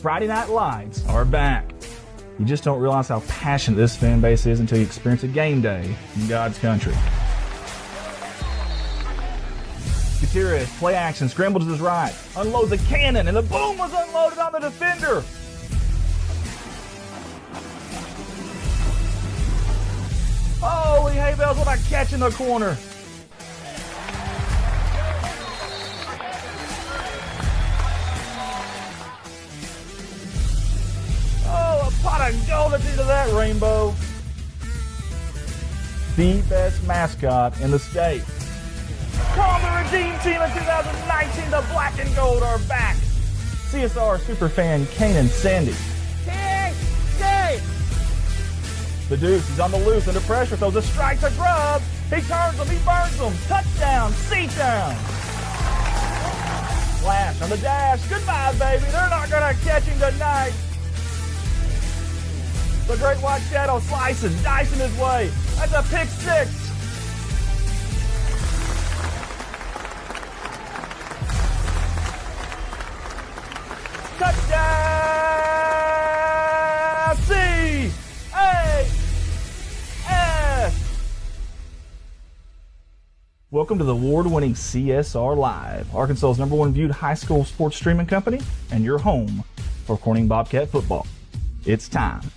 Friday Night Lights are back. You just don't realize how passionate this fan base is until you experience a game day in God's country. Gutierrez, play action, scrambles to his right, unloads a cannon, and the boom was unloaded on the defender. Holy hay bells, what a catch in the corner. Oh, a pot of gold at the end of that rainbow. The best mascot in the state. Call the Redeem Team in 2019, the black and gold are back. CSR superfan Kanan Sandy. The Deuce, he's on the loose, under pressure, throws a strike to Grubb. He turns them, he burns them. Touchdown, C-Town. Flash on the dash. Goodbye, baby. They're not going to catch him tonight. The Great White Shadow slices, dicing his way. That's a pick six. Touchdown, C-A-S. Welcome to the award-winning CSR Live, Arkansas's #1 viewed high school sports streaming company, and your home for Corning Bobcat football. It's time.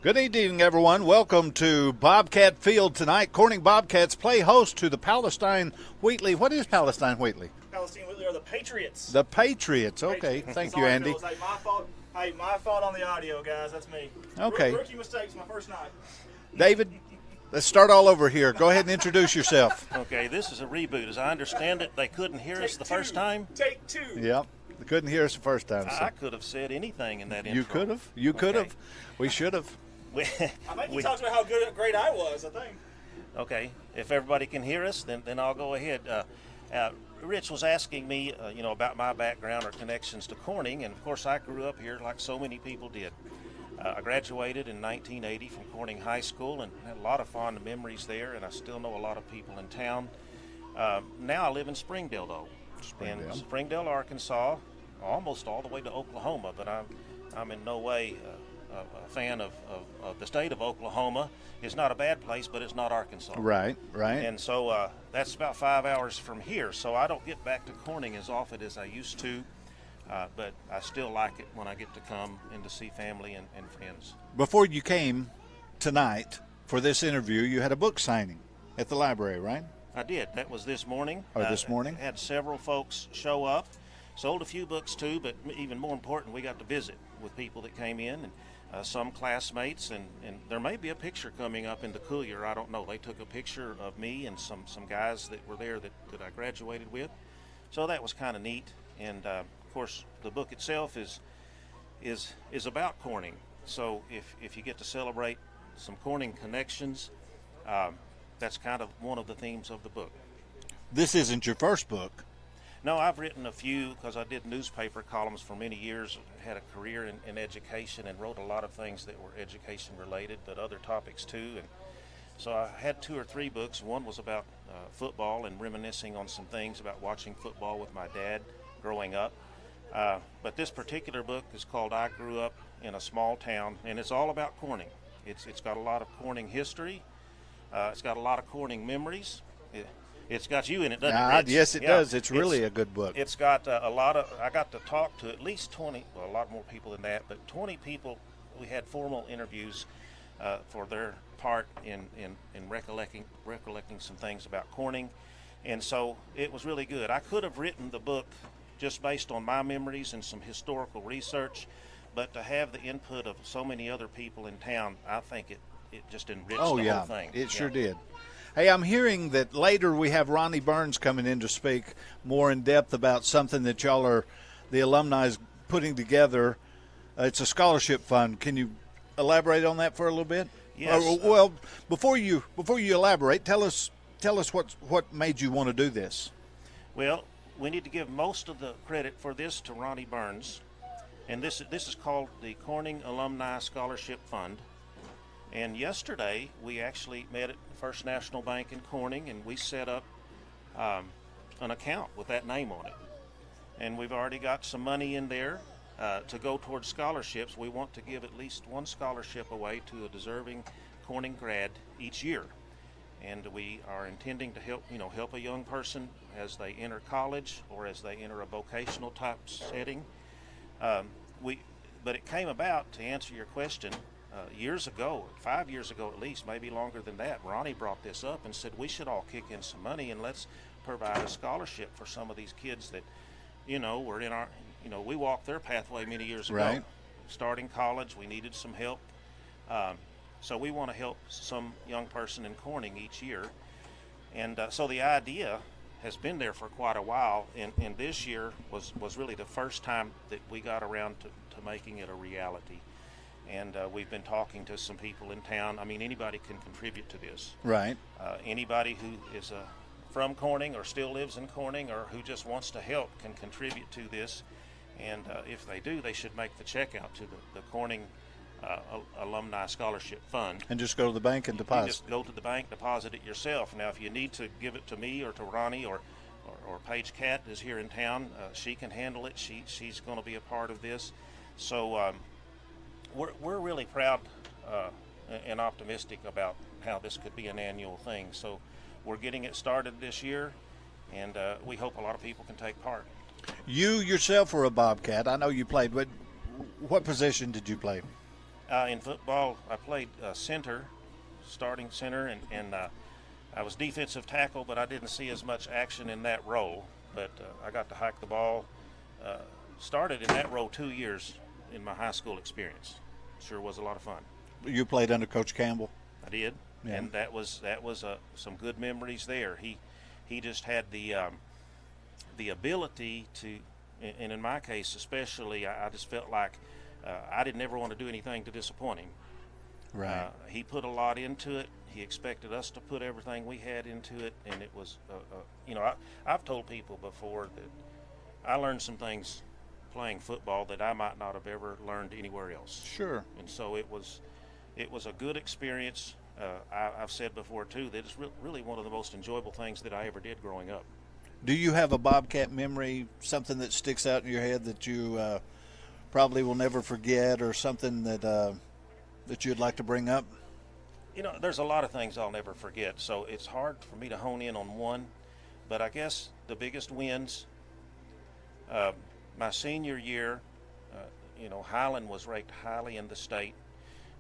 Good evening, everyone. Welcome to Bobcat Field tonight. Corning Bobcats play host to the Palestine-Wheatley. What is Palestine-Wheatley? Palestine-Wheatley are the Patriots. The Patriots. Okay. Thank you, Andy. Hey, my fault. Hey, my fault on the audio, guys. That's me. Okay. Rookie mistakes my first night. David, let's start all over here. Go ahead and introduce yourself. Okay, this is a reboot. As I understand it, they couldn't hear us the first time. Take two. Yep. They couldn't hear us the first time. So. I could have said anything in that intro. You could have. You could have. We should have. I think you talked about how great I was, I think. Okay, if everybody can hear us, then I'll go ahead. Rich was asking me, about my background or connections to Corning, and of course I grew up here like so many people did. I graduated in 1980 from Corning High School and had a lot of fond memories there, and I still know a lot of people in town. Now I live in Springdale, though. In Springdale, Arkansas, almost all the way to Oklahoma, but I'm in no way a fan of the state of Oklahoma. It's not a bad place, but it's not Arkansas. Right. And so that's about 5 hours from here, so I don't get back to Corning as often as I used to, but I still like it when I get to come and to see family and friends. Before you came tonight for this interview, you had a book signing at the library, right? I did. That was this morning. This morning? Had several folks show up. Sold a few books too, but even more important, we got to visit with people that came in, and some classmates, and there may be a picture coming up in the coulier. I don't know. They took a picture of me and some guys that were there that I graduated with. So that was kind of neat. And of course, the book itself is about Corning. So if you get to celebrate some Corning connections, that's kind of one of the themes of the book. This isn't your first book. No, I've written a few because I did newspaper columns for many years, had a career in education, and wrote a lot of things that were education related, but other topics too. And so I had 2 or 3 books. One was about football and reminiscing on some things about watching football with my dad growing up. But this particular book is called I Grew Up in a Small Town, and it's all about Corning. It's got a lot of Corning history. It's got a lot of Corning memories. It's got you in it, doesn't it, Rich? Yes, it does. It's really a good book. It's got a lot of, I got to talk to at least 20, well, a lot more people than that, but 20 people. We had formal interviews for their part in recollecting some things about Corning. And so it was really good. I could have written the book just based on my memories and some historical research, but to have the input of so many other people in town, I think it just enriched the whole thing. It sure did. Hey, I'm hearing that later we have Ronnie Burns coming in to speak more in depth about something that y'all are, the alumni is putting together. It's a scholarship fund. Can you elaborate on that for a little bit? Yes. Well, before you elaborate, tell us what made you want to do this. Well, we need to give most of the credit for this to Ronnie Burns, and this is called the Corning Alumni Scholarship Fund. And yesterday, we actually met at First National Bank in Corning, and we set up an account with that name on it. And we've already got some money in there to go towards scholarships. We want to give at least one scholarship away to a deserving Corning grad each year. And we are intending to help a young person as they enter college or as they enter a vocational type setting. But it came about, to answer your question, years ago, 5 years ago at least, maybe longer than that. Ronnie brought this up and said we should all kick in some money and let's provide a scholarship for some of these kids that, were in our, we walked their pathway many years ago. Right. Starting college, we needed some help. So we want to help some young person in Corning each year. And so the idea has been there for quite a while, and this year was really the first time that we got around to making it a reality. And we've been talking to some people in town. I mean, anybody can contribute to this. Right. Anybody who is from Corning or still lives in Corning or who just wants to help can contribute to this. And if they do, they should make the check out to the Corning Alumni Scholarship Fund. And just go to the bank and deposit. You just go to the bank, deposit it yourself. Now, if you need to give it to me or to Ronnie or Paige Cat is here in town, she can handle it. She's going to be a part of this. So we're really proud and optimistic about how this could be an annual thing. So we're getting it started this year, and we hope a lot of people can take part. You yourself were a Bobcat. I know you played, but what position did you play? In football, I played center, starting center, and I was defensive tackle, but I didn't see as much action in that role. But I got to hike the ball. Started in that role 2 years in my high school experience. Sure was a lot of fun. You played under Coach Campbell? I did, yeah. And that was some good memories there. He just had the ability to, and in my case especially, I just felt like I didn't ever want to do anything to disappoint him. Right. He put a lot into it. He expected us to put everything we had into it, and it was, I've told people before that I learned some things playing football that I might not have ever learned anywhere else. Sure. And so it was a good experience. I've said before too that it's really one of the most enjoyable things that I ever did growing up. Do you have a Bobcat memory, something that sticks out in your head that you probably will never forget, or something that you'd like to bring up? There's a lot of things I'll never forget, so it's hard for me to hone in on one. But I guess the biggest wins, my senior year, Highland was ranked highly in the state.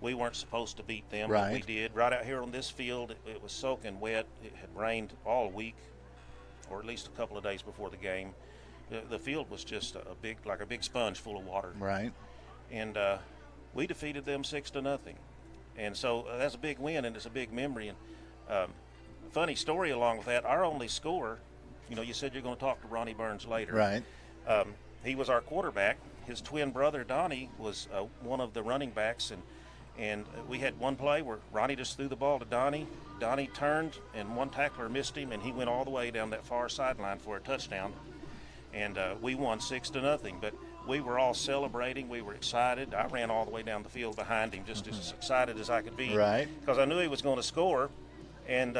We weren't supposed to beat them, right. But we did. Right out here on this field, it was soaking wet. It had rained all week, or at least a couple of days before the game. The field was just like a big sponge full of water. Right. And we defeated them 6-0. And so that's a big win, and it's a big memory. And funny story along with that, our only scorer, you said you're going to talk to Ronnie Burns later. Right. He was our quarterback. His twin brother, Donnie, was one of the running backs. And we had one play where Ronnie just threw the ball to Donnie. Donnie turned, and one tackler missed him, and he went all the way down that far sideline for a touchdown. And we won 6-0. But we were all celebrating. We were excited. I ran all the way down the field behind him, just as excited as I could be. Right. Because I knew he was going to score. And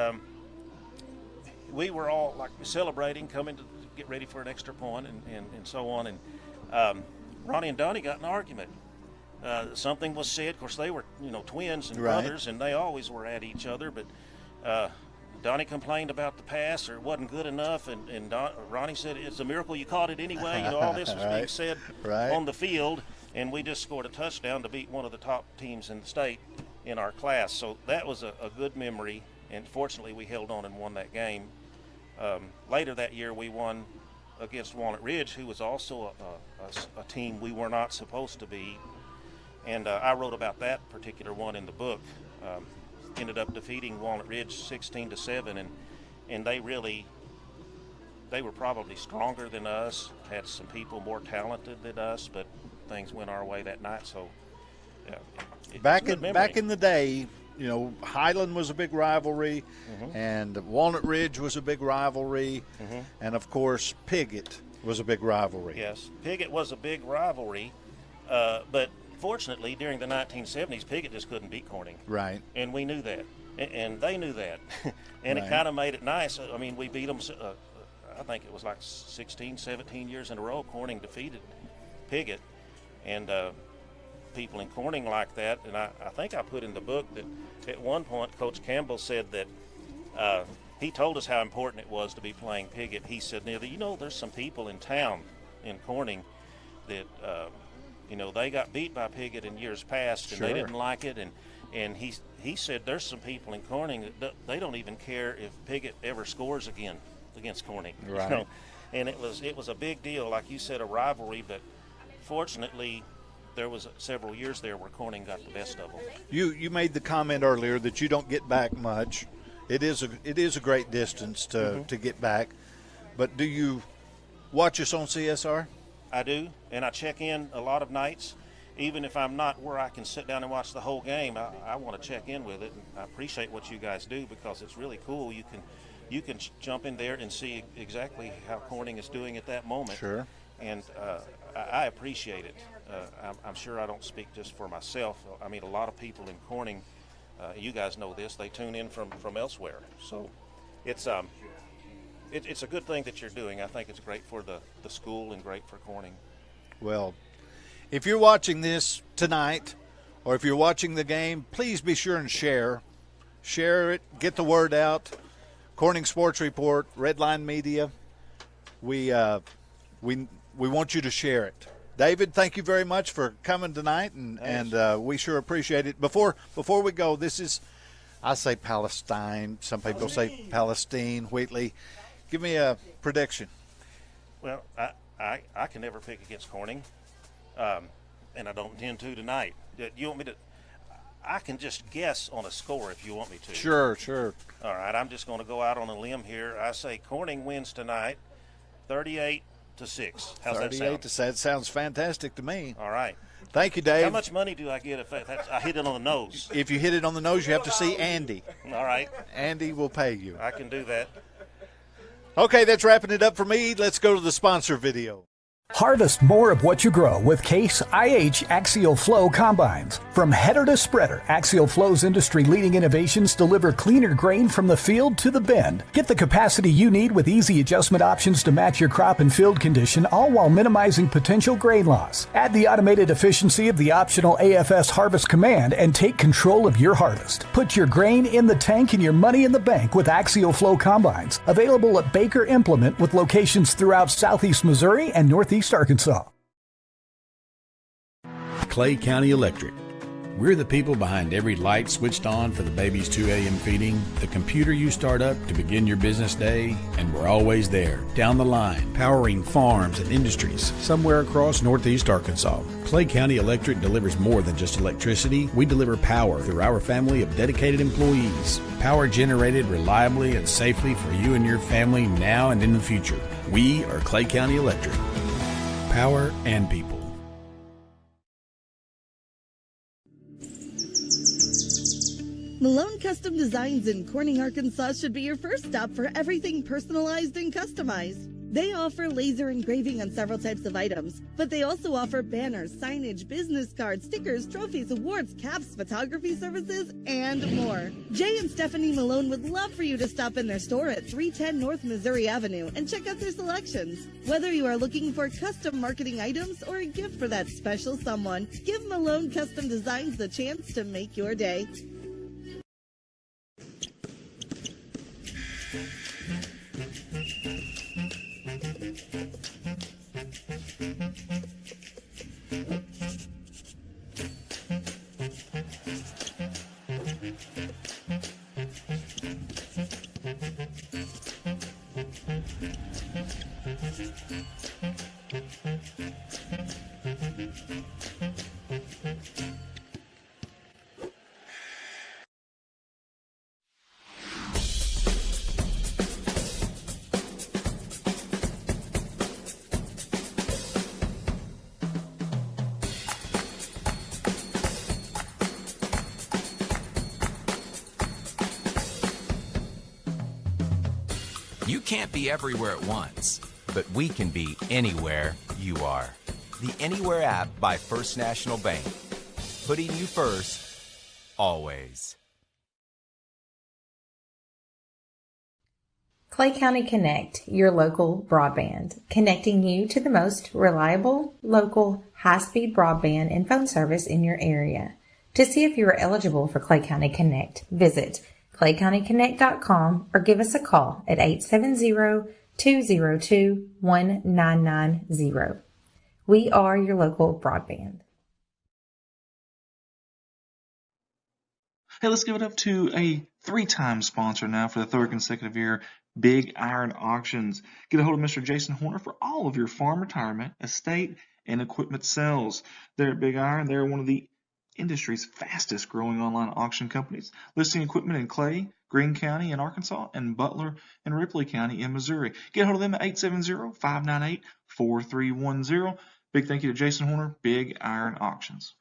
we were all like celebrating, coming to get ready for an extra point and so on. And Ronnie and Donnie got in an argument. Something was said. Of course, they were, twins and right. brothers, and they always were at each other. But Donnie complained about the pass, or it wasn't good enough, and Ronnie said, "It's a miracle you caught it anyway." All this was right. being said right. on the field, and we just scored a touchdown to beat one of the top teams in the state in our class. So that was a good memory, and fortunately we held on and won that game. Later that year, we won against Walnut Ridge, who was also a team we were not supposed to beat. And I wrote about that particular one in the book. Ended up defeating Walnut Ridge 16-7, and they were probably stronger than us, had some people more talented than us, but things went our way that night. So back in the day, Highland was a big rivalry, and Walnut Ridge was a big rivalry, and of course Piggott was a big rivalry. Yes, Piggott was a big rivalry, but fortunately, during the 1970s, Piggott just couldn't beat Corning. Right. And we knew that. And they knew that. And right. It kind of made it nice. I mean, we beat them, I think it was like 16, 17 years in a row. Corning defeated Piggott. And people in Corning like that. And I think I put in the book that at one point, Coach Campbell said that he told us how important it was to be playing Piggott. He said, there's some people in town in Corning that they got beat by Piggott in years past, and sure. they didn't like it. And he said there's some people in Corning that they don't even care if Piggott ever scores again against Corning. Right. And it was a big deal, like you said, a rivalry. But fortunately, there was several years there where Corning got the best of them. You made the comment earlier that you don't get back much. It is a great distance to get back. But do you watch us on CSR? I do, and I check in a lot of nights. Even if I'm not where I can sit down and watch the whole game, I want to check in with it. And I appreciate what you guys do because it's really cool. You can jump in there and see exactly how Corning is doing at that moment. Sure. And I appreciate it. I'm sure I don't speak just for myself. I mean, a lot of people in Corning, you guys know this, they tune in from elsewhere. So it's a good thing that you're doing. I think it's great for the school and great for Corning. Well, if you're watching this tonight or if you're watching the game, please be sure and share. Share it. Get the word out. Corning Sports Report, Redline Media. We want you to share it. David, thank you very much for coming tonight, and we sure appreciate it. Before we go, this is, I say Palestine. Some people say Palestine-Wheatley. Give me a prediction. Well, I can never pick against Corning, and I don't intend to tonight. You want me to? I can just guess on a score if you want me to. Sure. All right, I'm just going to go out on a limb here. I say Corning wins tonight, 38-6. How's that sound? 38-6. That sounds fantastic to me. All right. Thank you, Dave. How much money do I get if I hit it on the nose? If you hit it on the nose, you have to see Andy. All right. Andy will pay you. I can do that. Okay, that's wrapping it up for me. Let's go to the sponsor video. Harvest more of what you grow with Case IH Axial Flow Combines. From header to spreader, Axial Flow's industry-leading innovations deliver cleaner grain from the field to the bin. Get the capacity you need with easy adjustment options to match your crop and field condition, all while minimizing potential grain loss. Add the automated efficiency of the optional AFS Harvest Command and take control of your harvest. Put your grain in the tank and your money in the bank with Axial Flow Combines. Available at Baker Implement with locations throughout southeast Missouri and northeast Arkansas. Clay County Electric. We're the people behind every light switched on for the baby's 2 a.m. feeding, the computer you start up to begin your business day, and we're always there, down the line, powering farms and industries somewhere across northeast Arkansas. Clay County Electric delivers more than just electricity. We deliver power through our family of dedicated employees. Power generated reliably and safely for you and your family now and in the future. We are Clay County Electric. Power and people. Malone Custom Designs in Corning, Arkansas should be your first stop for everything personalized and customized. They offer laser engraving on several types of items, but they also offer banners, signage, business cards, stickers, trophies, awards, caps, photography services, and more. Jay and Stephanie Malone would love for you to stop in their store at 310 North Missouri Avenue and check out their selections. Whether you are looking for custom marketing items or a gift for that special someone, give Malone Custom Designs the chance to make your day. You can't be everywhere at once, but we can be anywhere you are. The Anywhere app by First National Bank. Putting you first, always. Clay County Connect, your local broadband, connecting you to the most reliable, local, high-speed broadband and phone service in your area. To see if you are eligible for Clay County Connect, visit claycountyconnect.com or give us a call at 870-202-1990. We are your local broadband. Hey, let's give it up to a 3-time sponsor now for the 3rd consecutive year, Big Iron Auctions. Get a hold of Mr. Jason Horner for all of your farm retirement, estate, and equipment sales. They're at Big Iron. They're one of the industry's fastest growing online auction companies, listing equipment in Clay, Greene County in Arkansas, and Butler and Ripley County in Missouri. Get a hold of them at 870-598-4310. Big thank you to Jason Horner, Big Iron Auctions.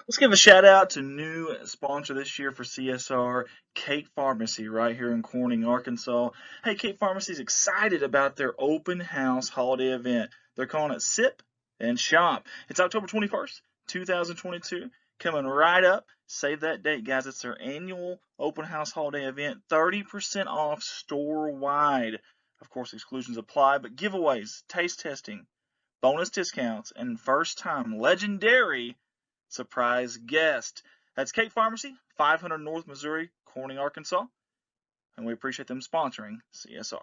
Let's give a shout out to new sponsor this year for CSR, Cake Pharmacy, right here in Corning, Arkansas. Hey, Cake Pharmacy is excited about their open house holiday event. They're calling it Sip and Shop. It's October 21st, 2022. Coming right up. Save that date, guys. It's their annual open house holiday event. 30% off store-wide. Of course, exclusions apply, but giveaways, taste testing, bonus discounts, and first-time legendary surprise guest. That's Cake Pharmacy, 500 North Missouri, Corning, Arkansas. And we appreciate them sponsoring CSR.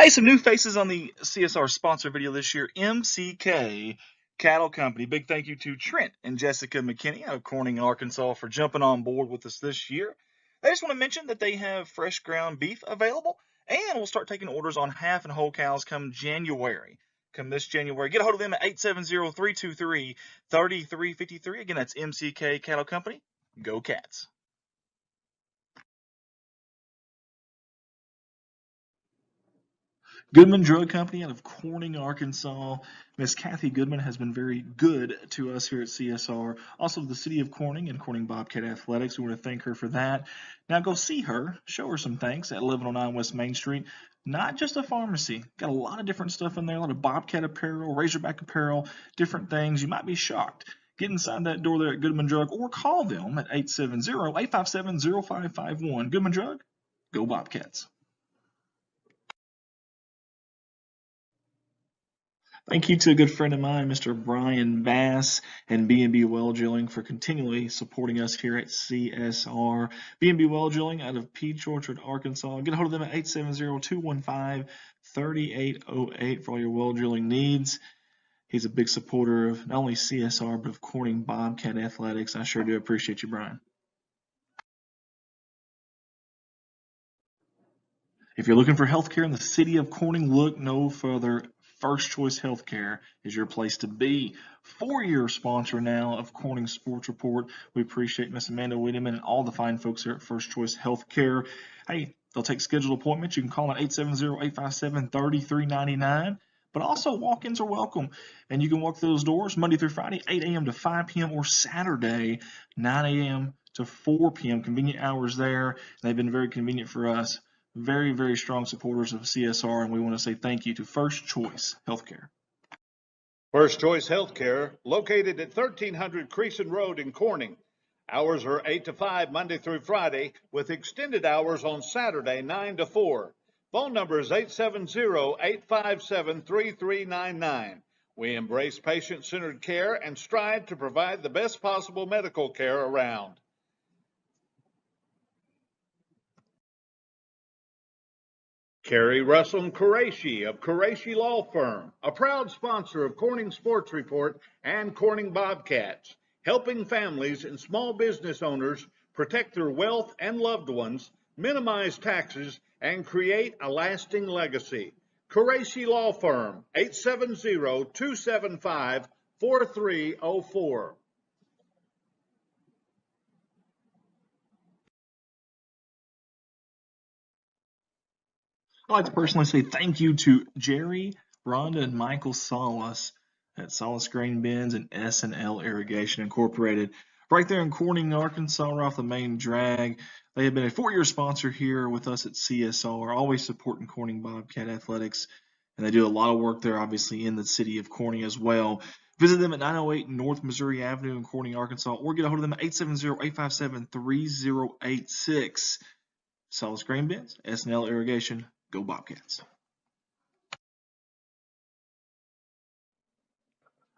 Hey, some new faces on the CSR sponsor video this year. MCK Cattle Company. Big thank you to Trent and Jessica McKinney out of Corning, Arkansas for jumping on board with us this year. I just want to mention that they have fresh ground beef available, and we'll start taking orders on half and whole cows come January. Come this January. Get a hold of them at 870-323-3353. Again, that's MCK Cattle Company. Go Cats. Goodman Drug Company out of Corning, Arkansas. Miss Kathy Goodman has been very good to us here at CSR. Also to the city of Corning and Corning Bobcat Athletics. We want to thank her for that. Now go see her. Show her some thanks at 1109 West Main Street. Not just a pharmacy. Got a lot of different stuff in there. A lot of Bobcat apparel, Razorback apparel, different things. You might be shocked. Get inside that door there at Goodman Drug or call them at 870-857-0551. Goodman Drug, go Bobcats. Thank you to a good friend of mine, Mr. Brian Bass and B&B Well Drilling for continually supporting us here at CSR. B&B Well Drilling out of Peach Orchard, Arkansas. Get a hold of them at 870-215-3808 for all your well drilling needs. He's a big supporter of not only CSR, but of Corning Bobcat Athletics. I sure do appreciate you, Brian. If you're looking for healthcare in the city of Corning, look no further. First Choice Healthcare is your place to be. 4-year sponsor now of Corning Sports Report. We appreciate Miss Amanda Wiedemann and all the fine folks here at First Choice Healthcare. Hey, they'll take scheduled appointments. You can call at 870-857-3399. But also walk-ins are welcome. And you can walk through those doors Monday through Friday, 8 a.m. to 5 p.m. or Saturday, 9 a.m. to 4 p.m. Convenient hours there. And they've been very convenient for us. Very, very strong supporters of CSR, and we want to say thank you to First Choice Healthcare. First Choice Healthcare, located at 1300 Creason Road in Corning. Hours are 8 to 5 Monday through Friday, with extended hours on Saturday 9 to 4. Phone number is 870-857-3399. We embrace patient-centered care and strive to provide the best possible medical care around. Kerry Russell and Qureshi of Qureshi Law Firm, a proud sponsor of Corning Sports Report and Corning Bobcats, helping families and small business owners protect their wealth and loved ones, minimize taxes, and create a lasting legacy. Qureshi Law Firm, 870-275-4304. I'd like to personally say thank you to Jerry, Rhonda, and Michael Salas at Salas Grain Bins and S&L Irrigation Incorporated. Right there in Corning, Arkansas, right off the main drag. They have been a 4-year sponsor here with us at CSR, always supporting Corning Bobcat Athletics. And they do a lot of work there, obviously, in the city of Corning as well. Visit them at 908 North Missouri Avenue in Corning, Arkansas, or get a hold of them at 870-857-3086. Salas Grain Bins, S&L Irrigation. Go Bobcats.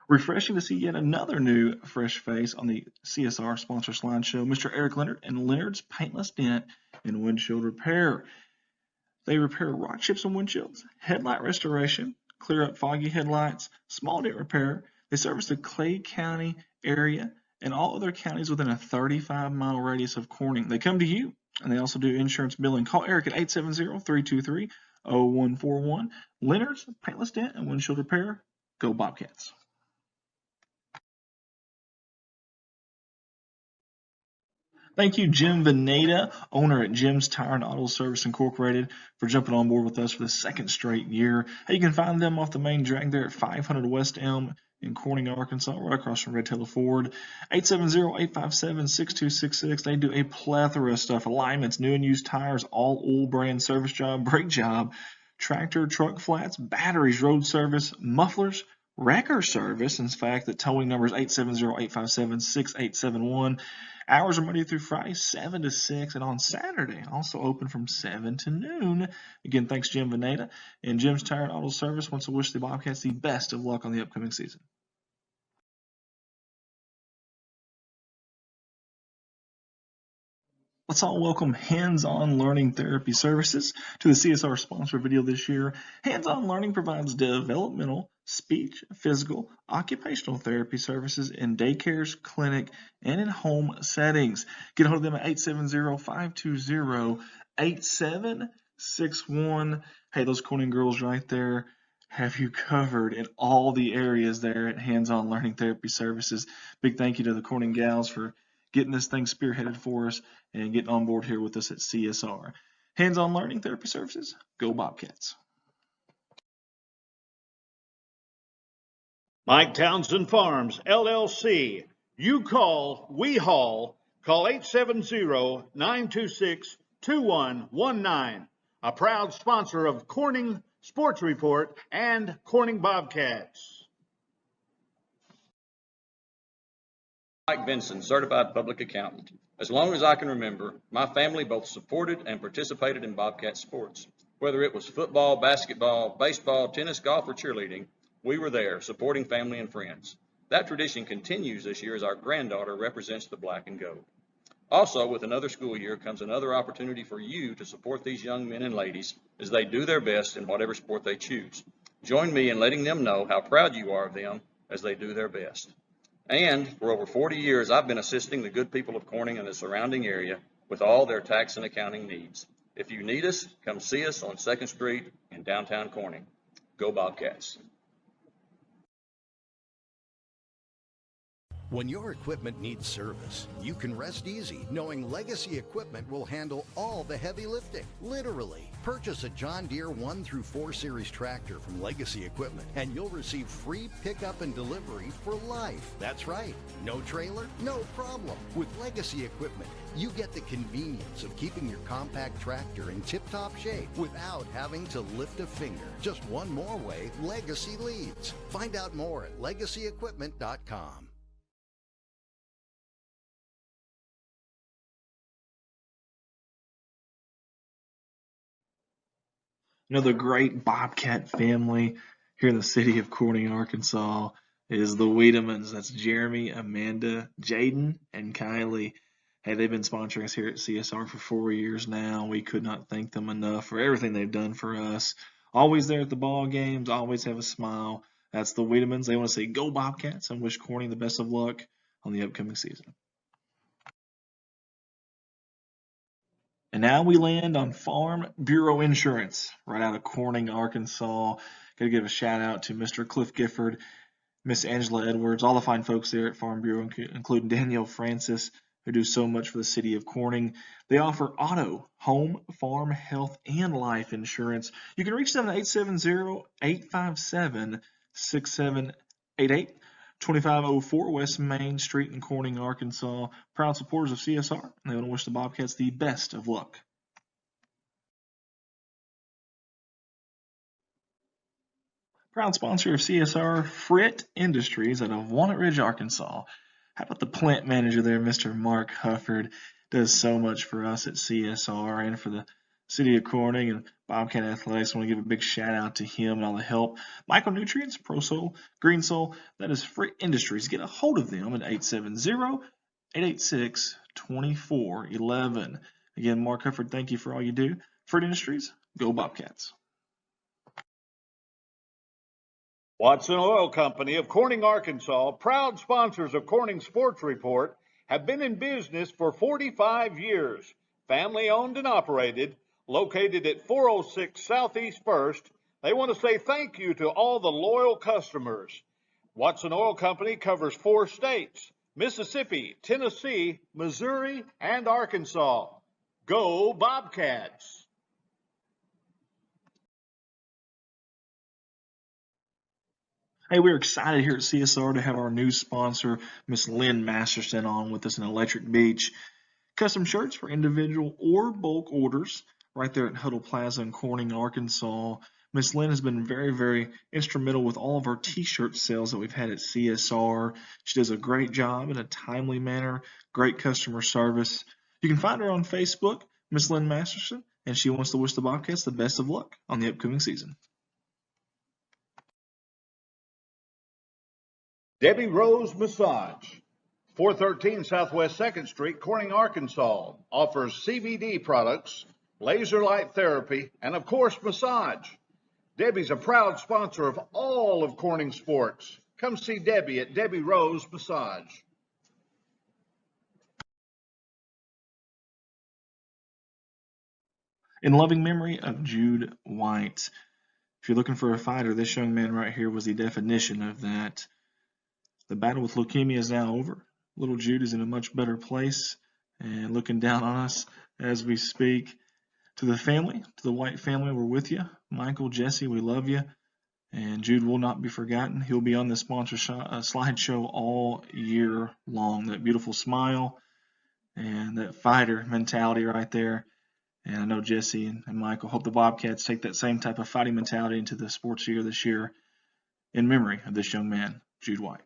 Refreshing to see yet another new fresh face on the CSR sponsor slideshow, Mr. Eric Leonard and Leonard's Paintless Dent and Windshield Repair. They repair rock chips and windshields, headlight restoration, clear up foggy headlights, small dent repair. They service the Clay County area and all other counties within a 35-mile radius of Corning. They come to you. And they also do insurance billing. Call Eric at 870-323-0141. Leonard's Paintless Dent and Windshield Repair. Go Bobcats. Thank you, Jim Veneta, owner at Jim's Tire and Auto Service Incorporated, for jumping on board with us for the second straight year. Hey, you can find them off the main drag there at 500 West Elm in Corning, Arkansas, right across from Red Taylor Ford. 870-857-6266. They do a plethora of stuff. Alignments, new and used tires, all oil brand service job, brake job, tractor, truck flats, batteries, road service, mufflers, wrecker service. In fact, the towing number is 870-857-6871. Hours are Monday through Friday, 7 to 6, and on Saturday, also open from 7 to noon. Again, thanks, Jim Veneta. And Jim's Tire and Auto Service wants to wish the Bobcats the best of luck on the upcoming season. Let's all welcome Hands-On Learning Therapy Services to the CSR sponsor video this year. Hands-On Learning provides developmental, speech, physical, occupational therapy services in daycares, clinic, and in home settings. Get a hold of them at 870-520-8761. Hey, those Corning girls right there have you covered in all the areas there at Hands-On Learning Therapy Services. Big thank you to the Corning gals for getting this thing spearheaded for us and getting on board here with us at CSR. Hands-On Learning Therapy Services, go Bobcats. Mike Townsend Farms, LLC. You call, we haul. Call 870-926-2119. A proud sponsor of Corning Sports Report and Corning Bobcats. Mike Benson, Certified Public Accountant. As long as I can remember, my family both supported and participated in Bobcat sports. Whether it was football, basketball, baseball, tennis, golf, or cheerleading, we were there supporting family and friends. That tradition continues this year as our granddaughter represents the black and gold. Also, with another school year comes another opportunity for you to support these young men and ladies as they do their best in whatever sport they choose. Join me in letting them know how proud you are of them as they do their best. And for over 40 years, I've been assisting the good people of Corning and the surrounding area with all their tax and accounting needs. If you need us, come see us on 2nd Street in downtown Corning. Go Bobcats. When your equipment needs service, you can rest easy knowing Legacy Equipment will handle all the heavy lifting, literally. Purchase a John Deere 1 through 4 Series tractor from Legacy Equipment and you'll receive free pickup and delivery for life. That's right. No trailer, no problem. With Legacy Equipment, you get the convenience of keeping your compact tractor in tip-top shape without having to lift a finger. Just one more way Legacy leads. Find out more at legacyequipment.com. Another great Bobcat family here in the city of Corning, Arkansas is the Wiedemans. That's Jeremy, Amanda, Jaden, and Kylie. Hey, they've been sponsoring us here at CSR for 4 years now. We could not thank them enough for everything they've done for us. Always there at the ball games, always have a smile. That's the Wiedemans. They want to say go Bobcats and wish Corning the best of luck on the upcoming season. And now we land on Farm Bureau Insurance, right out of Corning, Arkansas. Got to give a shout out to Mr. Cliff Gifford, Miss Angela Edwards, all the fine folks there at Farm Bureau, including Danielle Francis, who do so much for the city of Corning. They offer auto, home, farm, health, and life insurance. You can reach them at 870-857-6788. 2504 West Main Street in Corning, Arkansas. Proud supporters of CSR, and they want to wish the Bobcats the best of luck. Proud sponsor of CSR, Frit Industries out of Walnut Ridge, Arkansas. How about the plant manager there, Mr. Mark Hufford? Does so much for us at CSR and for the city of Corning and Bobcat Athletics. I want to give a big shout out to him and all the help. Micronutrients, ProSol, GreenSol, that is Frit Industries. Get a hold of them at 870-886-2411. Again, Mark Hufford, thank you for all you do. Frit Industries, go Bobcats. Watson Oil Company of Corning, Arkansas, proud sponsors of Corning Sports Report, have been in business for 45 years. Family owned and operated. Located at 406 Southeast 1st, they want to say thank you to all the loyal customers. Watson Oil Company covers 4 states, Mississippi, Tennessee, Missouri, and Arkansas. Go Bobcats! Hey, we're excited here at CSR to have our new sponsor, Miss Lynn Masterson, on with us in Electric Beach. Custom shirts for individual or bulk orders right there at Huddle Plaza in Corning, Arkansas. Miss Lynn has been very, very instrumental with all of our t-shirt sales that we've had at CSR. She does a great job in a timely manner, great customer service. You can find her on Facebook, Miss Lynn Masterson, and she wants to wish the Bobcats the best of luck on the upcoming season. Debbie Rose Massage. 413 Southwest 2nd Street, Corning, Arkansas, offers CBD products, laser light therapy, and of course, massage. Debbie's a proud sponsor of all of Corning sports. Come see Debbie at Debbie Rose Massage. In loving memory of Jude White. If you're looking for a fighter, this young man right here was the definition of that. The battle with leukemia is now over. Little Jude is in a much better place and looking down on us as we speak. To the family, to the White family, we're with you. Michael, Jesse, we love you. And Jude will not be forgotten. He'll be on the sponsor slideshow all year long. That beautiful smile and that fighter mentality right there. And I know Jesse and Michael hope the Bobcats take that same type of fighting mentality into the sports year this year in memory of this young man, Jude White.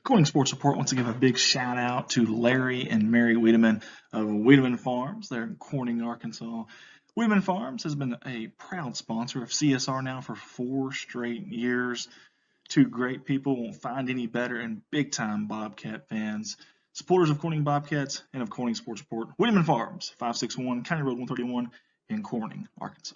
Corning Sports Report wants to give a big shout out to Larry and Mary Wiedemann of Wiedemann Farms. They're in Corning, Arkansas. Wiedemann Farms has been a proud sponsor of CSR now for 4 straight years. 2 great people, won't find any better, and big-time Bobcat fans. Supporters of Corning Bobcats and of Corning Sports Report. Wiedemann Farms, 561 County Road 131 in Corning, Arkansas.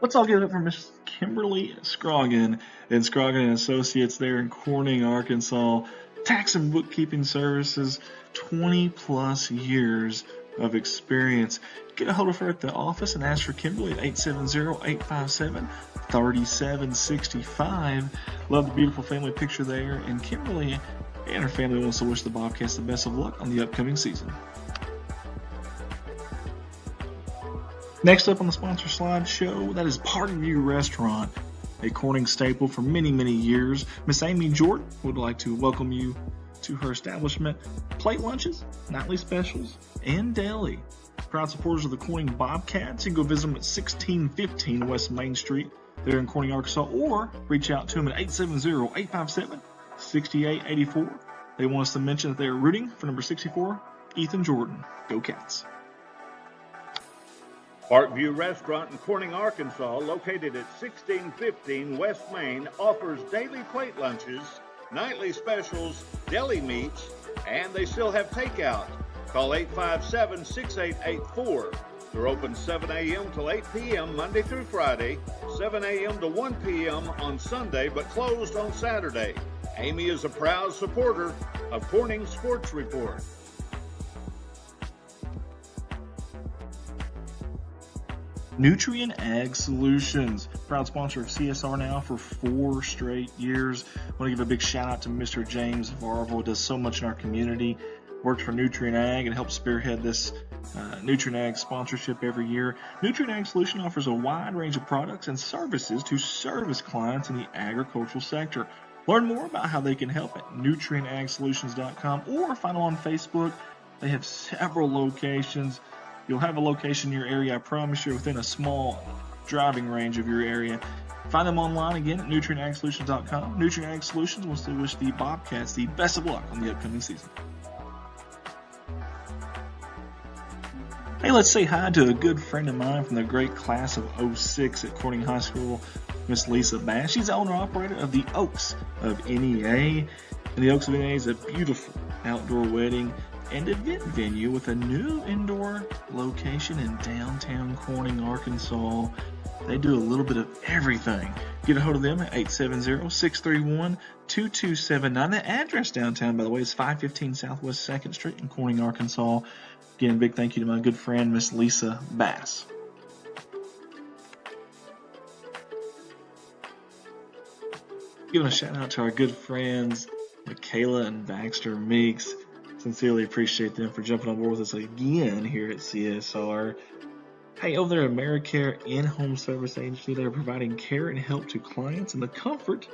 Let's all give it up for Miss Kimberly Scroggin and Scroggin & Associates there in Corning, Arkansas. Tax and bookkeeping services, 20-plus years of experience. Get a hold of her at the office and ask for Kimberly at 870-857-3765. Love the beautiful family picture there. And Kimberly and her family wants to wish the Bobcats the best of luck on the upcoming season. Next up on the sponsor slideshow, that is Parkview Restaurant, a Corning staple for many, many years. Miss Amy Jordan would like to welcome you to her establishment. Plate lunches, nightly specials, and deli. Proud supporters of the Corning Bobcats. You can go visit them at 1615 West Main Street there in Corning, Arkansas, or reach out to them at 870-857-6884. They want us to mention that they are rooting for number 64, Ethan Jordan. Go Cats. Parkview Restaurant in Corning, Arkansas, located at 1615 West Main, offers daily plate lunches, nightly specials, deli meats, and they still have takeout. Call 857-6884. They're open 7 a.m. till 8 p.m. Monday through Friday, 7 a.m. to 1 p.m. on Sunday, but closed on Saturday. Amy is a proud supporter of Corning Sports Report. Nutrient Ag Solutions, proud sponsor of CSR now for 4 straight years. I want to give a big shout out to Mr. James Varvel. Does so much in our community. Works for Nutrient Ag and helps spearhead this Nutrient Ag sponsorship every year. Nutrient Ag Solution offers a wide range of products and services to service clients in the agricultural sector. Learn more about how they can help at nutrientAgSolutions.com or find them on Facebook. They have several locations. You'll have a location in your area, I promise you, within a small driving range of your area. Find them online again at nutrientAgSolutions.com. Nutrient Ag Solutions wants to wish the Bobcats the best of luck on the upcoming season. Hey, let's say hi to a good friend of mine from the great class of 06 at Corning High School, Miss Lisa Bass. She's the owner-operator of the Oaks of NEA. And the Oaks of NEA is a beautiful outdoor wedding and event venue with a new indoor location in downtown Corning, Arkansas. They do a little bit of everything. Get a hold of them at 870-631-2279. The address downtown, by the way, is 515 Southwest 2nd Street in Corning, Arkansas. Again, a big thank you to my good friend, Miss Lisa Bass. Giving a shout out to our good friends, Michaela and Baxter Meeks. Sincerely appreciate them for jumping on board with us again here at CSR. Hey, over there at AmeriCare In-Home Service Agency, they're providing care and help to clients in the comfort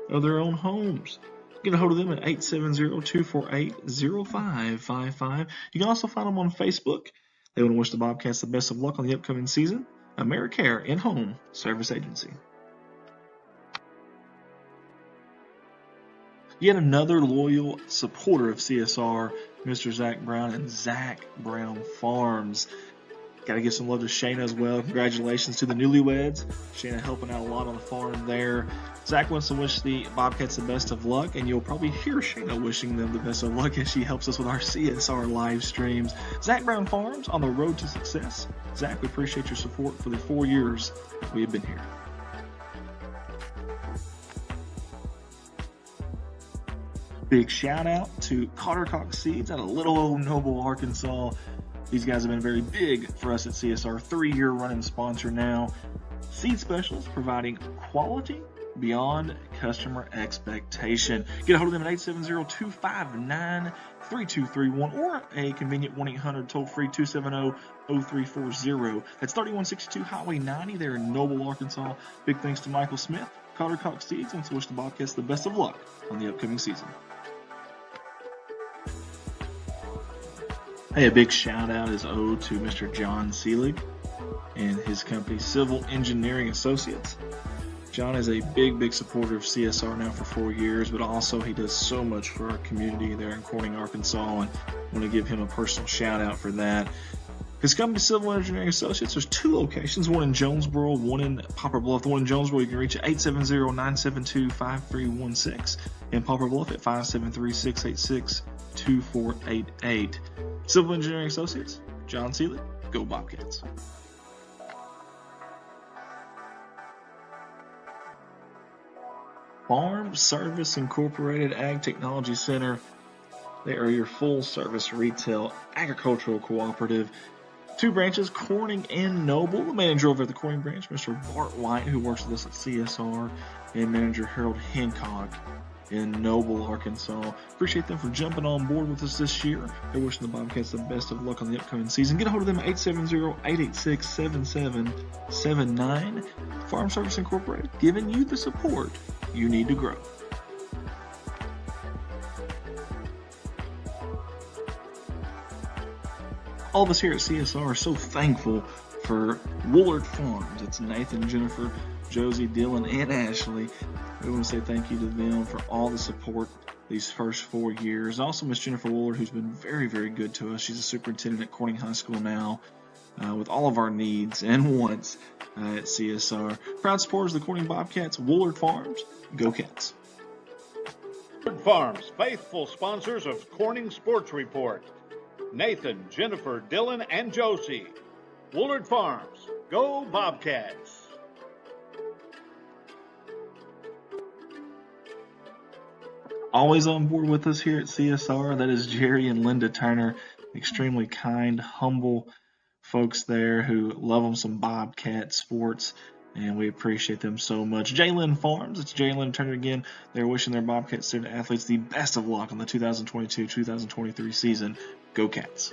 of their own homes. Get a hold of them at 870-248-0555. You can also find them on Facebook. They want to wish the Bobcats the best of luck on the upcoming season. AmeriCare In-Home Service Agency. Yet another loyal supporter of CSR, Mr. Zach Brown and Zach Brown Farms. Got to give some love to Shayna as well. Congratulations to the newlyweds. Shayna helping out a lot on the farm there. Zach wants to wish the Bobcats the best of luck, and you'll probably hear Shayna wishing them the best of luck as she helps us with our CSR live streams. Zach Brown Farms on the road to success. Zach, we appreciate your support for the 4 years that we have been here. Big shout out to Cartercock Seeds out of little old Noble, Arkansas. These guys have been very big for us at CSR, 3-year running sponsor now. Seed Specials providing quality beyond customer expectation. Get a hold of them at 870-259-3231 or a convenient 1-800 toll-free 270-0340. That's 3162 Highway 90 there in Noble, Arkansas. Big thanks to Michael Smith. Cartercock Seeds wants to wish the Bobcats the best of luck on the upcoming season. Hey, a big shout out is owed to Mr. John Seelig and his company, Civil Engineering Associates. John is a big supporter of CSR now for 4 years, but also he does so much for our community there in Corning, Arkansas, and I want to give him a personal shout out for that. His company, Civil Engineering Associates, there's 2 locations, one in Jonesboro, one in Poplar Bluff. The one in Jonesboro you can reach at 870-972-5316, and Poplar Bluff at 573-686-2488. Civil Engineering Associates, John Seelig, go Bobcats. Farm Service Incorporated Ag Technology Center. They are your full-service retail agricultural cooperative. 2 branches, Corning and Noble. The manager over at the Corning branch, Mr. Bart White, who works with us at CSR, and manager Harold Hancock in Noble, Arkansas. Appreciate them for jumping on board with us this year. They're wishing the Bobcats the best of luck on the upcoming season. Get a hold of them at 870-886-7779. Farm Service Incorporated, giving you the support you need to grow. All of us here at CSR are so thankful for Woolard Farms. It's Nathan, Jennifer, Josie, Dylan, and Ashley. We want to say thank you to them for all the support these first 4 years. Also, Miss Jennifer Woolard, who's been very good to us. She's a superintendent at Corning High School now, with all of our needs and wants at CSR. Proud supporters of the Corning Bobcats, Woolard Farms, go Cats. Woolard Farms, faithful sponsors of Corning Sports Report. Nathan, Jennifer, Dylan, and Josie. Woolard Farms, go Bobcats. Always on board with us here at CSR, that is Jerry and Linda Turner. Extremely kind, humble folks there who love them some Bobcat sports, and we appreciate them so much. Jalen Farms, it's Jerry and Linda Turner again. They're wishing their Bobcat student athletes the best of luck on the 2022-2023 season. Go Cats.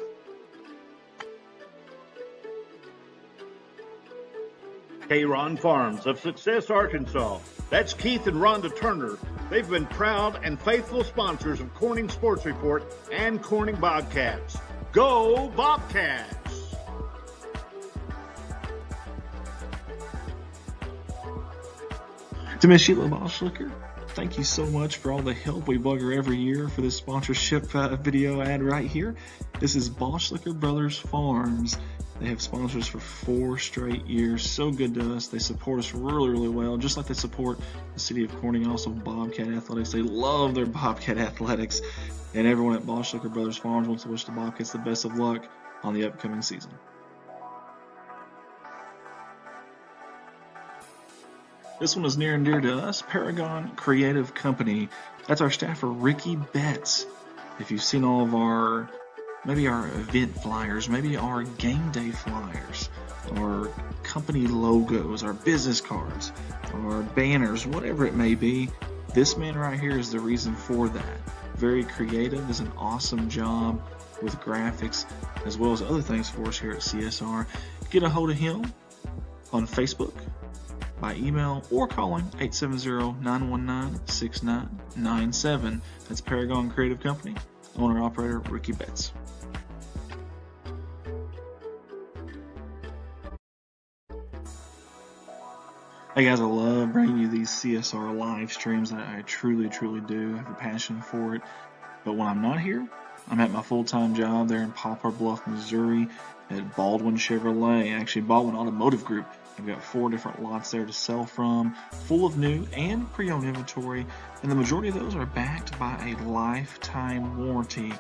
K-Ron Farms of Success, Arkansas. That's Keith and Rhonda Turner. They've been proud and faithful sponsors of Corning Sports Report and Corning Bobcats. Go Bobcats! To Miss Sheila Boschlicker, thank you so much for all the help. We bug her every year for this sponsorship video ad right here. This is Boschlicker Brothers Farms. They have sponsors for 4 straight years. So good to us. They support us really well, just like they support the city of Corning, also Bobcat Athletics. They love their Bobcat Athletics. And everyone at Boschlicker Brothers Farms wants to wish the Bobcats the best of luck on the upcoming season. This one is near and dear to us, Paragon Creative Company. That's our staffer, Ricky Betts. If you've seen all of our event flyers, maybe our game day flyers, our company logos, our business cards, our banners, whatever it may be, this man right here is the reason for that. Very creative, does an awesome job with graphics as well as other things for us here at CSR. Get a hold of him on Facebook, by email, or calling 870-919-6997. That's Paragon Creative Company, owner-operator Ricky Betts. Hey guys, I love bringing you these CSR live streams. I truly do have a passion for it. But when I'm not here, I'm at my full-time job there in Poplar Bluff, Missouri at Baldwin Chevrolet, actually Baldwin Automotive Group. I've got 4 different lots there to sell from, full of new and pre-owned inventory, and the majority of those are backed by a lifetime warranty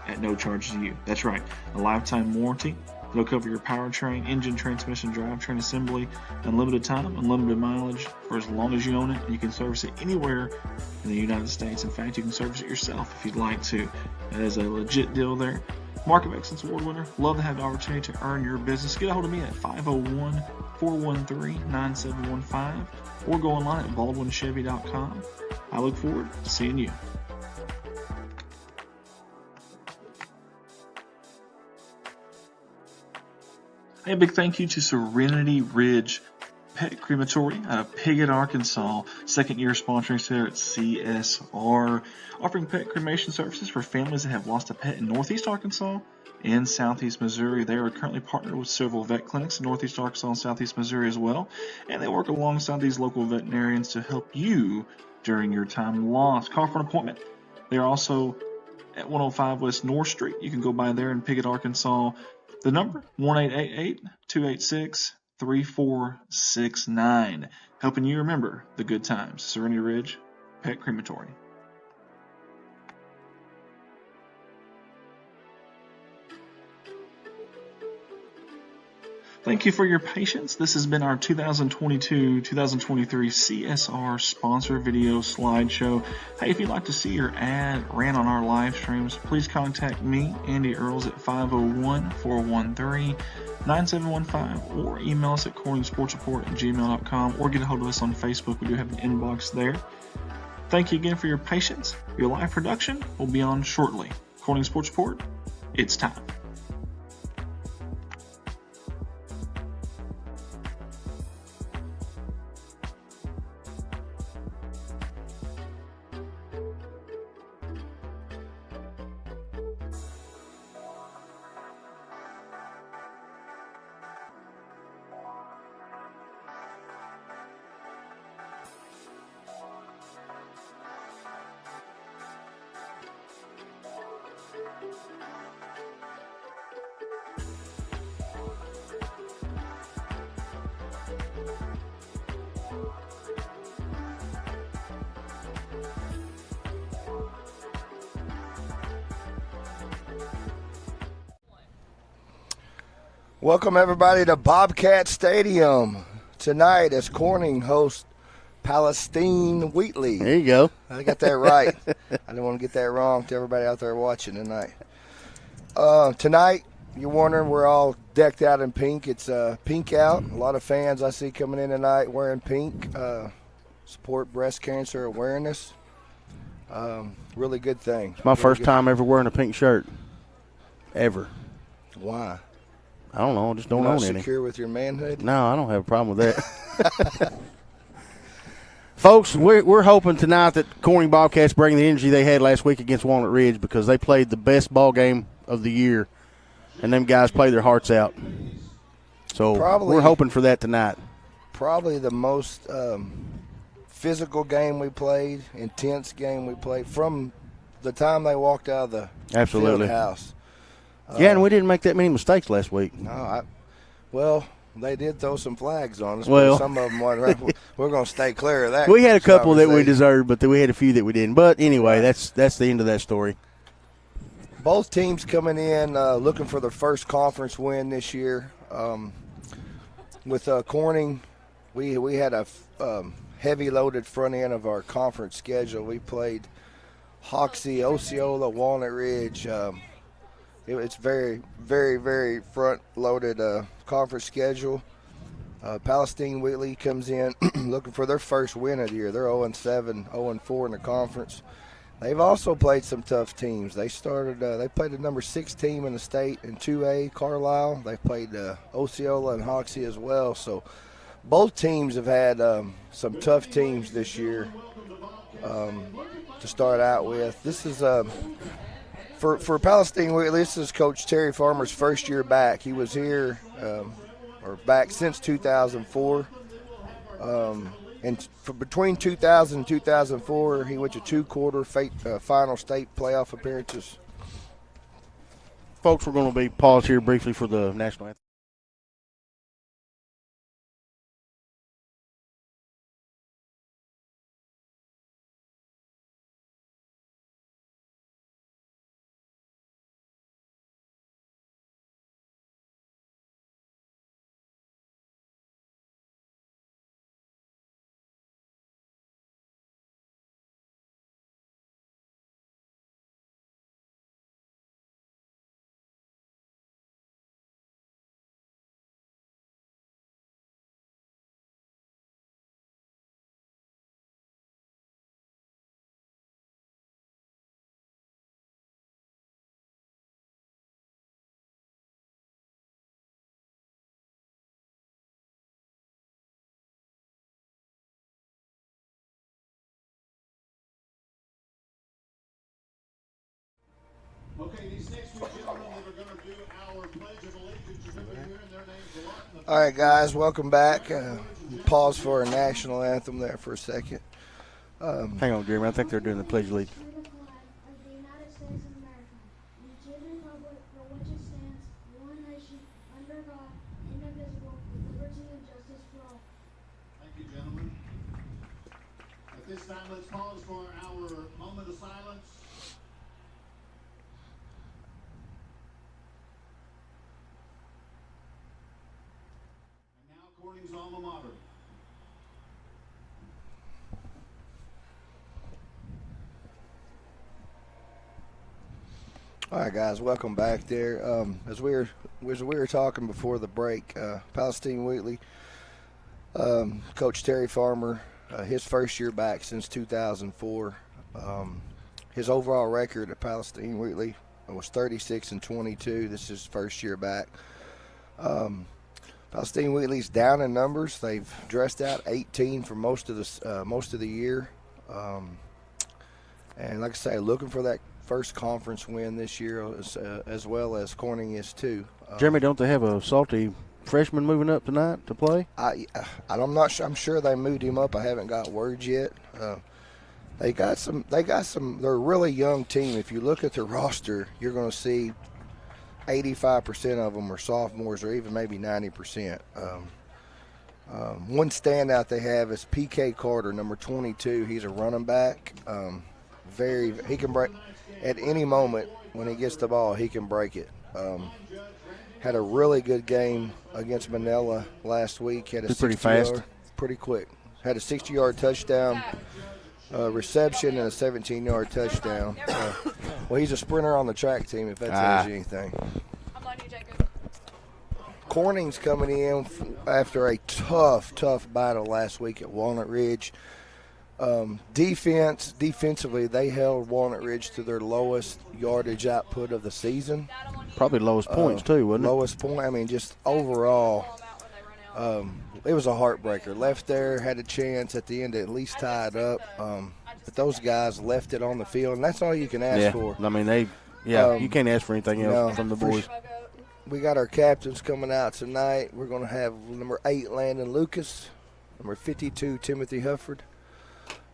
at no charge to you. That's right, a lifetime warranty. It'll cover your powertrain, engine, transmission, drivetrain assembly, unlimited time, unlimited mileage for as long as you own it. You can service it anywhere in the United States. In fact, you can service it yourself if you'd like to. That is a legit deal there. Mark of Excellence Award winner. Love to have the opportunity to earn your business. Get a hold of me at 501-413-9715 or go online at baldwinchevy.com. I look forward to seeing you. Hey, a big thank you to Serenity Ridge Pet Crematory out of Piggott, Arkansas. Second year sponsoring us here at CSR, offering pet cremation services for families that have lost a pet in Northeast Arkansas and Southeast Missouri. They are currently partnered with several vet clinics in Northeast Arkansas and Southeast Missouri as well, and they work alongside these local veterinarians to help you during your time lost. Call for an appointment. They are also at 105 West North Street. You can go by there in Piggott, Arkansas. The number, 1-888-286-3469. Helping you remember the good times. Serenity Ridge Pet Crematory. Thank you for your patience. This has been our 2022-2023 CSR sponsor video slideshow. Hey, if you'd like to see your ad ran on our live streams, please contact me, Andy Earls, at 501-413-9715 or email us at corningsportsreport@gmail.com or get a hold of us on Facebook. We do have an inbox there. Thank you again for your patience. Your live production will be on shortly. Corning Sports Report, it's time. Welcome, everybody, to Bobcat Stadium. Tonight, as Corning hosts Palestine-Wheatley. There you go. I got that right. I didn't want to get that wrong to everybody out there watching tonight. Tonight, you're wondering, we're all decked out in pink. It's pink out. A lot of fans I see coming in tonight wearing pink. Support breast cancer awareness. Really good thing. It's my first time ever wearing a pink shirt. Ever. Why? I don't know. I just don't You're own not any. secure with your manhood? No, I don't have a problem with that. Folks, we're hoping tonight that Corning Bobcats bring the energy they had last week against Walnut Ridge, because they played the best ball game of the year, and them guys played their hearts out. So we're hoping for that tonight. Probably the most physical game we played, intense game we played from the time they walked out of the field house. Yeah, and we didn't make that many mistakes last week. No, well, they did throw some flags on us. Well, but some of them weren't. We're going to stay clear of that. We had a couple that we deserved, but we had a few that we didn't. But anyway, that's the end of that story. Both teams coming in looking for their first conference win this year. With Corning, we had a heavy loaded front end of our conference schedule. We played Hoxie, Osceola, Walnut Ridge. It's very, very, very front-loaded conference schedule. Palestine-Wheatley comes in looking for their first win of the year. They're 0-7, 0-4 in the conference. They've also played some tough teams. They played the number 6 team in the state in 2A, Carlisle. They played Osceola and Hoxie as well. So both teams have had some tough teams this year to start out with. This is For Palestine-Wheatley, this is Coach Terry Farmer's first year back. He was here, or back since 2004. And between 2000 and 2004, he went to 2 quarter final state playoff appearances. Folks, we're going to be paused here briefly for the national anthem. Okay, these next two gentlemen that are going to do our Pledge of Allegiance, you're going to be hearing their names a lot. All right, guys, welcome back. Pause for our national anthem there for a second. Hang on, Jeremy. I think they're doing the Pledge of Allegiance. Thank you, gentlemen. At this time, let's pause for our moment of silence. And now, Corning's alma mater. All right, guys, welcome back there. As we were talking before the break, Palestine-Wheatley, Coach Terry Farmer, his first year back since 2004. His overall record at Palestine-Wheatley was 36-22. This is his first year back. Palestine-Wheatley's down in numbers. They've dressed out 18 for most of the year, and like I say, looking for that first conference win this year, as well as Corning is too. Jeremy, don't they have a salty freshman moving up tonight to play? I'm not sure. I'm sure they moved him up. I haven't got words yet. They got some. They're a really young team. If you look at their roster, you're going to see 85% of them are sophomores, or even maybe 90%. One standout they have is P.K. Carter, number 22. He's a running back. He can break at any moment when he gets the ball. He can break it. Had a really good game against Manila last week. Had a pretty fast, pretty quick. Had a 60-yard touchdown reception and a 17-yard touchdown. Well, he's a sprinter on the track team, if that tells you anything. Corning's coming in after a tough battle last week at Walnut Ridge. Defensively, they held Walnut Ridge to their lowest yardage output of the season. Probably lowest points too, wasn't it? Lowest point. I mean, just overall, it was a heartbreaker. Left there, had a chance at the end to at least tie it up. But those guys left it on the field, and that's all you can ask for. I mean, you can't ask for anything else from the boys. We got our captains coming out tonight. We're going to have number 8, Landon Lucas, number 52, Timothy Hufford,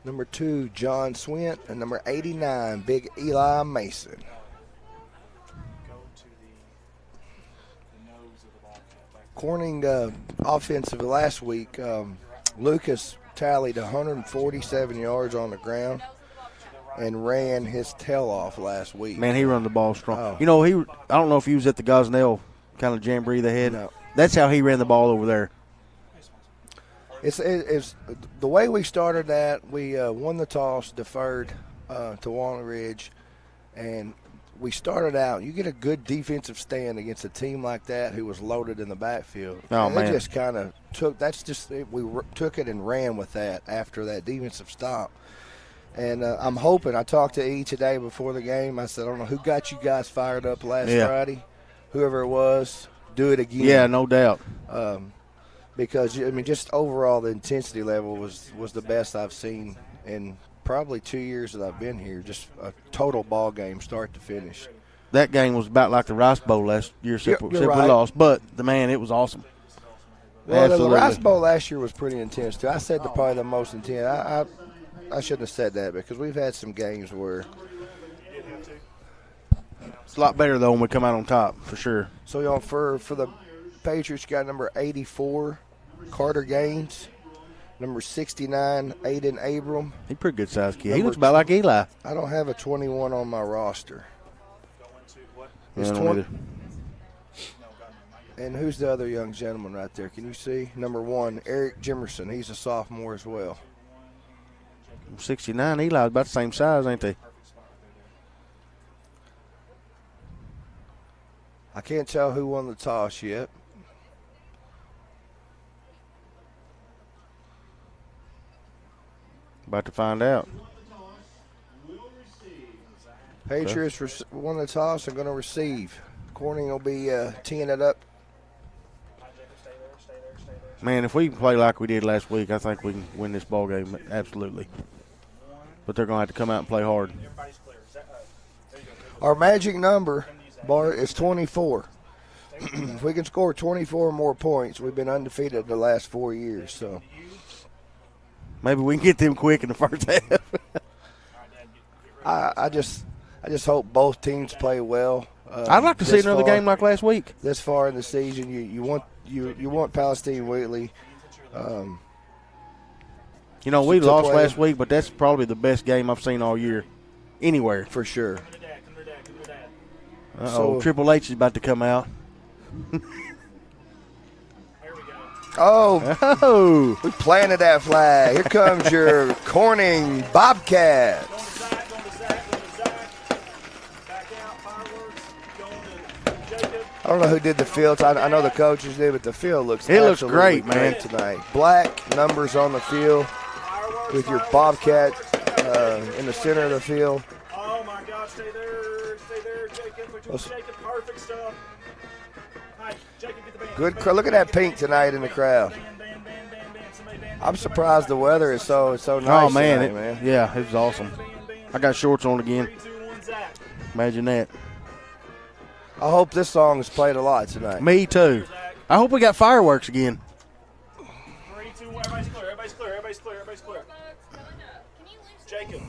number 2, John Swint, and number 89, Big Eli Mason. Corning offensive last week, Lucas tallied 147 yards on the ground and ran his tail off last week. Man, he run the ball strong. Oh. You know, I don't know if he was at the Gosnell kind of jamboree they had. No. That's how he ran the ball over there. It's the way we started that. We won the toss, deferred to Walnut Ridge, and we started out. You get a good defensive stand against a team like that who was loaded in the backfield. Oh, man. They just kind of took. We took it and ran with that after that defensive stop. And I'm hoping. I talked to E today before the game. I said, I don't know who got you guys fired up last Friday. Whoever it was, do it again. Yeah, no doubt. Because, I mean, just overall the intensity level was the best I've seen in probably 2 years that I've been here. Just a total ball game, start to finish. That game was about like the Rice Bowl last year, except we right. lost. But, man, it was awesome. Well, the Rice Bowl last year was pretty intense, too. I said probably the most intense. I shouldn't have said that because we've had some games where It's a lot better, though, when we come out on top, for sure. So, you know, for the Patriots, you got number 84, Carter Gaines. Number 69, Aiden Abram. He's a pretty good-sized kid. He looks about like Eli. I don't have a 21 on my roster. It's 20. And who's the other young gentleman right there? Can you see? Number 1, Eric Jimerson. He's a sophomore as well. 69, Eli's about the same size, ain't they? I can't tell who won the toss yet. About to find out. Patriots won the toss and going to receive. Corning will be teeing it up. Man, if we play like we did last week, I think we can win this ball game, absolutely. But they're going to have to come out and play hard. Our magic number, Bart, is 24. If we can score 24 or more points, we've been undefeated the last 4 years. So maybe we can get them quick in the first half. I just hope both teams play well. I'd like to see another game like last week. This far in the season, you want Palestine-Wheatley. You know, we lost last week, but that's probably the best game I've seen all year, anywhere. For sure. So, Triple H is about to come out. Oh, we planted that flag. Here comes your Corning Bobcats. I don't know who did the field. I know the coaches did, but the field looks great, man, tonight. Black numbers on the field with your Bobcat in the center of the field. Oh my God! Stay there, Jacob. Perfect stuff. Hi, Jacob, get the band. Good. Look at that pink tonight in the crowd. I'm surprised the weather is so nice. Oh man, tonight, man. Yeah, it was awesome. I got shorts on again. Imagine that. I hope this song is played a lot tonight. Me too. I hope we got fireworks again. 3, 2, 1. Everybody's clear. Jacob.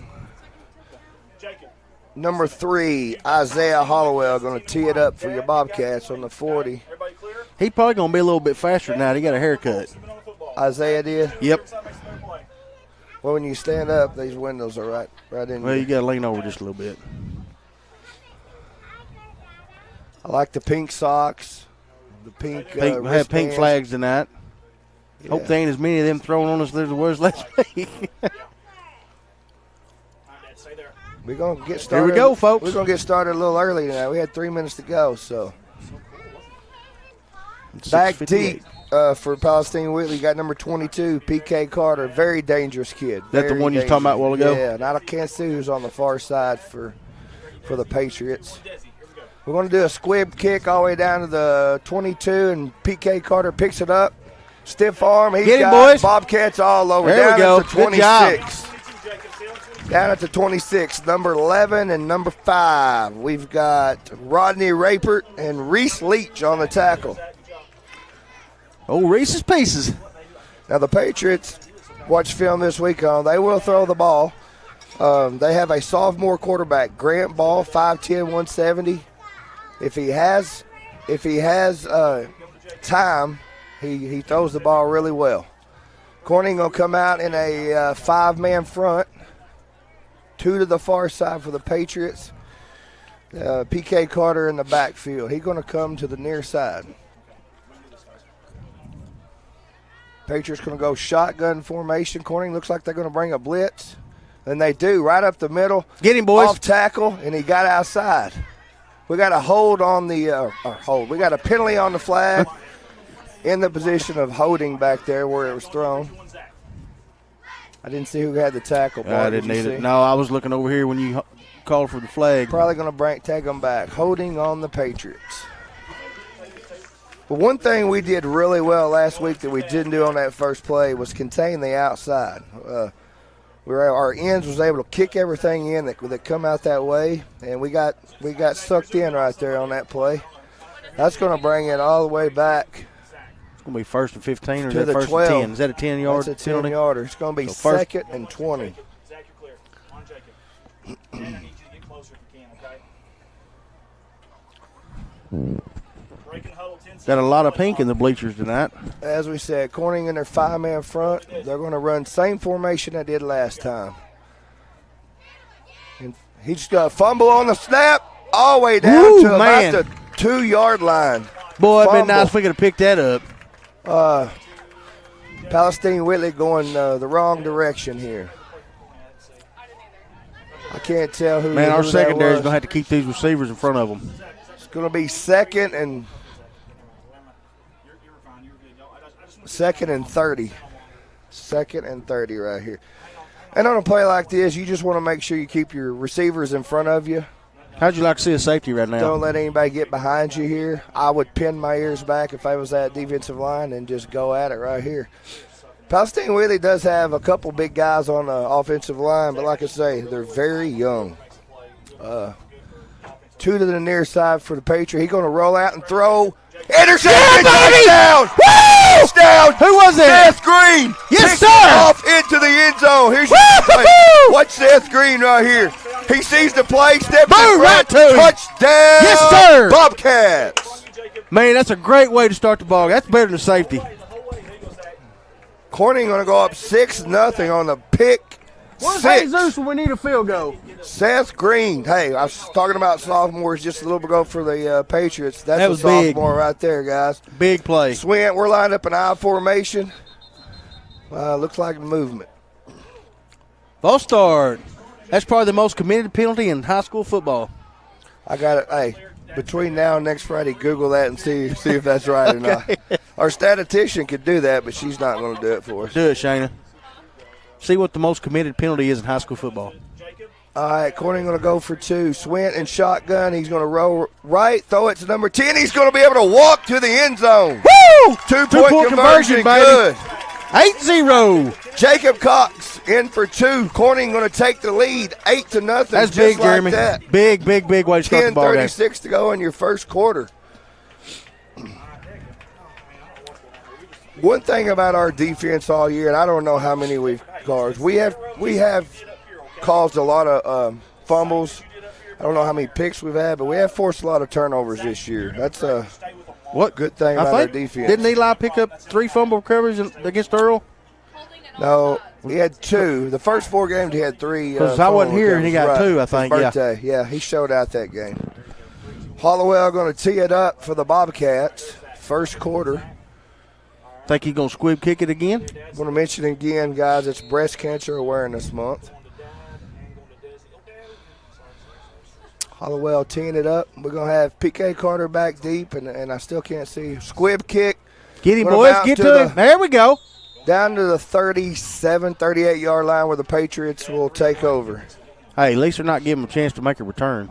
Number 3, Isaiah Hollowell, going to tee it up for your Bobcats on the 40. He probably going to be a little bit faster now. He got a haircut. Isaiah did? Yep. Well, when you stand up, these windows are right in. Well, you got to lean over just a little bit. I like the pink socks, the pink have pink flags tonight. Yeah. Hope there ain't as many of them thrown on us as there was last week. We're going to get started. Here we go, folks. We're going to get started a little early tonight. We had 3 minutes to go, so. Back deep for Palestine-Wheatley. Got number 22, PK Carter. Very dangerous kid. That the one you was talking about a while ago? Yeah, and I can't see who's on the far side for the Patriots. We're going to do a squib kick all the way down to the 22, and PK Carter picks it up. Stiff arm. He's Get him, got boys. Bobcats all over. There we go. At the 26. Down at the 26, number 11 and number 5. We've got Rodney Rapert and Reese Leach on the tackle. Oh, Reese's Pieces. Now the Patriots, watch film this week on, they will throw the ball. They have a sophomore quarterback, Grant Ball, 5'10", 170. If he has time, he throws the ball really well. Corning will come out in a 5-man front. 2 to the far side for the Patriots. PK Carter in the backfield. He's going to come to the near side. Patriots going to go shotgun formation. Corning looks like they're going to bring a blitz. And they do, right up the middle. Get him, boys. Off tackle, and he got outside. We got a hold on the We got a penalty on the flag in the position of holding back there where it was thrown. I didn't see who had the tackle. I didn't need it. No, I was looking over here when you called for the flag. Probably going to take them back. Holding on the Patriots. But one thing we did really well last week that we didn't do on that first play was contain the outside. Our ends was able to kick everything in that come out that way, and we got sucked in right there on that play. That's going to bring it all the way back. It's going to be 1st and 15 or is to that the 1st 12. and 10? Is that a 10-yard penalty? That's a 10-yarder. It's going to be so 2nd and 20. Zach, you're clear. Come on, Jacob. Man, I need you to get closer if you can, okay? Got a lot of pink in the bleachers tonight. As we said, Corning in their 5-man front. They're going to run same formation they did last time. And he's got a fumble on the snap all the way down to about the 2-yard line. Boy, it'd been nice if we could have picked that up. Palestine-Wheatley going the wrong direction here. I can't tell who. Man, our who secondary is that was. going to have to keep these receivers in front of them. It's going to be second and 30. Second and 30 right here. And on a play like this, you just want to make sure you keep your receivers in front of you. How'd you like to see a safety right now? Don't let anybody get behind you here. I would pin my ears back if I was that defensive line and just go at it right here. Palestine-Wheatley does have a couple big guys on the offensive line, but like I say, they're very young. 2 to the near side for the Patriot. He's going to roll out and throw. Interception! Touchdown! Touchdown! Who was it? Seth Green! Yes, Picks sir! it off into the end zone. Here's your play. Watch Seth Green right here. He sees the play, steps in front, touchdown! Yes, sir! Bobcats! Man, that's a great way to start the ball. That's better than safety. Corning going to go up 6-0 on the pick. Where's 6. Jesus when we need a field goal? Seth Green. Hey, I was talking about sophomores just a little bit ago for the Patriots. That's That was a sophomore big. right there, guys. Big play. Swint, we're lined up in I formation. Looks like movement. False start. That's probably the most committed penalty in high school football. I got it. Hey, between now and next Friday, Google that and see if that's right or not. Our statistician could do that, but she's not going to do it for us. Do it, Shayna. See what the most committed penalty is in high school football. All right, Corning going to go for 2. Swint and shotgun. He's going to roll right, throw it to number 10. He's going to be able to walk to the end zone. Woo! Two-point conversion, baby. good. 8-0. Jacob Cox in for 2. Corning going to take the lead, 8-0. That's just big, like Jeremy. That. Big way to start the ball game. 10:36 to go in your first quarter. One thing about our defense all year, and I don't know how many we've guards, we have caused a lot of fumbles. I don't know how many picks we've had, but we have forced a lot of turnovers this year. That's a good thing about our defense. Didn't Eli pick up 3 fumble recoveries against Earl? No, he had 2. The first 4 games he had 3. Because I wasn't here and he got 2, I think. His birthday. Yeah, he showed out that game. Hollowell going to tee it up for the Bobcats. First quarter. Think he's going to squib kick it again? I want to mention again, guys, it's Breast Cancer Awareness Month. Hollowell teeing it up. We're going to have P.K. Carter back deep, and I still can't see. Squib kick. Get him, boys. Get to him. There we go. Down to the 37, 38-yard line where the Patriots will take over. Hey, at least they're not giving him a chance to make a return.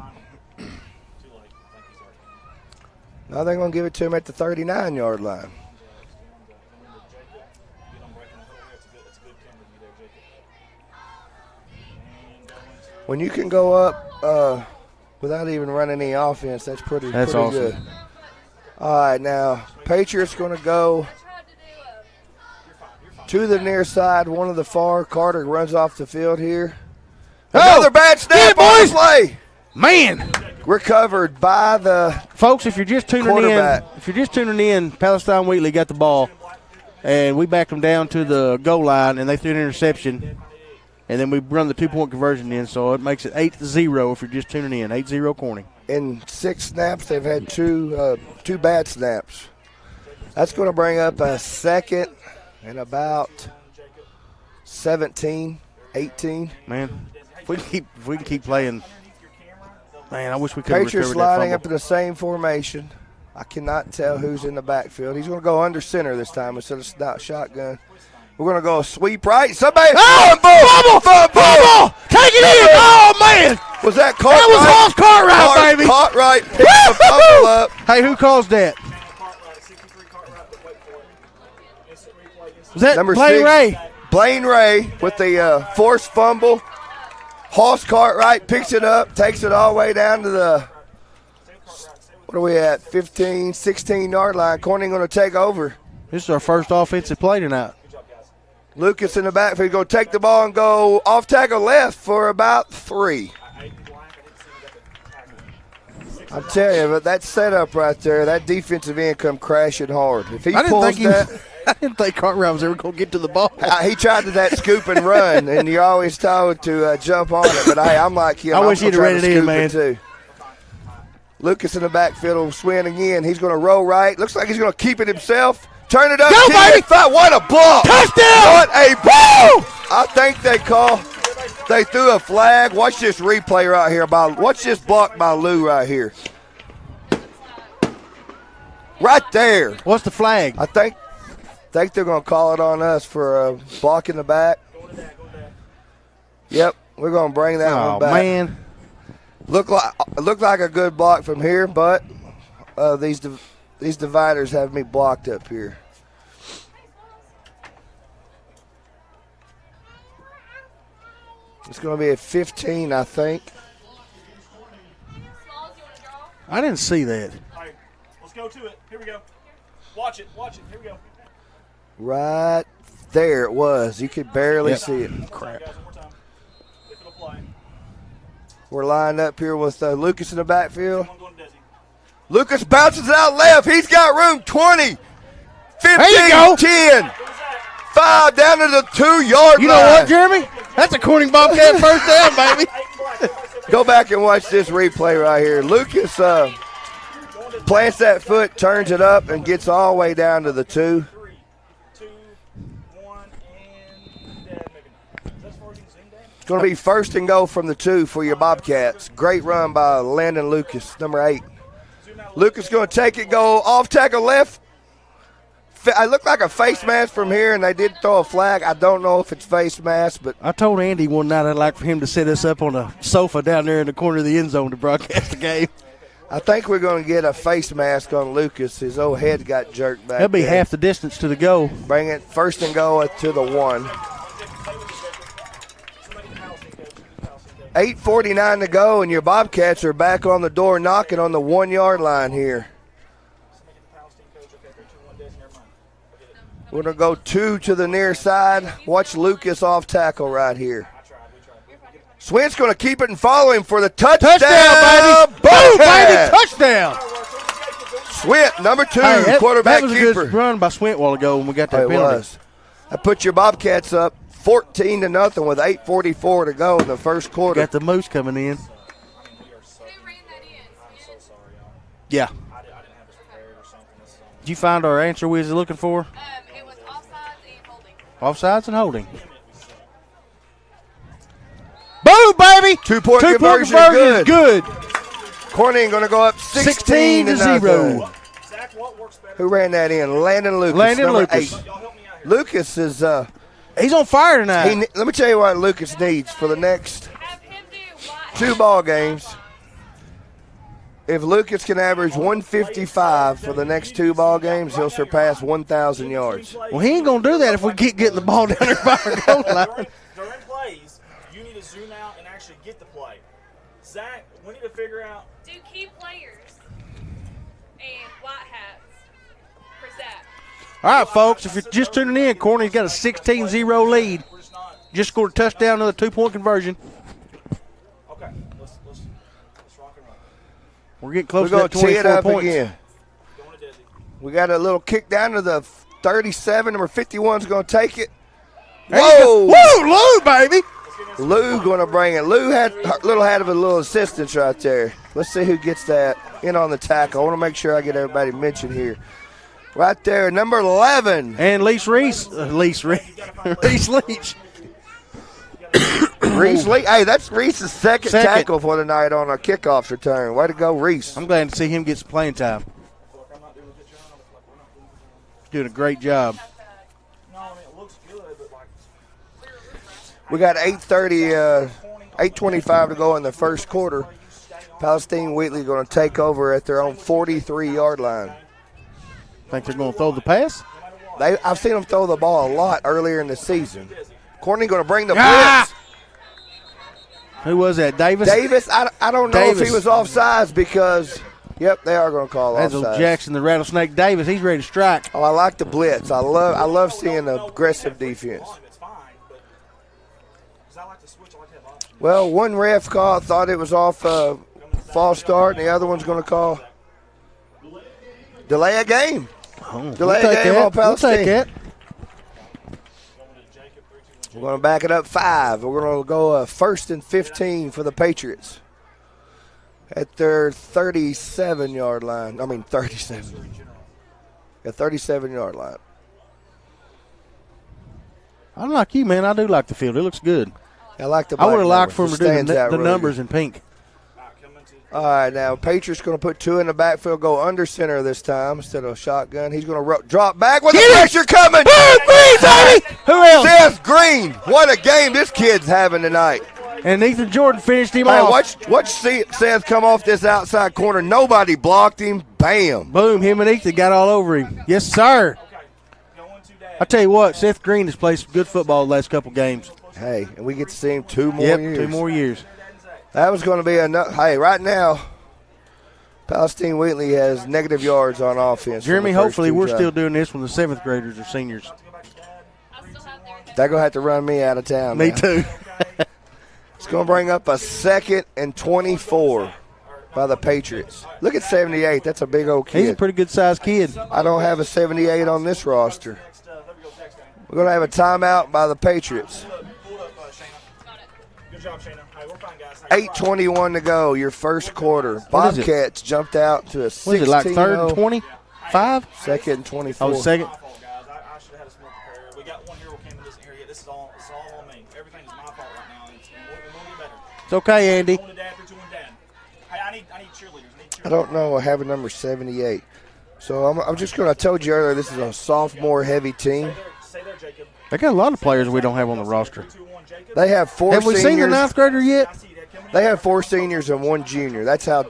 Now they're going to give it to him at the 39-yard line. When you can go up without even running any offense, that's pretty awesome. Good. All right, now Patriots going to go to the near side, one of the far. Carter runs off the field here. Another bad snap on the play. Man, recovered by the folks. If you're just tuning in, Palestine-Wheatley got the ball, and we backed them down to the goal line, and they threw an interception. And then we run the 2-point conversion in, so it makes it 8-0 if you're just tuning in. 8-0 Corning. In 6 snaps, they've had two bad snaps. That's going to bring up a second and about 17, 18. Man, if we can keep playing, man, I wish we could have recovered that Patriots lining fumble. up in the same formation. I cannot tell who's in the backfield. He's going to go under center this time instead of not shotgun. We're going to go sweep right. Somebody. Fumble! Take it in! Oh, man! Was that Cartwright? That was Hoss Cartwright, baby! Cartwright picked the fumble up. Hey, who caused that? Was that Number Blaine 6, Ray? Blaine Ray with the forced fumble. Hoss Cartwright picks it up, takes it all the way down to the, what are we at, 15, 16-yard line. Corning going to take over. This is our first offensive play tonight. Lucas in the backfield going to take the ball and go off tackle left for about 3. I'm telling you, but that setup right there, that defensive end come crashing hard. If he pulls that. I didn't think Cartwright was ever going to get to the ball. He tried to that scoop and run, and you're always told to jump on it. But hey, I'm like him. I wish he'd have read it in, man. Too. Lucas in the backfield will swing again. He's going to roll right. Looks like he's going to keep it himself. Turn it up. Go, baby! What a block. Touchdown! What a block. I think they threw a flag. Watch this replay right here. Watch this block by Lou right here. Right there. What's the flag? I think they're going to call it on us for blocking the back. Yep, we're going to bring that one back. Oh, man. Look like a good block from here, but these dividers have me blocked up here. It's going to be a 15, I think. I didn't see that. All right, let's go to it. Here we go. Watch it. Here we go. Right there it was. You could barely see it. Crap. We're lined up here with Lucas in the backfield. Lucas bounces out left. He's got room. 20, 15, 10, 5 down to the 2-yard line. You know what, Jeremy? That's a Corning Bobcat first down, baby. Go back and watch this replay right here. Lucas plants that foot, turns it up, and gets all the way down to the 2. It's going to be first and goal from the 2 for your Bobcats. Great run by Landon Lucas, number 8. Lucas going to take it, go off tackle left. I look like a face mask from here, and they did throw a flag. I don't know if it's face mask, but I told Andy one night I'd like for him to set us up on a sofa down there in the corner of the end zone to broadcast the game. I think we're going to get a face mask on Lucas. His old head got jerked back. That'll be half the distance to the goal. Bring it first and goal to the 1. 8:49 to go, and your Bobcats are back on the door knocking on the 1-yard line here. We're going to go 2 to the near side. Watch Lucas off tackle right here. Swint's going to keep it and follow him for the touchdown. Touchdown, baby. Boom, baby, touchdown. Swint, number 2, quarterback keeper. That was keeper. a good run by Swint a while ago when we got that penalty. It was. That put your Bobcats up 14-0 with 8:44 to go in the first quarter. Got the Moose coming in. Yeah. Did you find our answer we was looking for? It was offsides and holding. Offsides and holding. Boom, baby! 2-point conversion is good. Corning going to go up 16-0. Who ran that in? Landon Lucas. Landon Lucas. 8. Lucas is he's on fire tonight. Let me tell you what Lucas needs for the next 2 ball games. If Lucas can average 155 for the next 2 ball games, he'll surpass 1,000 yards. Well, he ain't going to do that if we keep getting the ball down there by our goal line. During plays, you need to zoom out and actually get the play. Zach, we need to figure out. Do key players and white hats for Zach. All right, folks, if you're just tuning in, Corning's got a 16-0 lead. Just scored a touchdown, another 2-point conversion. Okay, let's rock and roll. We're getting close We're to that 24 points. Again. We got a little kick down to the 37. Number 51's going to take it. Whoa! Woo, Lou, baby! Lou going to bring it. Lou had a little assistance right there. Let's see who gets that in on the tackle. I want to make sure I get everybody mentioned here. Right there, number 11. And Reese Leach. Reese Leach. Hey, that's Reese's second tackle for the night on a kickoff return. Way to go, Reese. I'm glad to see him get some playing time. Doing a great job. We got 8:25 to go in the first quarter. Palestine-Wheatley going to take over at their own 43-yard line. Think they're going to throw the pass? I've seen them throw the ball a lot earlier in the season. Corning going to bring the blitz. Who was that, Davis? Davis, I don't know if he was offsides because, yep, they are going to call that's offsides. That's Jackson, the Rattlesnake Davis. He's ready to strike. Oh, I like the blitz. I love seeing the aggressive defense. I like to switch. I like to have options. Well, one ref thought it was off false start, and the other one's going to call delay a game. Delay a game on Palestine. We'll take that. We're going to back it up 5. We're going to go 1st and 15 for the Patriots at their 37-yard line. I mean 37. A 37-yard line. I'm like you, man. I do like the field. It looks good. I like the. I would have liked for numbers. them to do Stands out the really numbers good. in pink. All right, now Patriots going to put 2 in the backfield, go under center this time instead of shotgun. He's going to drop back with the pressure coming. Who else? Seth Green. What a game this kid's having tonight. And Ethan Jordan finished him Hey, off. watch Seth come off this outside corner. Nobody blocked him. Bam. Boom, him and Ethan got all over him. Yes, sir. I tell you what, Seth Green has played some good football the last couple games. Hey, and we get to see him 2 more years. 2 more years. That was going to be enough. Hey, right now, Palestine-Wheatley has negative yards on offense. Jeremy, hopefully we're still doing this when the 7th graders are seniors. They're going to have to run me out of town. Me now. too. It's going to bring up a 2nd and 24 by the Patriots. Look at 78. That's a big old kid. He's a pretty good-sized kid. I don't have a 78 on this roster. We're going to have a timeout by the Patriots. 8:21 to go, your first quarter. Bobcats jumped out to a 16-0. What is it, like 3rd and 25? 2nd and 24. Oh, 2nd. It's okay, Andy. I don't know. I have a number 78. So I'm just going to, I told you earlier, this is a sophomore-heavy team. They got a lot of players we don't have on the roster. They have 4 Have we seniors. seen the 9th grader yet? They have 4 seniors and 1 junior. That's how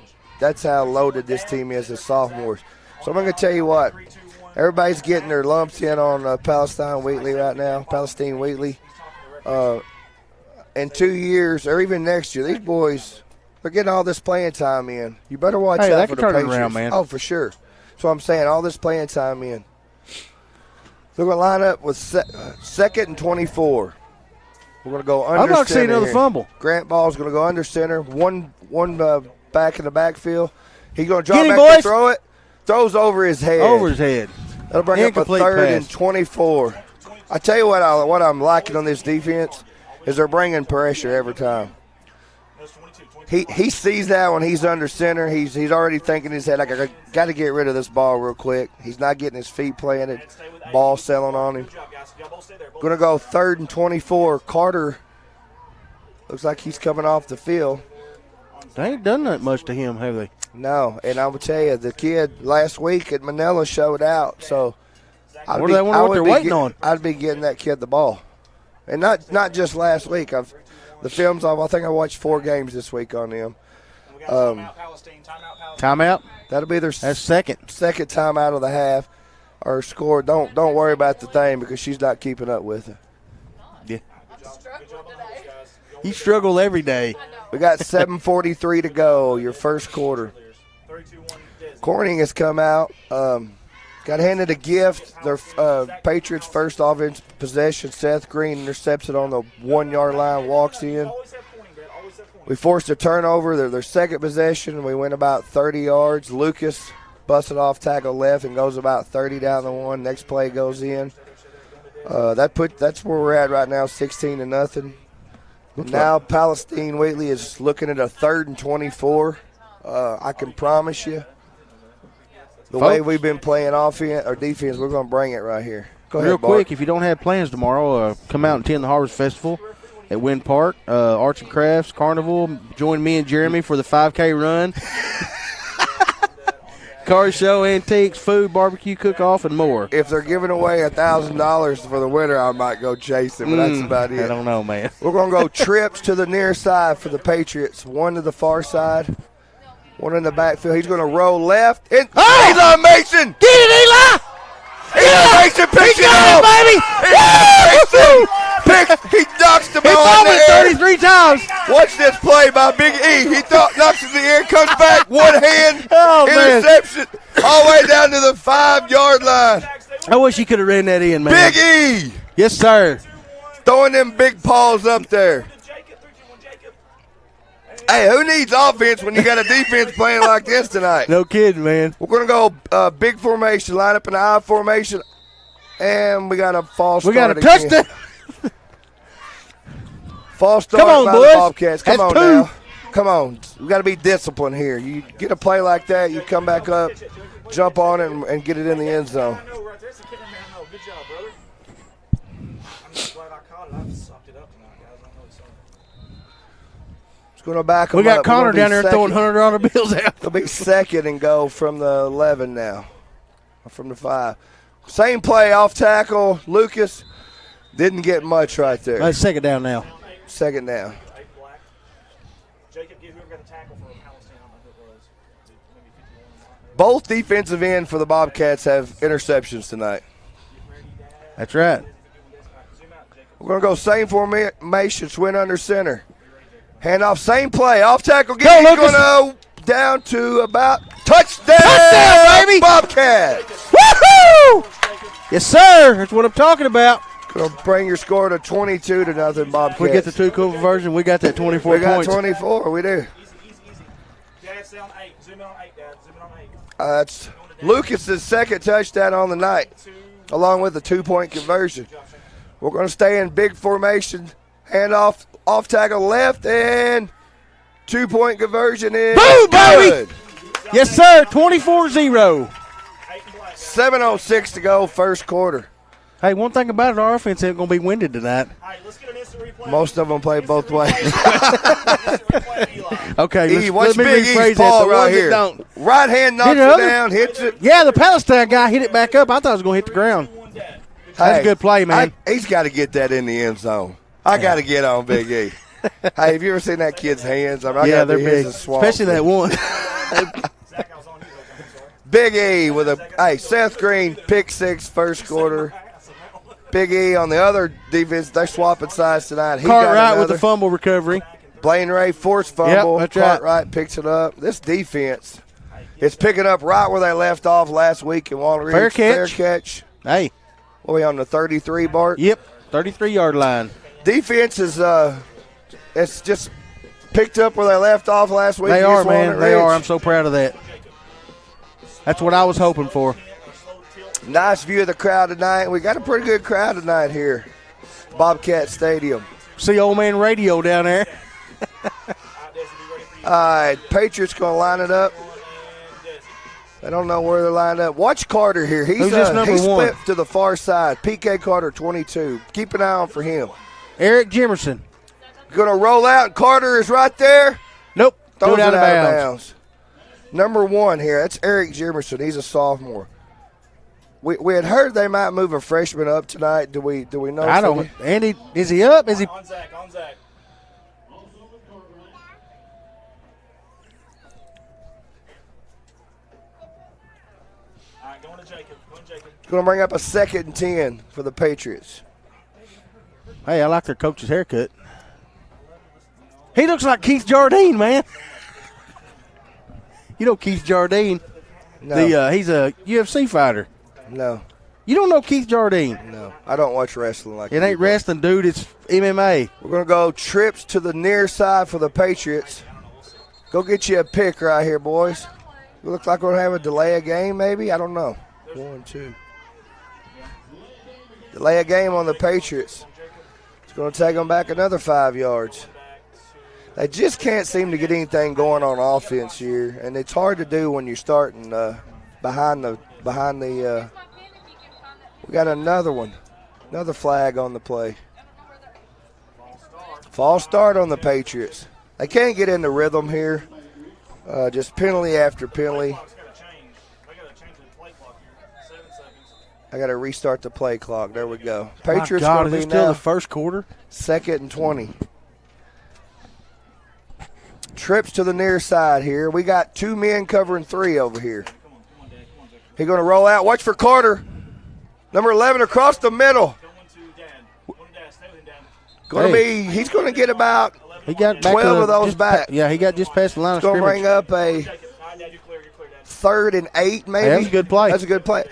loaded this team is as sophomores. So I'm going to tell you what. Everybody's getting their lumps in on Palestine-Wheatley right now. Palestine-Wheatley. In 2 years, or even next year, these boys, they're getting all this playing time in. You better watch out that for can the turn it Patriots. around, man. Oh, for sure. So I'm saying all this playing time in. They're going to line up with 2nd and 24. We're going to go under I'd like to see center another here. fumble. Grant Ball's going to go under center. One back in the backfield. He's going to drop Get him, back boys. to throw it. Throws over his head. Over his head. That'll bring up a Incomplete 3rd pass. and 24. I tell you what I'm liking on this defense is they're bringing pressure every time. He sees that when he's under center. He's already thinking in his head, I got to get rid of this ball real quick. He's not getting his feet planted. Ball selling on him. Going to go 3rd and 24. Carter looks like he's coming off the field. They ain't done that much to him, have they? No, and I will tell you, the kid last week at Manila showed out. So I wonder what they're waiting on. I'd be getting that kid the ball, and not just last week. The films. I think I watched 4 games this week on them. Timeout. That'll be their That's second time out of the half. Or score. Don't worry about the thing because she's not keeping up with it. Yeah. He struggled every day. We got 7:43 to go. Your first quarter. Corning has come out. Got handed a gift. Their Patriots' first offense possession. Seth Green intercepts it on the 1-yard line. Walks in. We forced a turnover. Their second possession. We went about 30 yards. Lucas busted off tackle left and goes about 30 down the one. Next play goes in. That's where we're at right now, 16-0. Now Palestine-Wheatley is looking at a 3rd and 24. I can promise you, the way we've been playing offense or defense, we're going to bring it right here. Go ahead, Real Bart. quick, if you don't have plans tomorrow, come out and attend the Harvest Festival at Wynn Park. Arts and Crafts, Carnival. Join me and Jeremy for the 5K run. Car show, antiques, food, barbecue, cook-off, and more. If they're giving away $1,000 for the winner, I might go chase it, but that's about it. I don't know, man. We're going to go trips to the near side for the Patriots. One to the far side, one in the backfield. He's going to roll left. And Eli Mason! Get it, Eli! Eli Mason picks it up! Baby! He knocks the He ball in the air. 33 times. Watch this play by Big E. He knocks it in the air, comes back, one hand, Oh, man. interception, all the way down to the 5-yard line. I wish he could have ran that in, man. Big E Yes, sir. throwing them big paws up there. Hey, who needs offense when you got a defense playing like this tonight? No kidding, man. We're going to go big formation, line up in the I formation, and we got a false start. We got a touchdown. False start Come on, by boys. the Bobcats. Come That's on two. now. Come on. We got to be disciplined here. You get a play like that, you come back up, jump on it, and get it in the end zone. Good job, brother. I'm just glad I caught it. I've sucked it up tonight, guys. I know it's It's going to back them We got up. Connor We're gonna down be there throwing $100 bills out. It'll be second and go from the 11 now, or from the 5. Same play, off tackle. Lucas didn't get much right there. Let's second down now. Second down. Jacob, get whoever got a tackle for Palestine. I don't know who it was. Maybe 51. Both defensive end for the Bobcats have interceptions tonight. That's right. We're going to go same formation, swing under center. Hand off, same play, off tackle. He's going to go down to about touchdown, baby! Bobcats. Woohoo! Yes, sir. That's what I'm talking about. Going to bring your score to 22-0, Bobcats. We get the two-cool version. We got that 24 We got points. 24. We do. Dad, stay on 8. Zoom in on 8, Dad. Zoom in on 8. That's Lucas's second touchdown on the night, along with a 2-point conversion. We're going to stay in big formation. Hand off tackle left, and 2-point conversion is Boom, good. baby! Yes, sir. 24-0. 7:06 to go, first quarter. Hey, one thing about it, our offense ain't going to be winded tonight. Most of them play both ways. Okay, watch let me Big rephrase E's ball that. The right ones that here. don't. Right hand knocks Hit it it up. down, hits it. Yeah, the Palestine guy hit it back up. I thought it was going to hit the ground. That's a good play, man. He's got to get that in the end zone. I got to get on Big E. Hey, have you ever seen that kid's hands? I mean, Yeah, they're big, especially that one. Big E with Seth Green, pick 6, first quarter. Big E on the other defense, they're swapping sides tonight. Cartwright with the fumble recovery. Blaine Ray forced fumble. Yep, that's right. Cartwright picks it up. This defense is picking up right where they left off last week in Walnut Ridge. Fair catch. Hey. What are we on the 33, Bart? Yep, 33-yard line. Defense is it's just picked up where they left off last week. They are, man. Walnut They Ridge. are. I'm so proud of that. That's what I was hoping for. Nice view of the crowd tonight. We got a pretty good crowd tonight here, Bobcat Stadium. See old man Radio down there. All right, Patriots going to line it up. They don't know where they're lined up. Watch Carter here. He's number one? split to the far side. PK Carter, 22. Keep an eye on for him. Eric Jimerson. Going to roll out. Carter is right there. Nope. Throws it out out of of bounds. bounds. Number 1 here. That's Eric Jimerson. He's a sophomore. We had heard they might move a freshman up tonight. Do we know? I don't. Andy, is he up? Is he? On Zach. All right, going to Jacob. Going to bring up a 2nd and 10 for the Patriots. Hey, I like their coach's haircut. He looks like Keith Jardine, man. You know Keith Jardine? No. He's a UFC fighter. No. You don't know Keith Jardine? No. I don't watch wrestling like that. It ain't wrestling, dude. It's MMA. We're going to go trips to the near side for the Patriots. Go get you a pick right here, boys. It looks like we're going to have a delay of game, maybe. I don't know. 1, 2. Delay a game on the Patriots. It's going to take them back another 5 yards. They just can't seem to get anything going on offense here, and it's hard to do when you're starting behind the. We got another one, another flag on the play. False start on the Patriots. They can't get in the rhythm here. Just penalty after penalty. I got to restart the play clock. There we go. Patriots going to be still now the first quarter. 2nd and 20. Trips to the near side here. We got 2 men covering 3 over here. He's going to roll out. Watch for Carter. Number 11 across the middle. He's going to get about he got back 12 of those back. He got just past the line of He's going scrimmage. to bring up a 3rd and 8 maybe. Hey, that's a good play. That's a good play.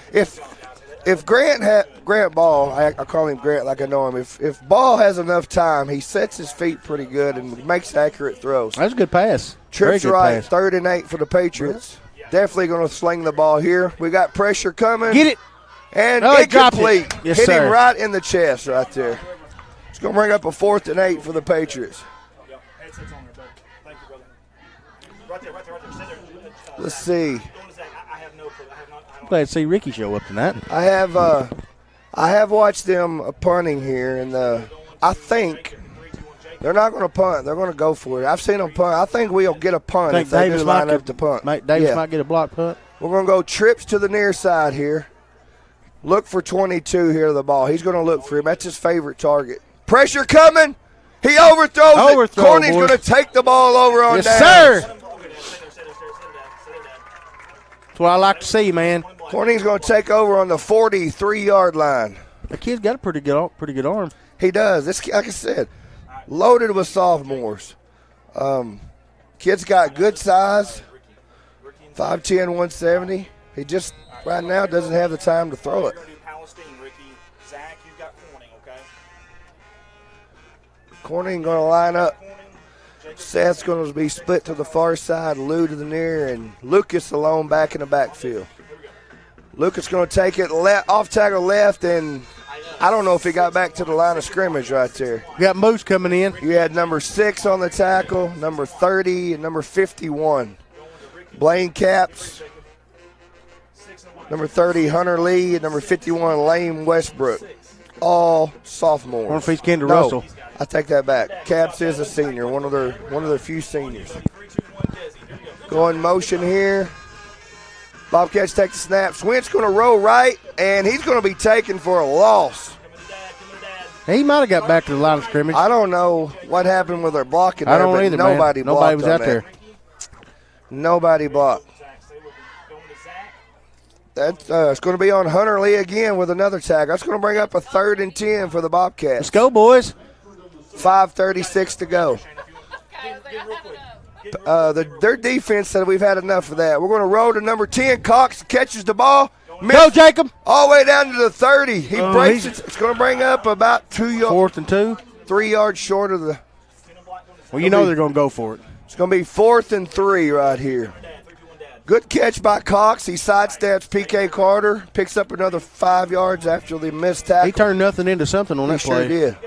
if Grant Ball, I call him Grant like I know him. If Ball has enough time, he sets his feet pretty good and makes accurate throws. That's a good pass. Trips right, pass. 3rd and 8 for the Patriots. Definitely going to sling the ball here. We got pressure coming. Get it. And incomplete. Yes, Hit sir. him right in the chest right there. It's going to bring up a 4th and 8 for the Patriots. Let's see. I'm glad to see Ricky show up tonight. I have watched them punting here, and I think they're not going to punt. They're going to go for it. I've seen them punt. I think we'll get a punt if they do line up to punt. Davis might get a block punt. We're going to go trips to the near side here. Look for 22 here to the ball. He's going to look for him. That's his favorite target. Pressure coming. He overthrows it. Corny's going to take the ball over on down. Yes, sir. That's what I like to see, man. Corny's going to take over on the 43-yard line. The kid's got a pretty good arm. He does. This, like I said, loaded with sophomores. Kid's got good size, 5'10", 170. He just right now doesn't have the time to throw it. Corning going to line up. Seth's going to be split to the far side, Lou to the near, and Lucas alone back in the backfield. Lucas going to take it off tackle left, and I don't know if he got back to the line of scrimmage right there. You got Moose coming in. You had number 6 on the tackle, number 30, and number 51. Blaine Capps, number 30, Hunter Lee, and number 51, Lane Westbrook. All sophomores. One face Kendall Russell. I take that back. Capps is a senior, one of their few seniors. Going motion here. Bobcats take the snap. Swint's going to roll right, and he's going to be taken for a loss. He might have got back to the line of scrimmage. I don't know what happened with their blocking there, I don't either, nobody man. Nobody was out that. there. Nobody blocked. That's it's going to be on Hunter Lee again with another tag. That's going to bring up a 3rd and 10 for the Bobcats. Let's go, boys. 5:36 to go. Their defense said we've had enough of that. We're going to roll to number 10. Cox catches the ball. Go, Jacob. All the way down to the 30. He breaks it. It's going to bring up about 2 yards. 4th and 2. 3 yards short of the. Well, you know they're going to go for it. It's going to be 4th and 3 right here. Good catch by Cox. He sidesteps PK Carter. Picks up another 5 yards after the missed tackle. He turned nothing into something on that play. He sure did.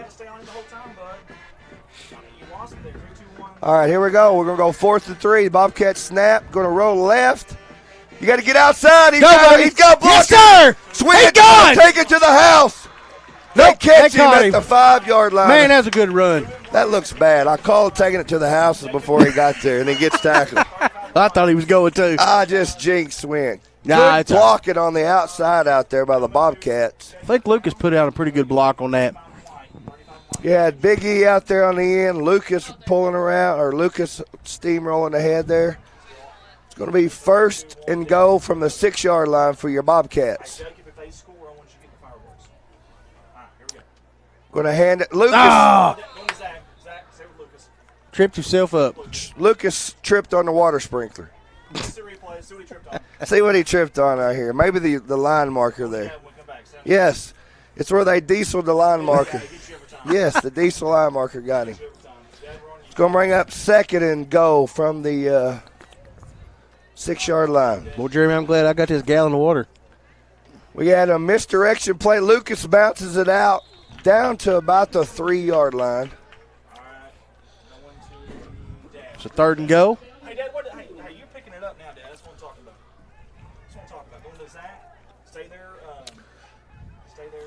All right, here we go. We're going to go 4th and 3. Bobcats snap. Going to roll left. You got to get outside. He's got blocked. Yes, sir. Swing it. Take it to the house. They catch him at the 5-yard line. Man, that's a good run. That looks bad. I called taking it to the house before he got there, and he gets tackled. I thought he was going to. I just jinxed Swing. Nah, good blocking on the outside out there by the Bobcats. I think Lucas put out a pretty good block on that. You had Big E out there on the end. Lucas pulling around, or Lucas steamrolling ahead there. It's going to be 1st and goal from the 6-yard line for your Bobcats. Going to hand it. Lucas. Tripped yourself up. Lucas tripped on the water sprinkler. See what he tripped on out here. Maybe the line marker there. Yes. It's where they dieseled the line marker. Yes, the diesel line marker got him. It's going to bring up 2nd and goal from the 6-yard line. Well, Jeremy, I'm glad I got this gallon of water. We had a misdirection play. Lucas bounces it out down to about the 3-yard line. It's a 3rd and goal. Hey, Dad, you're picking it up now, Dad. That's what I'm talking about. Going to Zach. Stay there.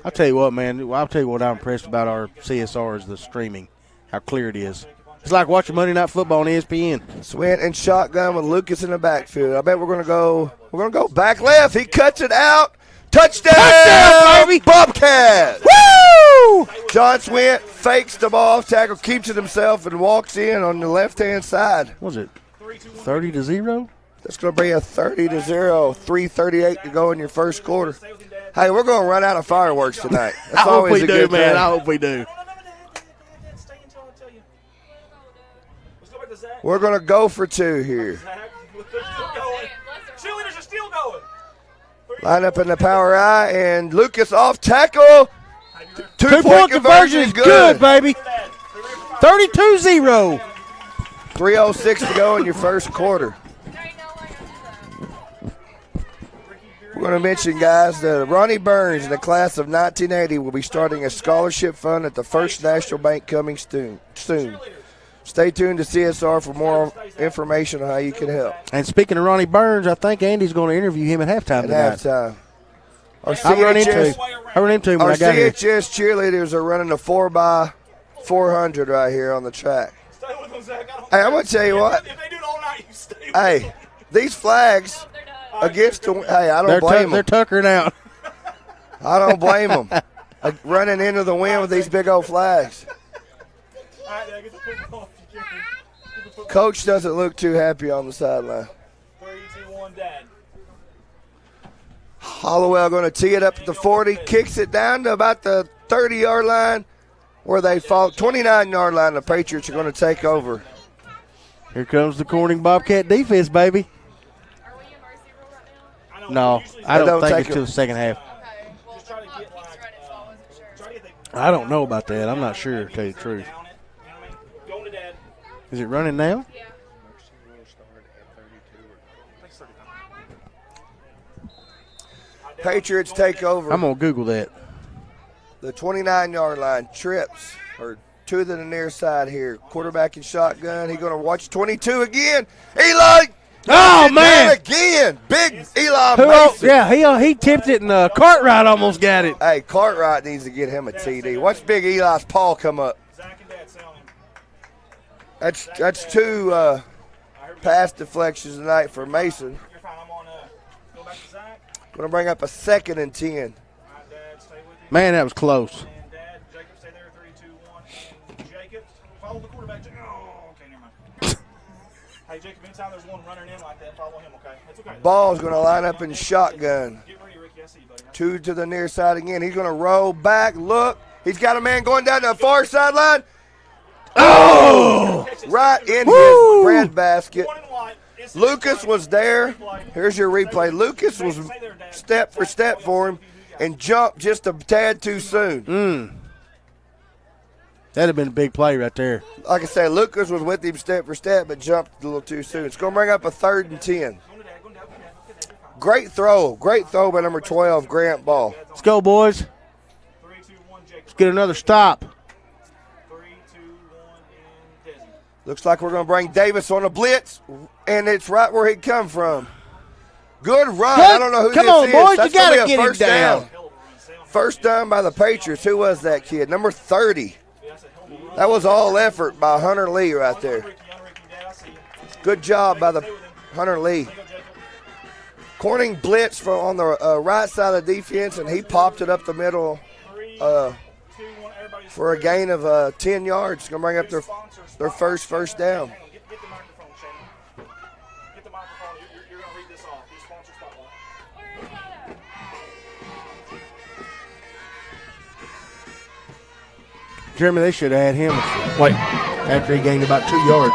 I'll tell you what, man. I'll tell you what I'm impressed about our CSR is the streaming, how clear it is. It's like watching Monday Night Football on ESPN. Swint and shotgun with Lucas in the backfield. I bet we're going to go back left. He cuts it out. Touchdown, baby! Bobcats! Woo! John Swint fakes the ball, tackle, keeps it himself, and walks in on the left-hand side. What was it 30-0? That's going to be a 30-0, 3:38 to go in your first quarter. Hey, we're going to run out of fireworks tonight. That's always a good thing. I hope we do. We're going to go for 2 here. Cheerleaders are still going. Line up in the power I, and Lucas off tackle. Two-point conversion is good, baby. 32-0. 3:06 to go in your first quarter. We're going to mention, guys, that Ronnie Burns in the class of 1980 will be starting a scholarship fund at the First National Bank coming soon. Stay tuned to CSR for more information on how you can help. And speaking of Ronnie Burns, I think Andy's going to interview him at halftime tonight. I run into him when I got here. Our CHS cheerleaders are running a 4x400 right here on the track. Hey, I'm going to tell you what. Hey, these flags against the – hey, I don't blame them. They're tuckering out. I don't blame them. Running into the wind with these big old flags. Coach doesn't look too happy on the sideline. 3, 2, 1, Dad. Hollowell going to tee it up at the 40, kicks it down to about the 30-yard line where they fall. 29-yard line, the Patriots are going to take over. Here comes the Corning Bobcat defense, baby. No, I don't think it's till the second half. I don't know about that. I'm not sure, to tell you the truth. Is it running now? Yeah. Patriots take over. I'm going to Google that. The 29-yard line trips or to the near side here. Quarterback in shotgun. He's going to watch 22 again. Eli. Oh, man. Again. Big Eli Mason. Yeah, he tipped it, and Cartwright almost got it. Hey, Cartwright needs to get him a TD. Watch Big Eli's paw come up. That's two pass deflections tonight for Mason. Going to bring up a 2nd and 10. Man, that was close. Hey, Jacob, anytime there's one running in like that, follow him, okay? It's okay. Ball's going to line up in shotgun. 2 to the near side again. He's going to roll back, look. He's got a man going down the far sideline. Oh! Right in his bread basket. Lucas was there. Here's your replay. Lucas was step for step for him and jumped just a tad too soon. That'd have been a big play right there. Like I said, Lucas was with him step for step, but jumped a little too soon. It's going to bring up a 3rd and 10. Great throw by number 12, Grant Ball. Let's go, boys. Let's get another stop. Looks like we're going to bring Davis on a blitz, and it's right where he'd come from. Good run. I don't know who Come this on, is. boys. That's You got to gonna be a get him first down. First down by the Patriots. Who was that kid? Number 30. That was all effort by Hunter Lee right there. Good job by the Hunter Lee. Corning blitzed on the right side of the defense, and he popped it up the middle for a gain of 10 yards. Going to bring up their first down. Jeremy, they should have had him after he gained about 2 yards.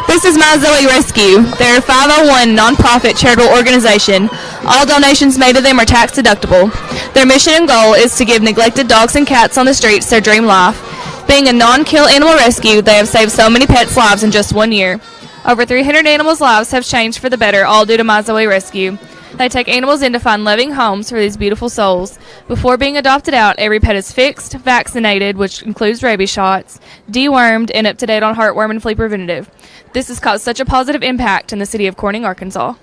This is My Zoe Rescue. They're a 501 nonprofit charitable organization. All donations made to them are tax deductible. Their mission and goal is to give neglected dogs and cats on the streets their dream life. Being a non-kill animal rescue, they have saved so many pets' lives in just 1 year. Over 300 animals' lives have changed for the better, all due to My Zoe Rescue. They take animals in to find loving homes for these beautiful souls. Before being adopted out, every pet is fixed, vaccinated, which includes rabies shots, dewormed, and up to date on heartworm and flea preventative. This has caused such a positive impact in the city of Corning, Arkansas.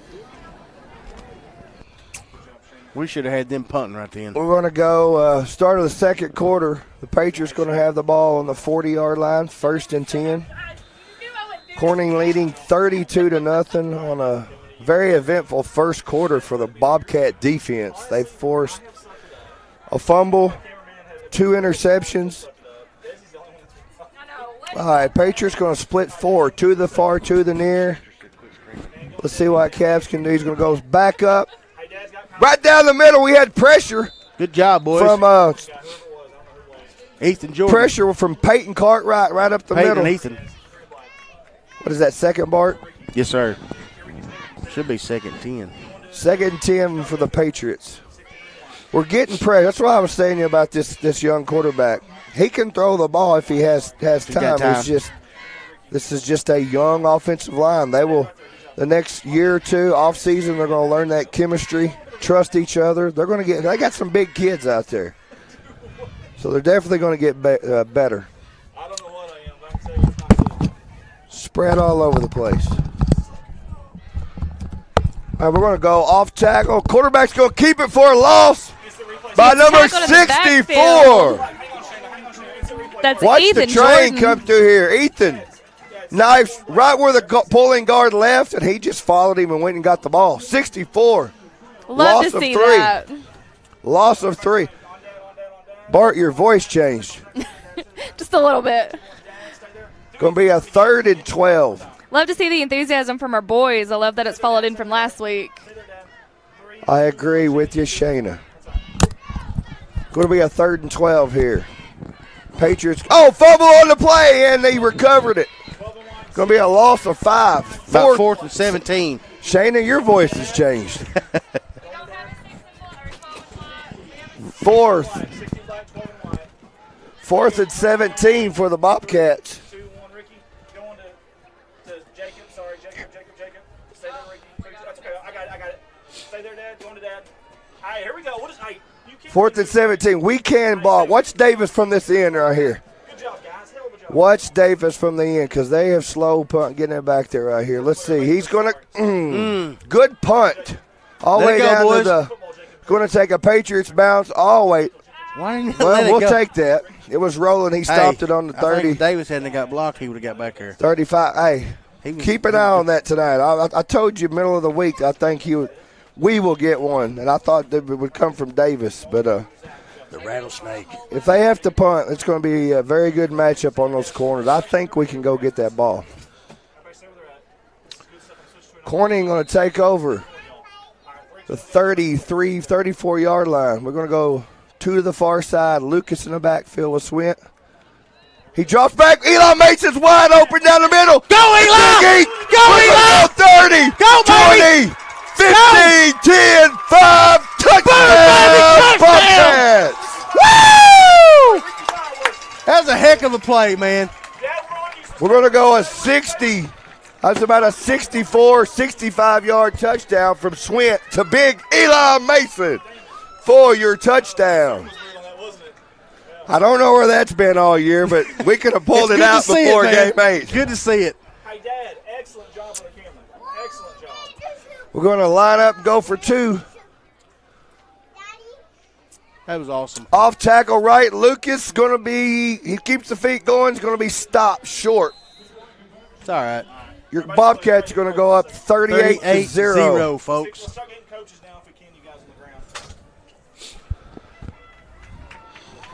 We should have had them punting right then. We're going to go start of the second quarter. The Patriots going to have the ball on the 40-yard line, 1st and 10. Corning leading 32-0 on a very eventful first quarter for the Bobcat defense. They forced a fumble, 2 interceptions. All right, Patriots going to split 4, 2 to the far, 2 to the near. Let's see what Cavs can do. He's going to go back up. Right down the middle, we had pressure. Good job, boys. From Ethan Jordan. Pressure from Peyton Cartwright right up the middle. And Ethan. What is that, second, Bart? Yes, sir. Should be 2nd 10. 2nd and 10 for the Patriots. We're getting pressure. That's why I was saying to you about this young quarterback. He can throw the ball if he has time. It's just this is just a young offensive line. They will the next year or two off season. They're going to learn that chemistry, trust each other. They got some big kids out there, so they're definitely going to get better. Spread all over the place. All right, we're going to go off tackle. Quarterback's going to keep it for a loss by number 64. That's Watch Ethan the train Jordan. come through here. Ethan, knife right where the pulling guard left, and he just followed him and went and got the ball. 64. Love Loss to of see 3. that. Loss of 3. Bart, your voice changed. Just a little bit. Going to be a 3rd and 12. Love to see the enthusiasm from our boys. I love that it's followed in from last week. I agree with you, Shayna. Going to be a 3rd and 12 here. Patriots. Oh, fumble on the play, and they recovered it. Going to be a loss of 5. About 4th and 17. Shayna, your voice has changed. 4th and 17 for the Bobcats. Here we go. 4th and 17. We can ball. Watch Davis from this end right here. Watch Davis from the end because they have slow punt getting it back there right here. Let's see. He's going to good punt. All the way down to the going to take a Patriots bounce all the way. Why didn't Well, we'll take that. It was rolling. He stopped it on the 30. I think if Davis hadn't got blocked, he would have got back there. 35. Hey, keep an eye on that tonight. I told you middle of the week I think we will get one, and I thought that it would come from Davis, but the rattlesnake. If they have to punt, it's going to be a very good matchup on those corners. I think we can go get that ball. Corning going to take over the 33, 34-yard line. We're going to go 2 to the far side. Lucas in the backfield with Swint. He drops back. Eli Mason's wide open down the middle. Go, Eli! Go, Eli! 30. Go, 20. 15, 10, 5, touchdown, Bobcats! Woo! That was a heck of a play, man. We're going to go a 60. That's about a 64, 65-yard touchdown from Swint to big Eli Mason for your touchdown. I don't know where that's been all year, but we could have pulled it out before game 8. Good to see it. Hey, Dad, excellent job on the camera. Excellent job. We're going to line up and go for 2. That was awesome. Off tackle right, Lucas going to be, he keeps the feet going, he's going to be stopped short. It's all right. Your Bobcats are going to go up 38-0, folks.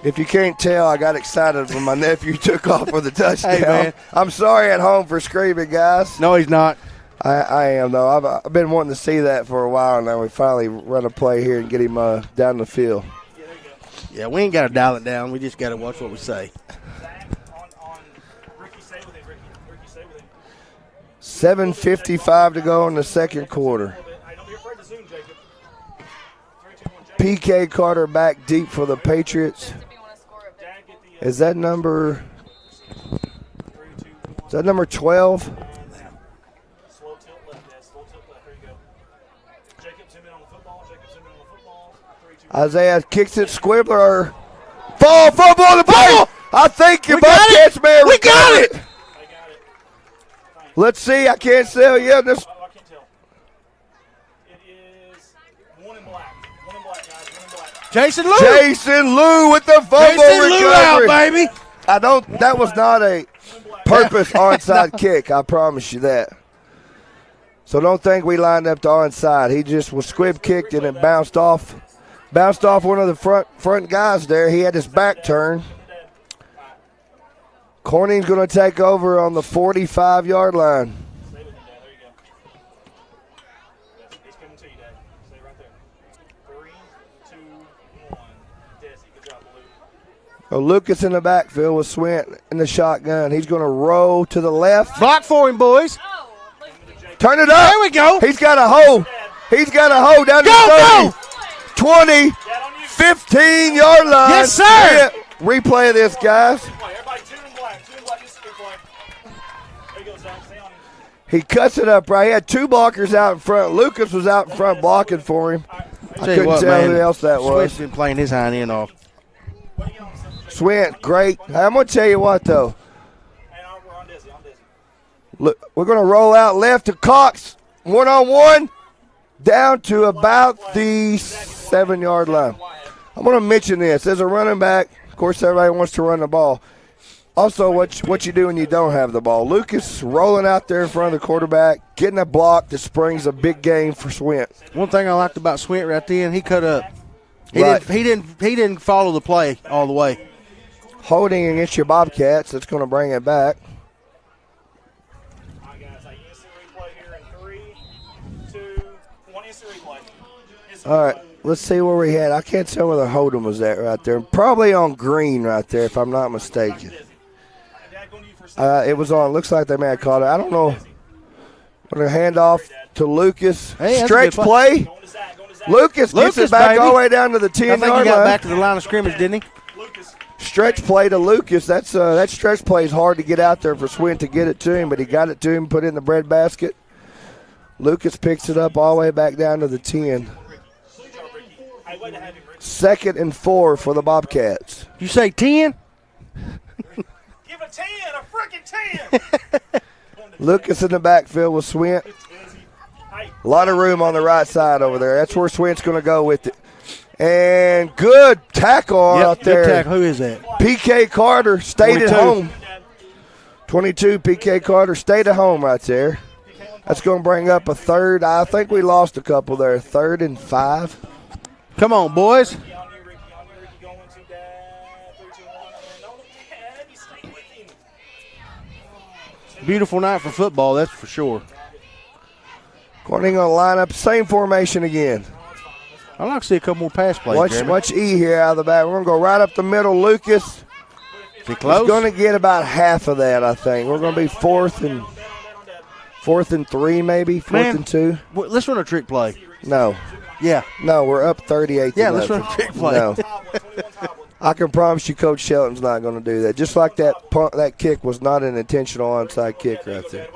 If you can't tell, I got excited when my nephew took off with a touchdown. Hey, man. I'm sorry at home for screaming, guys. No, he's not. I am, though. I've been wanting to see that for a while now. We finally run a play here and get him down the field. Yeah, we ain't got to dial it down. We just got to watch what we say. 7:55 to go in the second quarter. PK Carter back deep for the Patriots. Is that number 12? Isaiah kicks it. Squibbler. Fumble on the play. I think your Bobcats may have recovered it. Let's see. I can't tell you. This. Jason Lou. Jason Lou with the fumble Jason recovery. Lou out, baby. That was not a purpose onside kick. I promise you that. So don't think we lined up to onside. He just was squib kicked and it bounced off one of the front guys there. He had his back turned. Corning's going to take over on the 45-yard line. Lucas in the backfield with Swint in the shotgun. He's going to roll to the left. Block for him, boys. Turn it up. There we go. He's got a hole. He's got a hold down to the 30, 20, 15-yard line. Yes, sir. Replay of this, guys. He cuts it up right. He had two blockers out in front. Lucas was out in front blocking for him. I couldn't tell who else that was. Swint's been playing his hind end off. Swint, great. I'm going to tell you what, though. Look, we're going to roll out left to Cox. One-on-one. Down to about the 7-yard line. I'm going to mention this. As a running back, of course, everybody wants to run the ball. Also, what you do when you don't have the ball. Lucas rolling out there in front of the quarterback, getting a block that springs a big game for Swint. One thing I liked about Swint right then, he cut up. He didn't follow the play all the way. Holding against your Bobcats, that's going to bring it back. All right, let's see where we had. I can't tell where the hold'em was at right there. Probably on green right there, if I'm not mistaken. It was on. Looks like they may have caught it. I don't know. We're going to hand off to Lucas. Hey, stretch play. Lucas gets it back all the way down to the 10-yard line. I think he got back to the line of scrimmage, didn't he? Stretch play to Lucas. That stretch play is hard to get out there for Swint to get it to him, but he got it to him, put it in the bread basket. Lucas picks it up all the way back down to the 10. 2nd and 4 for the Bobcats. You say 10? Give a 10, a freaking 10. Lucas in the backfield with Swint. A lot of room on the right side over there. That's where Swint's going to go with it. And good tackle out there. Good tackle. Who is that? PK Carter stayed at home. 22, PK Carter stayed at home right there. That's going to bring up a third. I think we lost a couple there. 3rd and 5. Come on, boys. Beautiful night for football, that's for sure. Corning going to line up, same formation again. I'd like to see a couple more pass plays. Watch E here out of the back. We're going to go right up the middle. Lucas is close. going to get about half of that, I think. We're going to be 4th and 3, maybe 4th and 2. Let's run a trick play. No. Yeah. No, we're up 38. Yeah, let's run a trick play. No. I can promise you Coach Shelton's not going to do that. Just like that kick was not an intentional onside kick right there.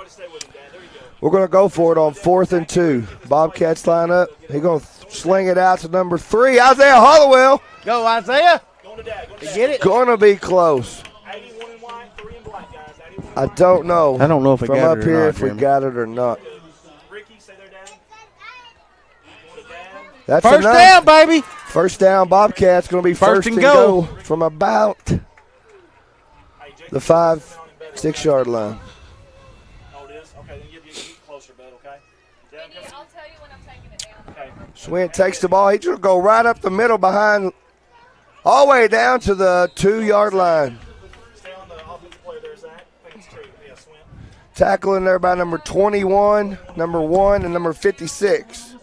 We're going to go for it on 4th and 2. Bobcats line up. He's going to sling it out to number 3, Isaiah Hollowell. Go, Isaiah. Get it. Going to be close. I don't know. I don't know if we from got up it or here not, if we Jeremy. got it or not. That's First enough. down, baby. First down, Bobcats going to be first and go from about the 5-6 yard line. Swint takes the ball. He's going to go right up the middle behind, all the way down to the 2-yard line. Tackling there by number 21, number 1, and number 56.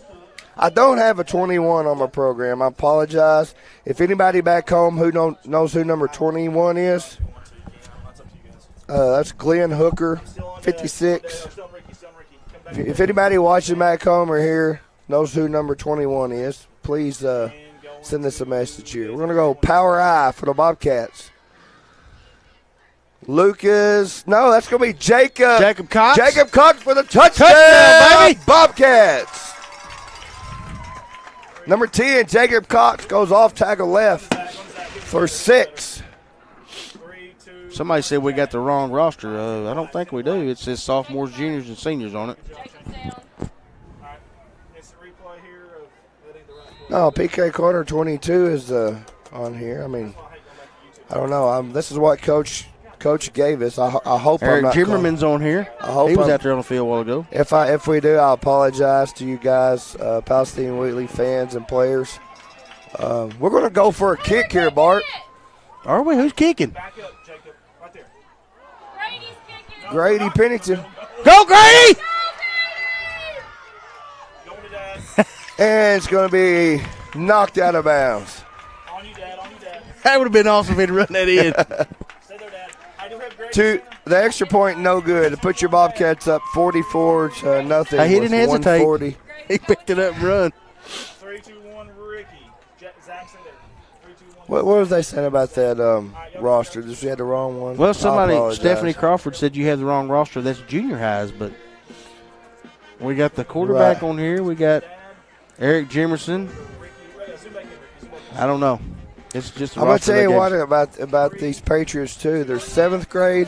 I don't have a 21 on my program. I apologize. If anybody back home who knows who number 21 is, that's Glenn Hooker, 56. If anybody watching back home or here knows who number 21 is, please send us a message here. We're going to go power I for the Bobcats. Lucas, no, that's going to be Jacob. Jacob Cox. Jacob Cox for the touchdown, baby. Bobcats. Number 10, Jacob Cox goes off tackle left for 6. Somebody said we got the wrong roster. I don't think we do. It says sophomores, juniors, and seniors on it. No, PK Carter 22 is on here. I mean, I don't know. This is what Coach gave us. I hope Eric I'm not. Jimmerman's on here. I hope he was I'm, out there on the field a while ago. If we do, I apologize to you guys, Palestine-Wheatley fans and players. We're going to go for a kick here, Bart. Are we? Who's kicking? Grady Pennington. Go, Grady! And it's going to be knocked out of bounds. That would have been awesome if he'd run that in. The extra point, no good. To put your Bobcats up 44 to nothing. Hey, he didn't hesitate. He picked it up and run. 3, 2, 1, Ricky. Zach, say there. 3, 2, 1. What was they saying about that roster? Just we had the wrong one. Well, Stephanie Crawford said you have the wrong roster. That's junior highs, but we got the quarterback on here. We got Eric Jimerson. I don't know. It's just. I'm gonna tell you what about these Patriots too. Their seventh grade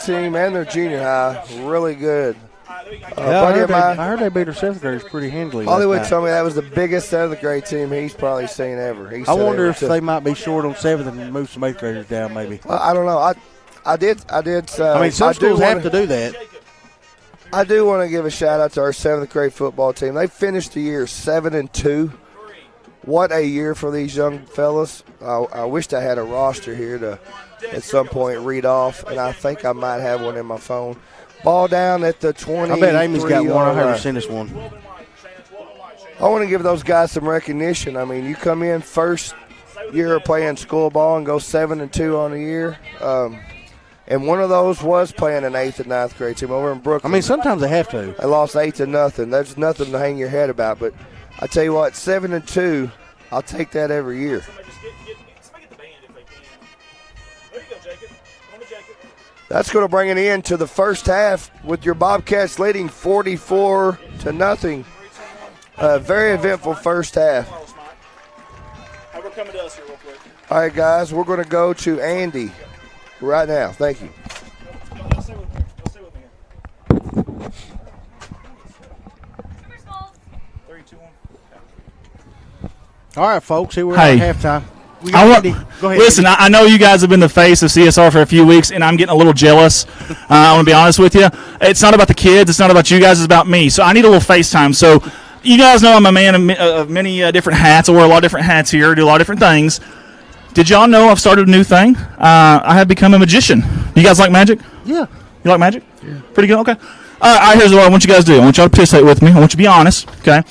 team and their junior high really good. I heard they beat their seventh graders pretty handily. Hollywood told me that was the biggest seventh grade team he's probably seen ever. I wonder if they might be short on seventh and move some eighth graders down, maybe. I don't know. I did. I mean, some schools have to do that. I do want to give a shout out to our seventh grade football team. They finished the year 7-2. What a year for these young fellas. I wished I had a roster here to at some point read off, and I think I might have one in my phone. Ball down at the 20. I bet Amy's got one. I'll have her send us one. I want to give those guys some recognition. I mean, you come in first year of playing school ball and go 7-2 on the year. And one of those was playing an 8th and 9th grade team over in Brooklyn. I mean, sometimes they have to. They lost 8-0. There's nothing to hang your head about. But I tell you what, 7-2, I'll take that every year. That's going to bring it into the first half with your Bobcats leading 44-0. Very eventful first half. We're coming to us here real quick. All right, guys, we're going to go to Andy right now. Thank you. Stay with me here. 3, 2, 1. All right, folks, here we're at halftime. Go ahead. Listen, I know you guys have been the face of CSR for a few weeks, and I'm getting a little jealous. I want to be honest with you. It's not about the kids. It's not about you guys. It's about me. So I need a little FaceTime. So you guys know I'm a man of many different hats. I wear a lot of different hats here, do a lot of different things. Did y'all know I've started a new thing? I have become a magician. You guys like magic? Yeah. You like magic? Yeah. Pretty good? Okay. All right, here's what I want you guys to do. I want y'all to participate with me. I want you to be honest, okay?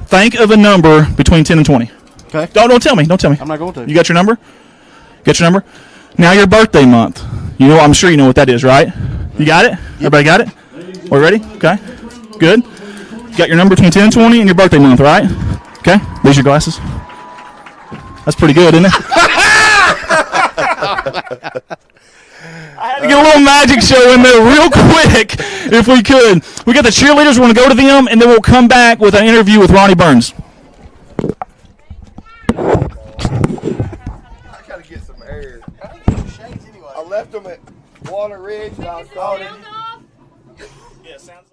Think of a number between 10 and 20. Okay. Don't tell me. Don't tell me. I'm not going to. You got your number? Got your number? Now your birthday month. You know, I'm sure you know what that is, right? You got it? Yep. Everybody got it? We ready? Okay. Good. You got your number between 10 and 20 and your birthday month, right? Okay. These your glasses. That's pretty good, isn't it? I had to get a little magic show in there real quick if we could. We got the cheerleaders. We're going to go to them, and then we'll come back with an interview with Ronnie Burns. I got to get some air. I left them at Walnut Ridge, and I was calling. Yeah, sounds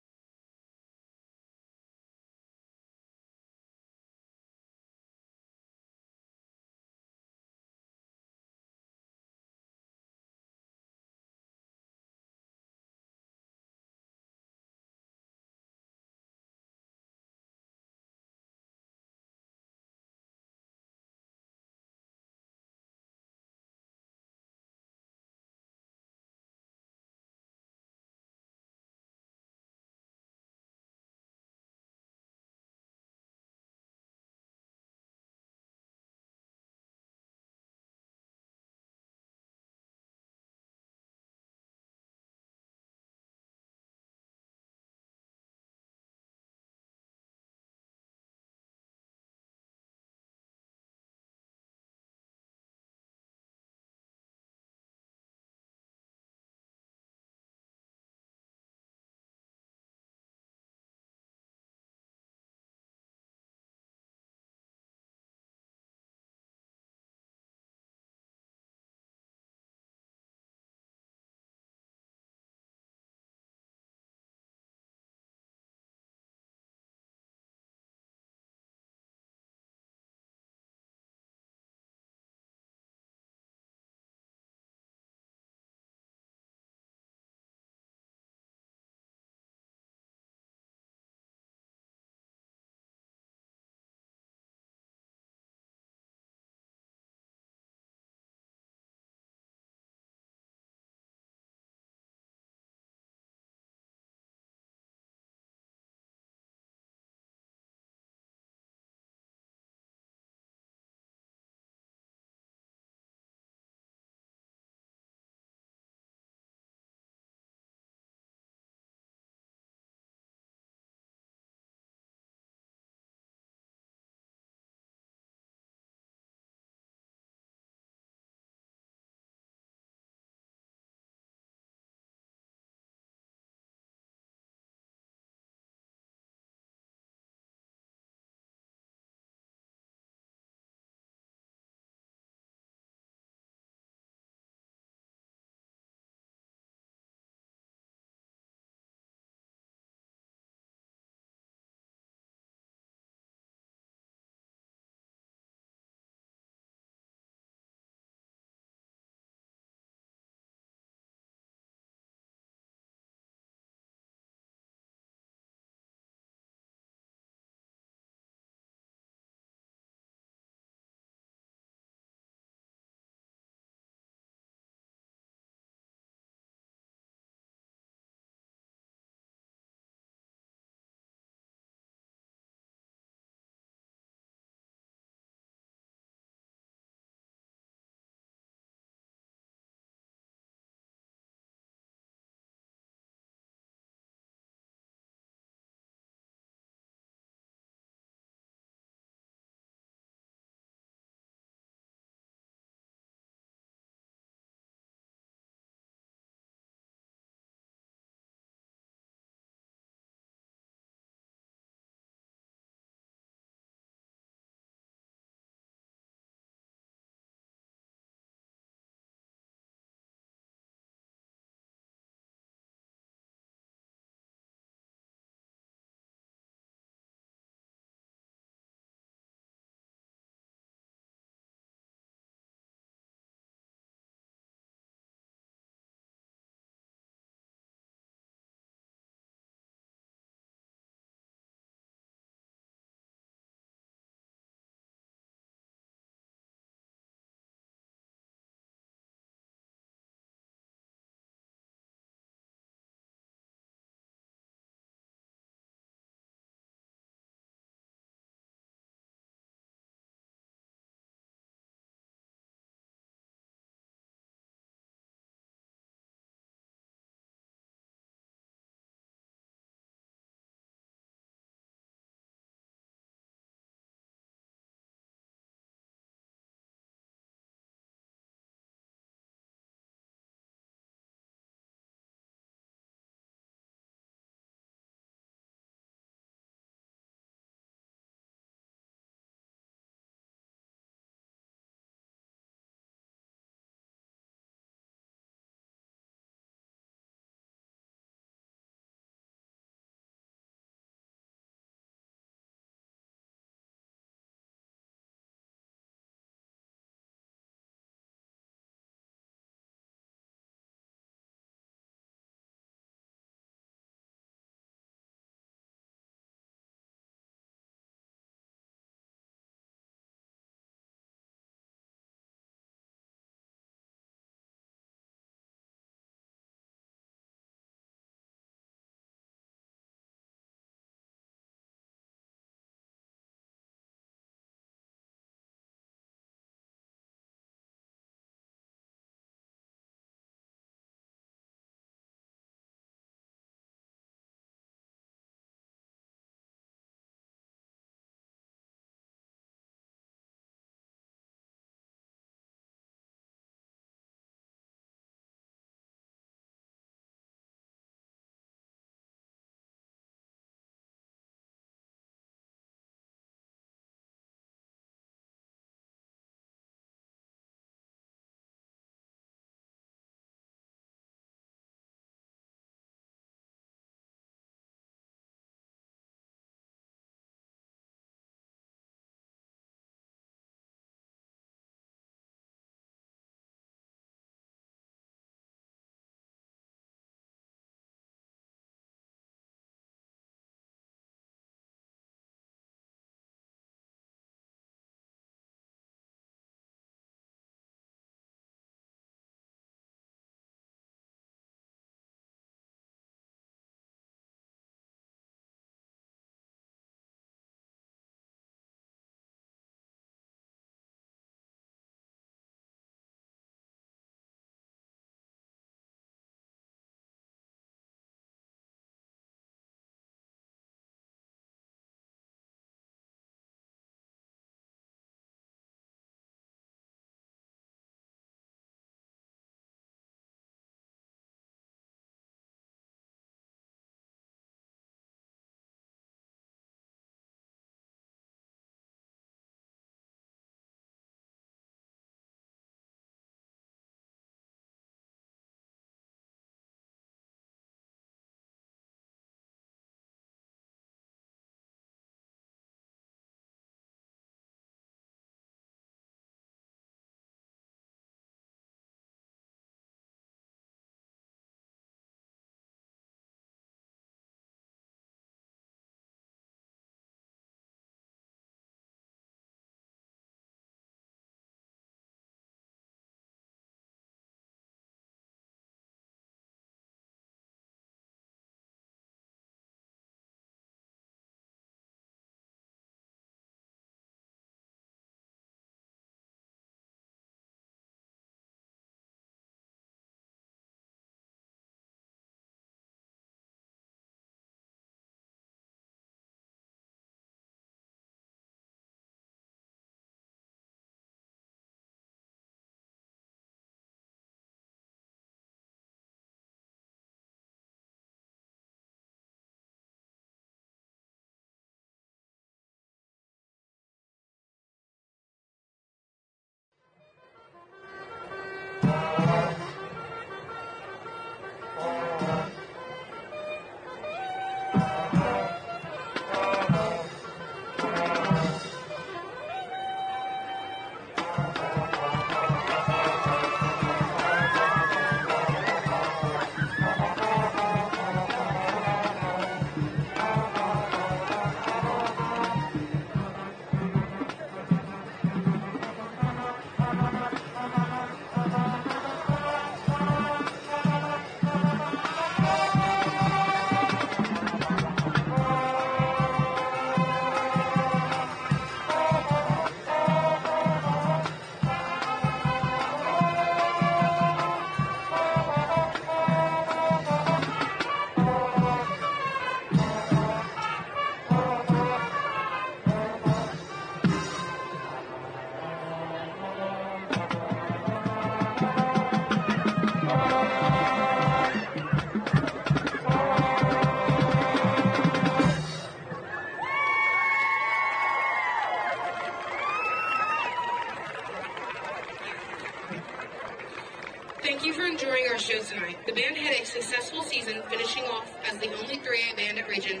Thank you for enjoying our show tonight. The band had a successful season, finishing off as the only 3A band at Region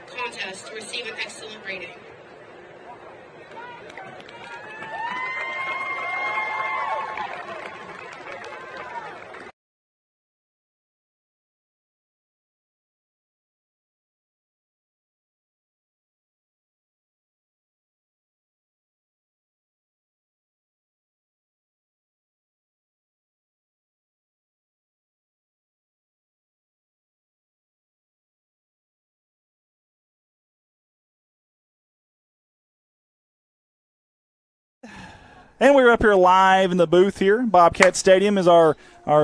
contest to receive an excellent rating. And we're up here live in the booth here. Bobcat Stadium is our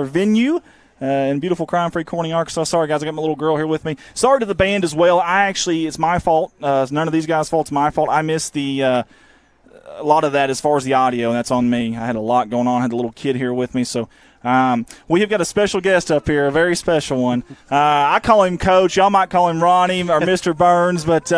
venue in beautiful crime-free Corning, Arkansas. Sorry, guys, I got my little girl here with me. Sorry to the band as well. It's my fault. It's none of these guys' fault. It's my fault. I missed a lot of that as far as the audio, and that's on me. I had a lot going on. I had a little kid here with me, so we have got a special guest up here, a very special one. I call him Coach. Y'all might call him Ronnie or Mr. Burns, but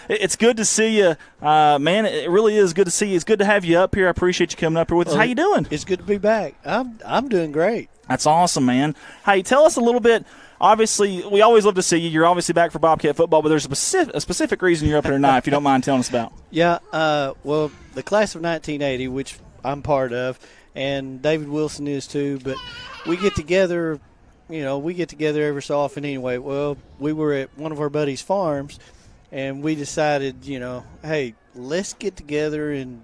it's good to see you, man. It really is good to see you. It's good to have you up here. I appreciate you coming up here with us. How you doing? It's good to be back. I'm doing great. That's awesome, man. Hey, tell us a little bit. Obviously, we always love to see you. You're obviously back for Bobcat football, but there's a specific reason you're up here tonight, if you don't mind telling us about. Yeah, well, the class of 1980, which I'm part of, and David Wilson is too, but we get together, every so often anyway. Well, we were at one of our buddies' farms, and we decided, hey, let's get together and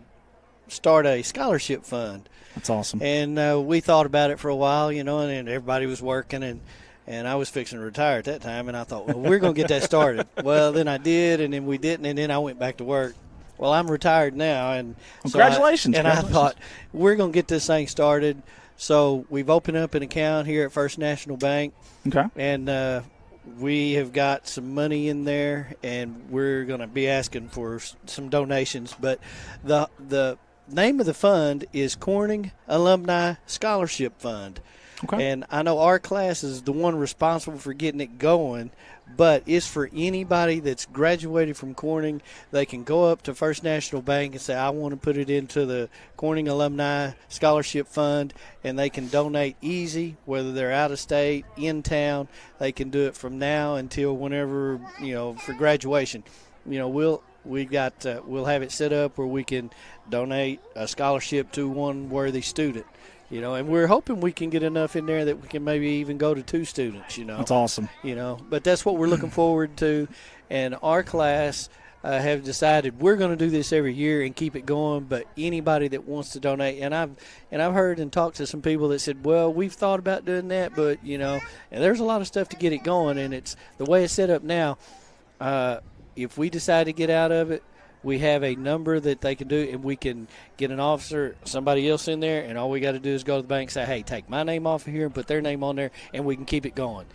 start a scholarship fund. That's awesome. And we thought about it for a while, and then everybody was working, and I was fixing to retire at that time, and I thought, well, we're going to get that started. Well, then I did, and then we didn't, and then I went back to work. Well, I'm retired now, and congratulations. I thought, we're going to get this thing started. So we've opened up an account here at First National Bank. Okay. And we have got some money in there, and we're going to be asking for some donations. But the name of the fund is Corning Alumni Scholarship Fund. Okay. And I know our class is the one responsible for getting it going, but it's for anybody that's graduated from Corning. They can go up to First National Bank and say, I want to put it into the Corning Alumni Scholarship Fund, and they can donate easy, whether they're out of state, in town. They can do it from now until whenever, for graduation. We'll have it set up where we can donate a scholarship to one worthy student. And we're hoping we can get enough in there that we can maybe even go to 2 students, That's awesome. But that's what we're looking forward to. And our class have decided we're going to do this every year and keep it going. But anybody that wants to donate, and I've heard and talked to some people that said, well, we've thought about doing that, but, and there's a lot of stuff to get it going. And it's the way it's set up now. If we decide to get out of it, we have a number that they can do, and we can get an officer, somebody else in there, and all we got to do is go to the bank and say, hey, take my name off of here and put their name on there, and we can keep it going.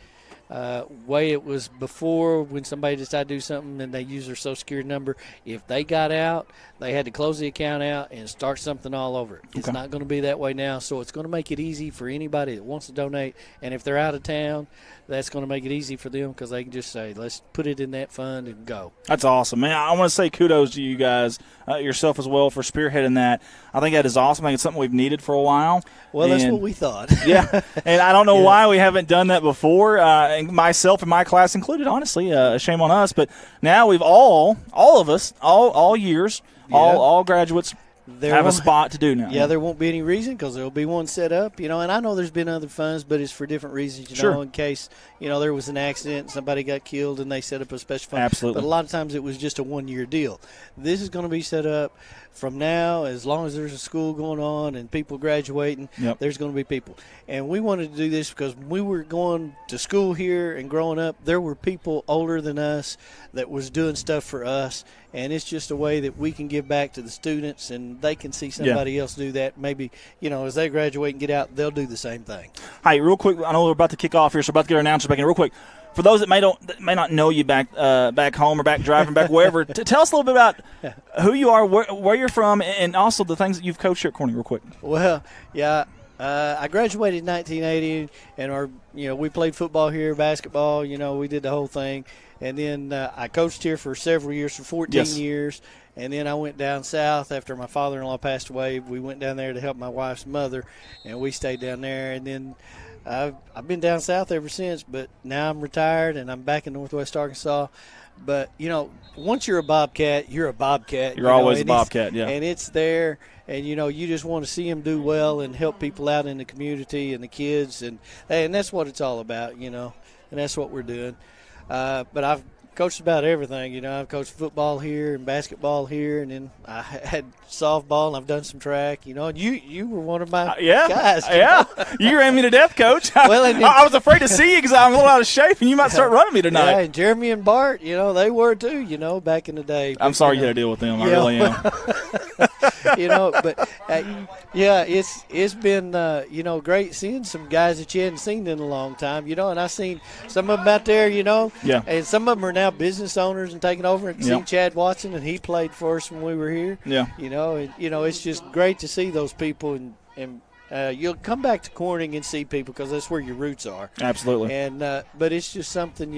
Way it was before, when somebody decided to do something and they use their Social Security number, if they got out, they had to close the account out and start something all over. It's not going to be that way now, so it's going to make it easy for anybody that wants to donate. And if they're out of town, that's going to make it easy for them because they can just say, let's put it in that fund and go. That's awesome, man. I want to say kudos to you guys, yourself as well, for spearheading that. I think that is awesome. I think it's something we've needed for a while. Well, that's what we thought. Yeah, and I don't know why we haven't done that before, and myself and my class included, honestly. Shame on us. But now we've all of us, all years, all graduates, have a spot to do now. Yeah, there won't be any reason because there will be one set up, and I know there's been other funds, but it's for different reasons, Sure. in case, there was an accident, somebody got killed, and they set up a special fund. Absolutely. But a lot of times it was just a one-year deal. This is going to be set up from now, as long as there's a school going on and people graduating, there's going to be people. And we wanted to do this because when we were going to school here and growing up, there were people older than us that was doing stuff for us, and it's just a way that we can give back to the students, and they can see somebody else do that. Maybe, as they graduate and get out, they'll do the same thing. Hey, real quick, I know we're about to kick off here, so we're about to get our announcers back in real quick. For those that may not know you back home or back driving back wherever, tell us a little bit about who you are, where you're from, and also the things that you've coached here at Corning real quick. Well, yeah, I graduated in 1980, and we played football here, basketball. We did the whole thing, and then I coached here for several years, for 14 years, and then I went down south after my father-in-law passed away. We went down there to help my wife's mother, and we stayed down there, and then I've been down south ever since. But now I'm retired, and I'm back in Northwest Arkansas. But once you're a Bobcat, you're a Bobcat. You're always a Bobcat, yeah. And it's there. And, you just want to see them do well and help people out in the community and the kids. And that's what it's all about, and that's what we're doing. But I've coached about everything. I've coached football here and basketball here, and then I had softball, and I've done some track, and you were one of my guys. Yeah, you ran me to death, Coach. Well, I was afraid to see you because I'm a little out of shape, and you might start running me tonight. Yeah, and Jeremy and Bart, they were too, back in the day. I'm sorry you had to deal with them. I really am. But it's been great seeing some guys that you hadn't seen in a long time, and I seen some of them out there, Yeah. And some of them are now business owners and taking over. And seen Chad Watson, and he played for us when we were here. Yeah. It's just great to see those people, and you'll come back to Corning and see people because that's where your roots are. Absolutely. And but it's just something,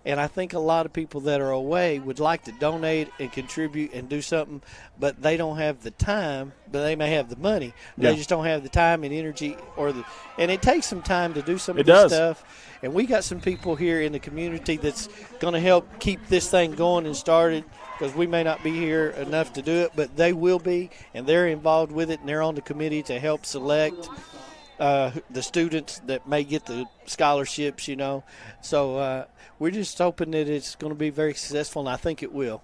and I think a lot of people that are away would like to donate and contribute and do something, but they don't have the time. But they may have the money. They just don't have the time and energy, and it takes some time to do some of this stuff. And we got some people here in the community that's going to help keep this thing going and started, because we may not be here enough to do it, but they will be, and they're involved with it, and they're on the committee to help select the students that may get the scholarships, So we're just hoping that it's going to be very successful, and I think it will.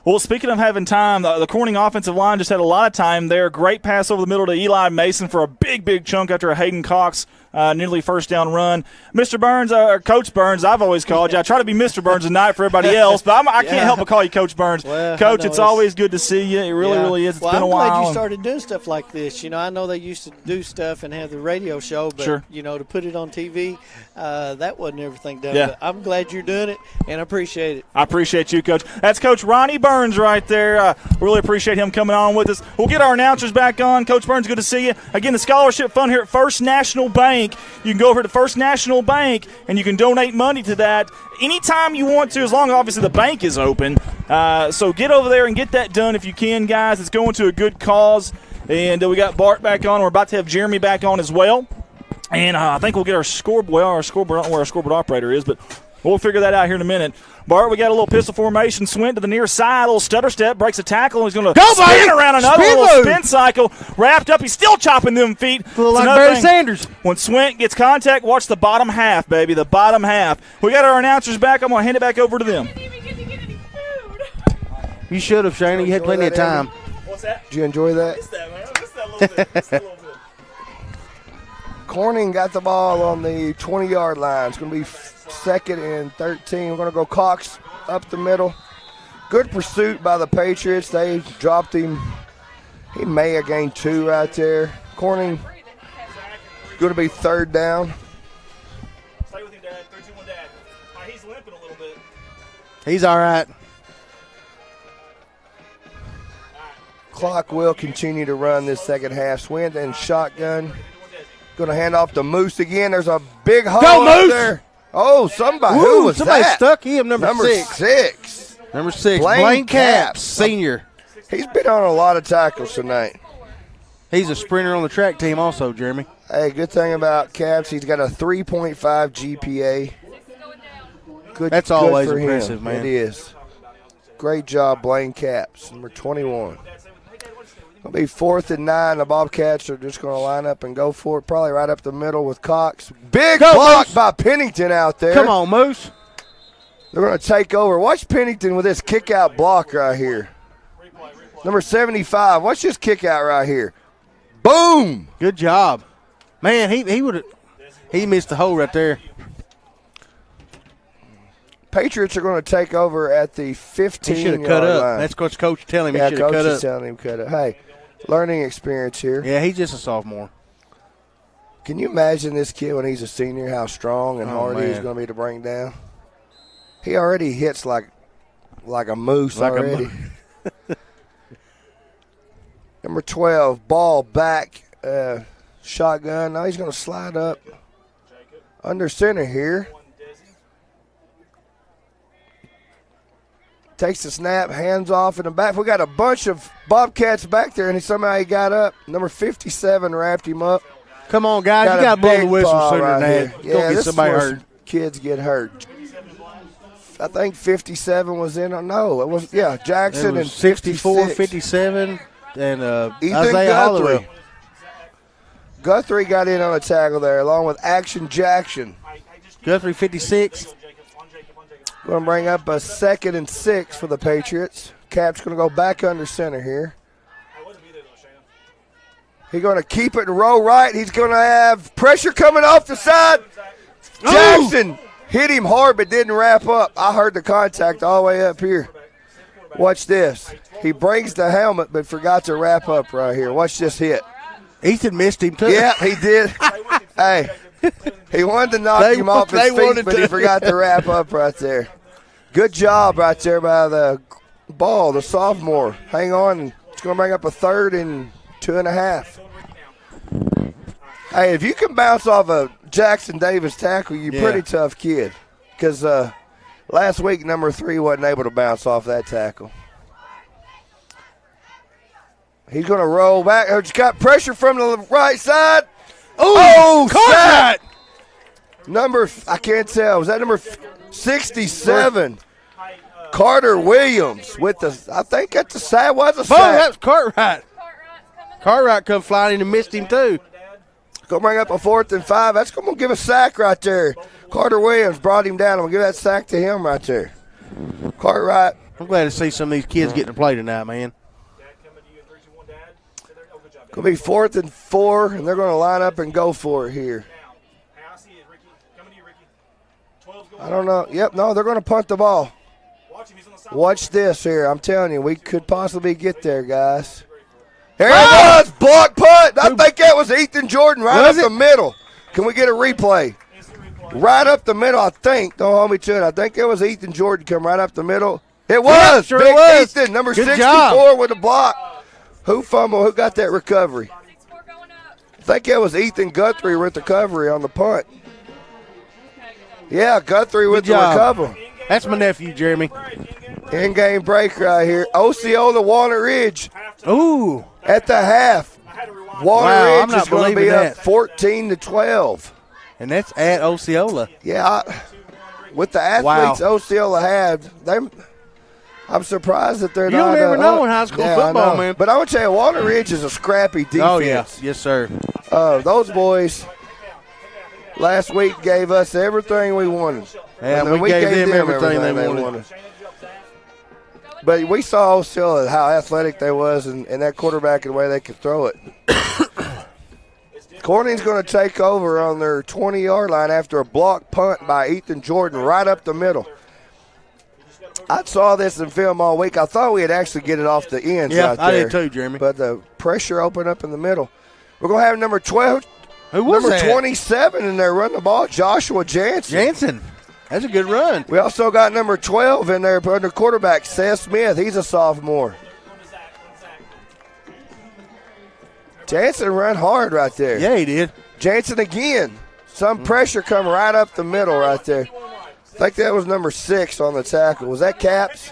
Well, speaking of having time, the Corning offensive line just had a lot of time there. Great pass over the middle to Eli Mason for a big chunk after a Hayden Cox nearly first down run. Mr. Burns, or Coach Burns, I've always called you. I try to be Mr. Burns tonight for everybody else, but I can't help but call you Coach Burns. Well, Coach, it's always good to see you. It really is. It's been a while. I'm glad you started doing stuff like this. I know they used to do stuff and have the radio show, but, to put it on TV, that wasn't everything done. Yeah. But I'm glad you're doing it, and I appreciate it. I appreciate you, Coach. That's Coach Ronnie Burns right there. Really appreciate him coming on with us. We'll get our announcers back on. Coach Burns, good to see you. Again, the scholarship fund here at First National Bank. You can go over to First National Bank, and you can donate money to that anytime you want to, as long as obviously the bank is open. So get over there and get that done if you can, guys. It's going to a good cause. And we got Bart back on. We're about to have Jeremy back on as well. And I think we'll get our scoreboard. Well, our scoreboard, I don't know where our scoreboard operator is, but we'll figure that out here in a minute. Bart, we got a little pistol formation. Swint to the near side, a little stutter step, breaks a tackle, and he's going to spin around another little spin cycle. Wrapped up, he's still chopping them feet. Like Barry Sanders. When Swint gets contact, watch the bottom half, baby, the bottom half. We got our announcers back. I'm going to hand it back over to them. You should have, Shana. You had plenty of time. What's that? Did you enjoy that? I missed that, man. I missed that a little bit. Just a little bit. Corning got the ball on the 20-yard line. It's going to be 2nd and 13. We're going to go Cox up the middle. Good pursuit by the Patriots. They dropped him. He may have gained 2 right there. Corning going to be 3rd down. Stay with him, Dad. 3-2-1, Dad. All right, he's limping a little bit. He's all right. Clock will continue to run this second half. Swint and shotgun. Going to hand off to Moose again. There's a big hole out there. Oh, somebody. Who was somebody that? Stuck him, number 6. Number 6, Blaine Capps, senior. He's been on a lot of tackles tonight. He's a sprinter on the track team also, Jeremy. Hey, good thing about Capps, he's got a 3.5 GPA. That's always impressive, man. It is. Great job, Blaine Capps, number 21. It'll be 4th and 9. The Bobcats are just going to line up and go for it, probably right up the middle with Cox. Big block by Pennington out there. Come on, Moose. They're going to take over. Watch Pennington with this kick-out block right here. Number 75. Watch this kick-out right here. Boom! Good job. Man, he missed the hole right there. Patriots are going to take over at the 15-yard line. He should have cut up. That's what Coach telling him. He should have cut up. Coach is telling him cut up. Hey, learning experience here. Yeah, he's just a sophomore. Can you imagine this kid when he's a senior, how strong and hard he's going to be to bring down? He already hits like a moose already. Number 12, ball back. Shotgun. Now he's going to slide up under center here. Takes the snap, hands off in the back. We got a bunch of Bobcats back there, and somehow he got up. Number 57 wrapped him up. Come on, guys. You got to blow the whistle sooner than that. Yeah, Don't get somebody hurt. Kids get hurt. I think 57 was in. No, it was, Jackson and 64, 57, and Ethan Isaiah Holloway. Guthrie got in on a tackle there, along with Action Jackson. Guthrie, 56. Going to bring up a 2nd and 6 for the Patriots. Cap's going to go back under center here. He's going to keep it and roll right. He's going to have pressure coming off the side. Jackson hit him hard but didn't wrap up. I heard the contact all the way up here. Watch this. He brings the helmet but forgot to wrap up right here. Watch this hit. Ethan missed him too. Yeah, he did. Hey, he wanted to knock him off his feet, but he forgot to wrap up right there. Good job right there by the ball, the sophomore. Hang on. It's going to bring up a 3rd and 2.5. Hey, if you can bounce off a Jackson Davis tackle, you're a pretty tough kid. Because last week, number 3 wasn't able to bounce off that tackle. He's going to roll back. He's got pressure from the right side. Oh, sack! Number, I can't tell. Was that number 67? Carter Williams with the, I think that's a sack. Was a sack. Oh, that's Cartwright. Cartwright come flying in and missed him too. Going to bring up a 4th and 5. That's going to give a sack right there. Carter Williams brought him down. I'm going to give that sack to him right there. Cartwright. I'm glad to see some of these kids getting to play tonight, man. Going to be 4th and 4, and they're going to line up and go for it here. I don't know. Yep, no, they're going to punt the ball. Watch this here. I'm telling you, we could possibly get there, guys. There it was. Block punt. I think that was Ethan Jordan right up the middle. Can we get a replay? Right up the middle, I think. Don't hold me to it. I think it was Ethan Jordan come right up the middle. It was. Yeah, sure Big was. Ethan, number Good 64 job. with a block. Who fumbled? Who got that recovery? I think it was Ethan Guthrie with the recovery on the punt. Yeah, Guthrie with the recovery. That's my nephew, Jeremy. In-game break right here. Osceola, Walnut Ridge. Ooh. At the half. Walnut Ridge is going to be up 14-12. And that's at Osceola. Yeah, with the athletes Osceola had, I'm surprised that they're not. You never know in high school football, man. But I would say Walnut Ridge is a scrappy defense. Oh, yeah. Yes, sir. Those boys last week gave us everything we wanted. Yeah, we gave them everything they wanted. But we saw Osceola how athletic they was and that quarterback and the way they could throw it. Corning's going to take over on their 20-yard line after a block punt by Ethan Jordan right up the middle. I saw this in film all week. I thought we'd actually get it off the ends right there. I did too, Jeremy. But the pressure opened up in the middle. We're going to have number 12. Who was number that? 27 in there running the ball, Joshua Jansen. That's a good run. We also got number 12 in there under quarterback, Seth Smith. He's a sophomore. Jansen ran hard right there. Yeah, he did. Jansen again. Some pressure coming right up the middle right there. I think that was number 6 on the tackle. Was that Caps?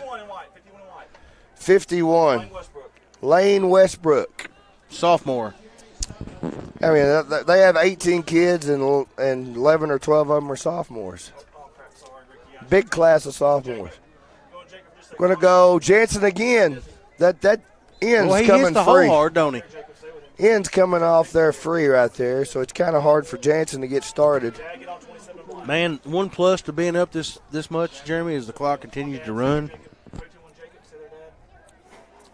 51. Lane Westbrook. Sophomore. I mean, they have 18 kids and 11 or 12 of them are sophomores. Big class of sophomores. Going to go Jansen again. That end's he coming hits the free. hole hard, don't he? End's coming off there free right there, so it's kind of hard for Jansen to get started. Man, one plus to being up this much, Jeremy, is the clock continues to run.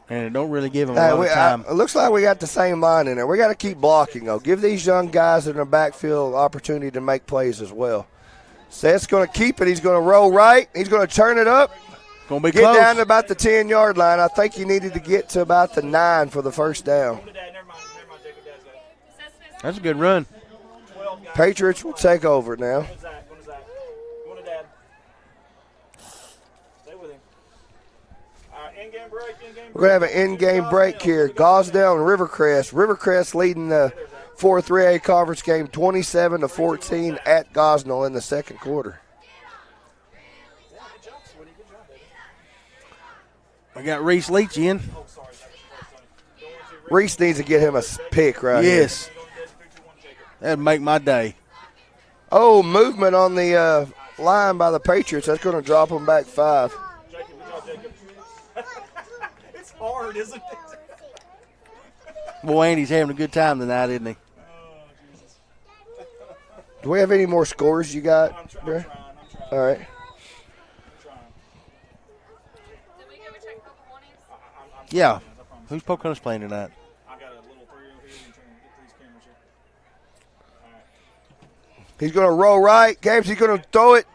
And it don't really give them a lot of time. It looks like we got the same line in there. We got to keep blocking, though. Give these young guys in the backfield opportunity to make plays as well. Seth's going to keep it. He's going to roll right. He's going to turn it up. Going to be get close. Down to about the 10-yard line. I think he needed to get to about the 9 for the first down. That's a good run. Patriots will take over now. We're going to have an in-game break here. Gosdale and Rivercrest. Rivercrest leading the 4 3A conference game, 27-14 at Gosnell in the second quarter. I got Reese Leach in. Reese needs to get him a pick right here. Yes. That'd make my day. Oh, movement on the line by the Patriots. That's going to drop them back 5. It's hard, isn't it? Boy, Andy's having a good time tonight, isn't he? Do we have any more scores you got? I'm trying. All right. Yeah. Who's Pocahontas playing tonight? He's going to roll right. Games, he's going to throw it.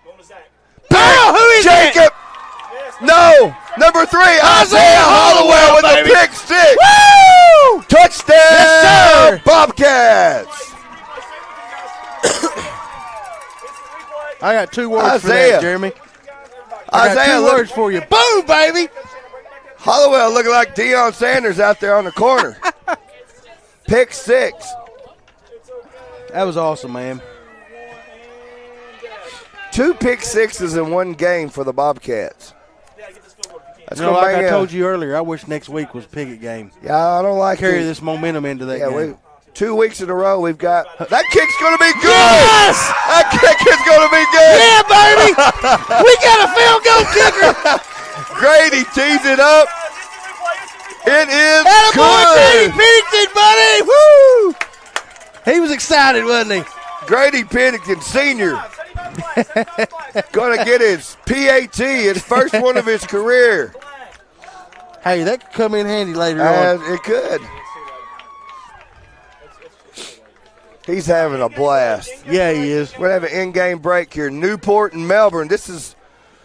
Oh, who is Jacob! it? No! Number 3, Isaiah Hollowell with baby. the pick 6. Woo! Touchdown, Yes, sir. Bobcats! I got 2 words for Isaiah. that, Jeremy. I got Isaiah, 2 look- words for you. Boom, baby! Hollowell looking like Deion Sanders out there on the corner. Pick 6. That was awesome, man. 2 pick 6s in one game for the Bobcats. That's You know, gonna like bring I in- told you earlier, I wish next week was Pickett game. Yeah, I don't like Carry it. this momentum into that game. 2 weeks in a row we've got. That kick's going to be good. Yes! That kick is going to be good. Yeah, baby! We got a field goal kicker! Grady tees it up. It is Attaboy, Grady good. Pennington, buddy! Woo! He was excited, wasn't he? Grady Pennington, senior. Going to get his PAT, his first one of his career. Hey, that could come in handy later on. It could. He's having a blast. Yeah, he is. We're going to have an in-game break here. Newport and Melbourne. This is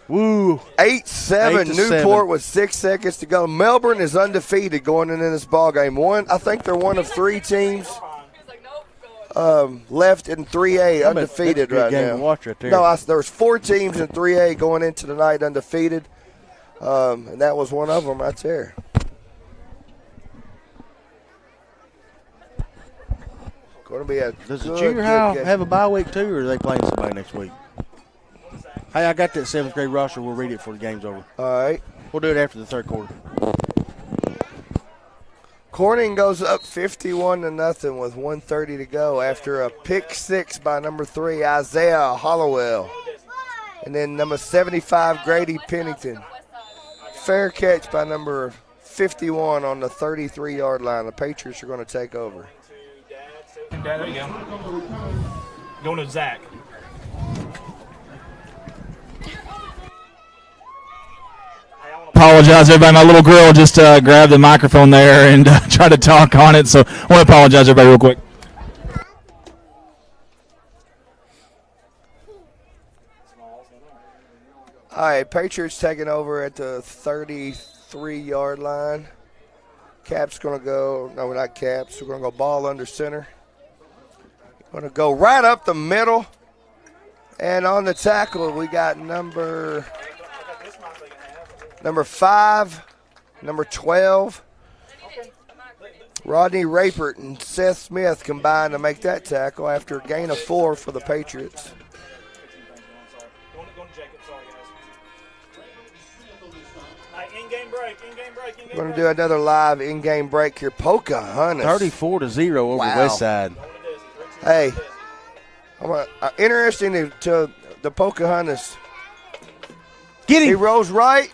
8-7. 8-7. Newport with 6 seconds to go. Melbourne is undefeated going into this ball game. I think they're one of 3 teams left in 3A undefeated that's a good right game now. to watch right there. No, there's 4 teams in 3A going into the night undefeated, and that was one of them right there. Going to be a Does the good, junior good high game. have a bye week too, or are they playing somebody next week? Hey, I got that 7th grade roster. We'll read it before the game's over. All right. We'll do it after the third quarter. Corning goes up 51-0 with 1:30 to go after a pick 6 by number 3, Isaiah Hollowell. And then number 75, Grady Pennington. Fair catch by number 51 on the 33-yard line. The Patriots are going to take over. There you go. Going to Zach. Apologize, everybody. My little girl just grabbed the microphone there and tried to talk on it, so I want to apologize, everybody, real quick. All right, Patriots taking over at the 33-yard line. Cap's going to go, no, not Caps. We're going to go ball under center. Going to go right up the middle. And on the tackle, we got number 5, number 12. Rodney Rapert and Seth Smith combined to make that tackle after a gain of 4 for the Patriots. We're going to do another live in-game break here. Pocahontas. 34-0 over Westside. Hey, interesting to the Pocahontas. Get him. He rolls right.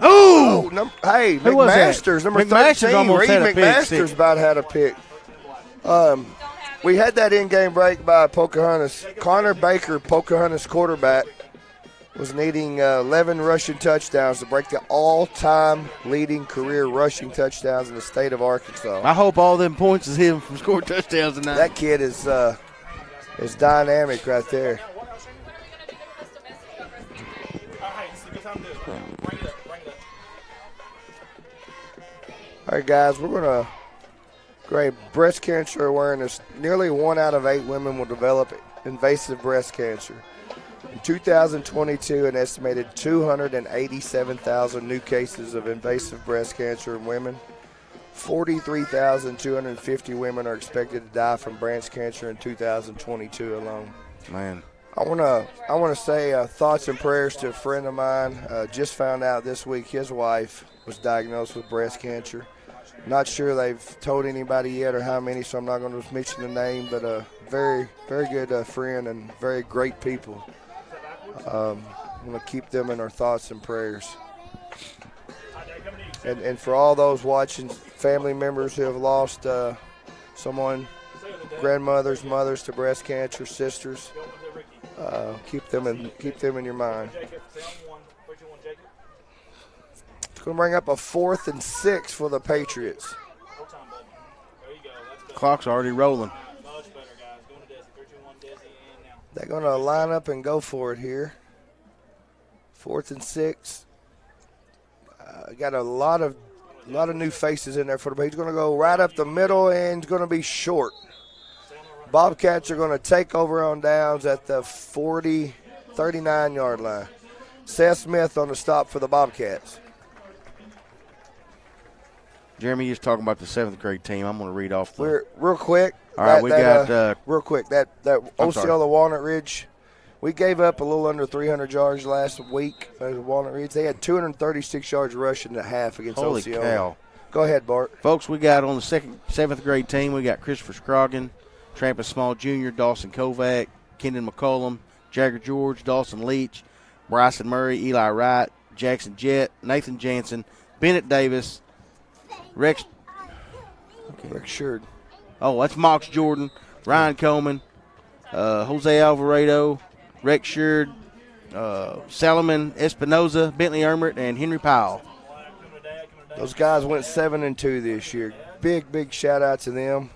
Ooh. Hey, Who was that? McMasters, number McMasters 13. almost Reed had a pick McMasters six. about had a pick. We had that in-game break by Pocahontas. Connor Baker, Pocahontas quarterback, was needing 11 rushing touchdowns to break the all-time leading career rushing touchdowns in the state of Arkansas. I hope all them points is him from scoring touchdowns tonight. That kid is dynamic right there. All right, guys, we're going to grade breast cancer awareness. Nearly 1 out of 8 women will develop invasive breast cancer. In 2022, an estimated 287,000 new cases of invasive breast cancer in women. 43,250 women are expected to die from breast cancer in 2022 alone. Man. I want to say thoughts and prayers to a friend of mine. Just found out this week his wife was diagnosed with breast cancer. Not sure they've told anybody yet or how many, so I'm not going to mention the name, but a very, very good friend and very great people. I'm going to keep them in our thoughts and prayers. And for all those watching, family members who have lost someone, grandmothers, mothers to breast cancer, sisters, keep them in your mind. It's going to bring up a 4th and 6 for the Patriots. Clock's already rolling. They're going to line up and go for it here. 4th and 6. Got a lot of new faces in there for the. He's going to go right up the middle and going to be short. Bobcats are going to take over on downs at the 39-yard line. Seth Smith on the stop for the Bobcats. Jeremy, you're talking about the 7th grade team. I'm going to read off the. Real quick. All right, we got. Real quick, that Osceola Walnut Ridge. We gave up a little under 300 yards last week at Walnut Ridge. They had 236 yards rushing at half against Osceola. Holy cow. Go ahead, Bart. Folks, we got on the 7th grade team, we got Christopher Scroggin, Trampus Small Jr., Dawson Kovac, Kendon McCollum, Jagger George, Dawson Leach, Bryson Murray, Eli Wright, Jackson Jett, Nathan Jansen, Bennett Davis, Rex Sherd. Oh, that's Mox Jordan, Ryan Coleman, Jose Alvarado, Rex Sherd, Salomon Espinoza, Bentley Ermert, and Henry Powell. Those guys went 7-2 this year. Big shout out to them.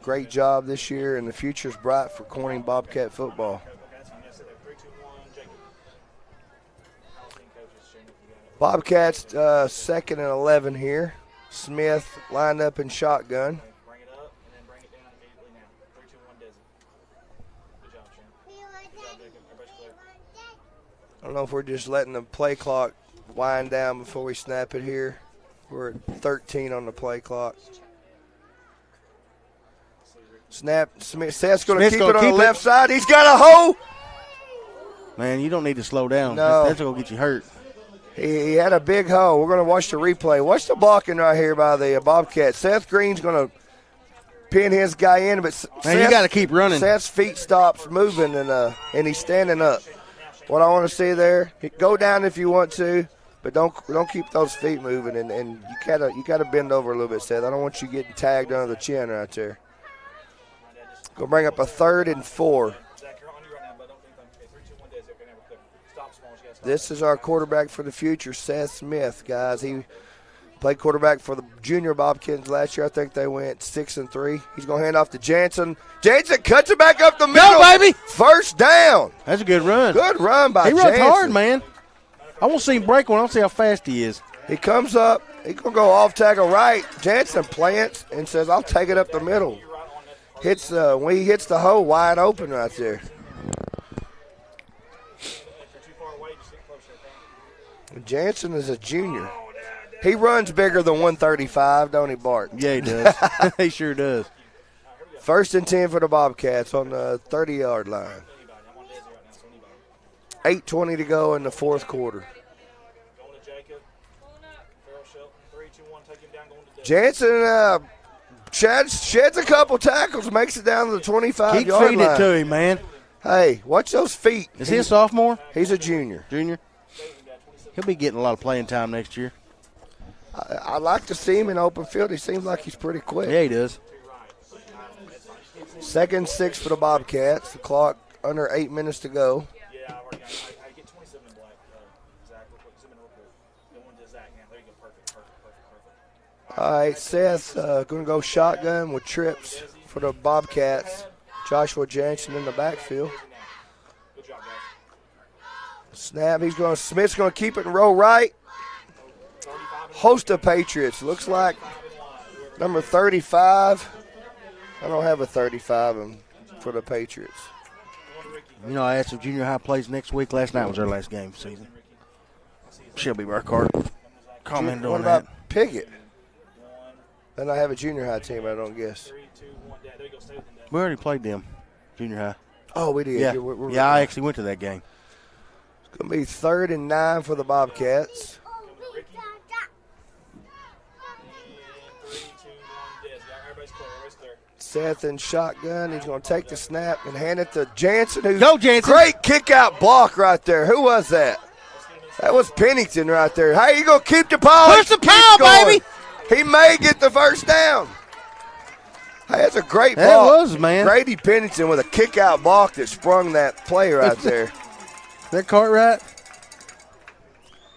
Great job this year, and the future's bright for Corning Bobcat football. Bobcats 2nd and 11 here. Smith lined up in shotgun. I don't know if we're just letting the play clock wind down before we snap it here. We're at 13 on the play clock. Snap. Seth's going to keep it on the left side. He's got a hole. Man, you don't need to slow down. No. That's going to get you hurt. He had a big hole. We're going to watch the replay. Watch the blocking right here by the Bobcats. Seth Green's going to pin his guy in, but man, you got to keep running. Seth's feet stops moving, and he's standing up. What I want to see there, go down if you want to, but don't keep those feet moving, and you gotta bend over a little bit, Seth. I don't want you getting tagged under the chin right there. Go bring up a 3rd and 4. This is our quarterback for the future, Seth Smith, guys. He played quarterback for the junior Bobcats last year. I think they went 6-3. He's going to hand off to Jansen. Jansen cuts it back up the middle. Go, baby. First down. That's a good run. Good run by Jansen. He runs hard, man. I want to see him break one. I want to see how fast he is. He comes up. He's going to go off tackle right. Jansen plants and says, I'll take it up the middle. When he hits the hole, wide open right there. Jansen is a junior. He runs bigger than 135, don't he, Bart? Yeah, he does. He sure does. 1st and 10 for the Bobcats on the 30-yard line. 8:20 to go in the 4th quarter. Jansen sheds a couple tackles, makes it down to the 25-yard line. Keep feeding it to him, man. Hey, watch those feet. Is he a sophomore? He's a junior. Junior? He'll be getting a lot of playing time next year. I'd like to see him in open field. He seems like he's pretty quick. Yeah, he does. 2nd and 6 for the Bobcats. The clock under 8 minutes to go. All right, Seth going to go shotgun with trips for the Bobcats. Joshua Jansen in the backfield. Snap. Smith's going to keep it and roll right. Host of Patriots. Looks like number 35. I don't have a 35 for the Patriots. You know, I had some junior high plays next week. Last night was our last game of the season. Shelby Burkhardt commented on that. What about Piggott? Then I have a junior high team, I don't guess. We already played them, junior high. Oh, we did. Yeah, I actually went to that game. It's going to be 3rd and 9 for the Bobcats. Seth in shotgun. He's going to take the snap and hand it to Jansen. Go, Jansen. Great kick-out block right there. Who was that? That was Pennington right there. Hey, you going to keep the ball? Push the ball, baby. He may get the first down. Hey, that's a great block. That was, man. Grady Pennington with a kick-out block that sprung that play right there. That Cartwright?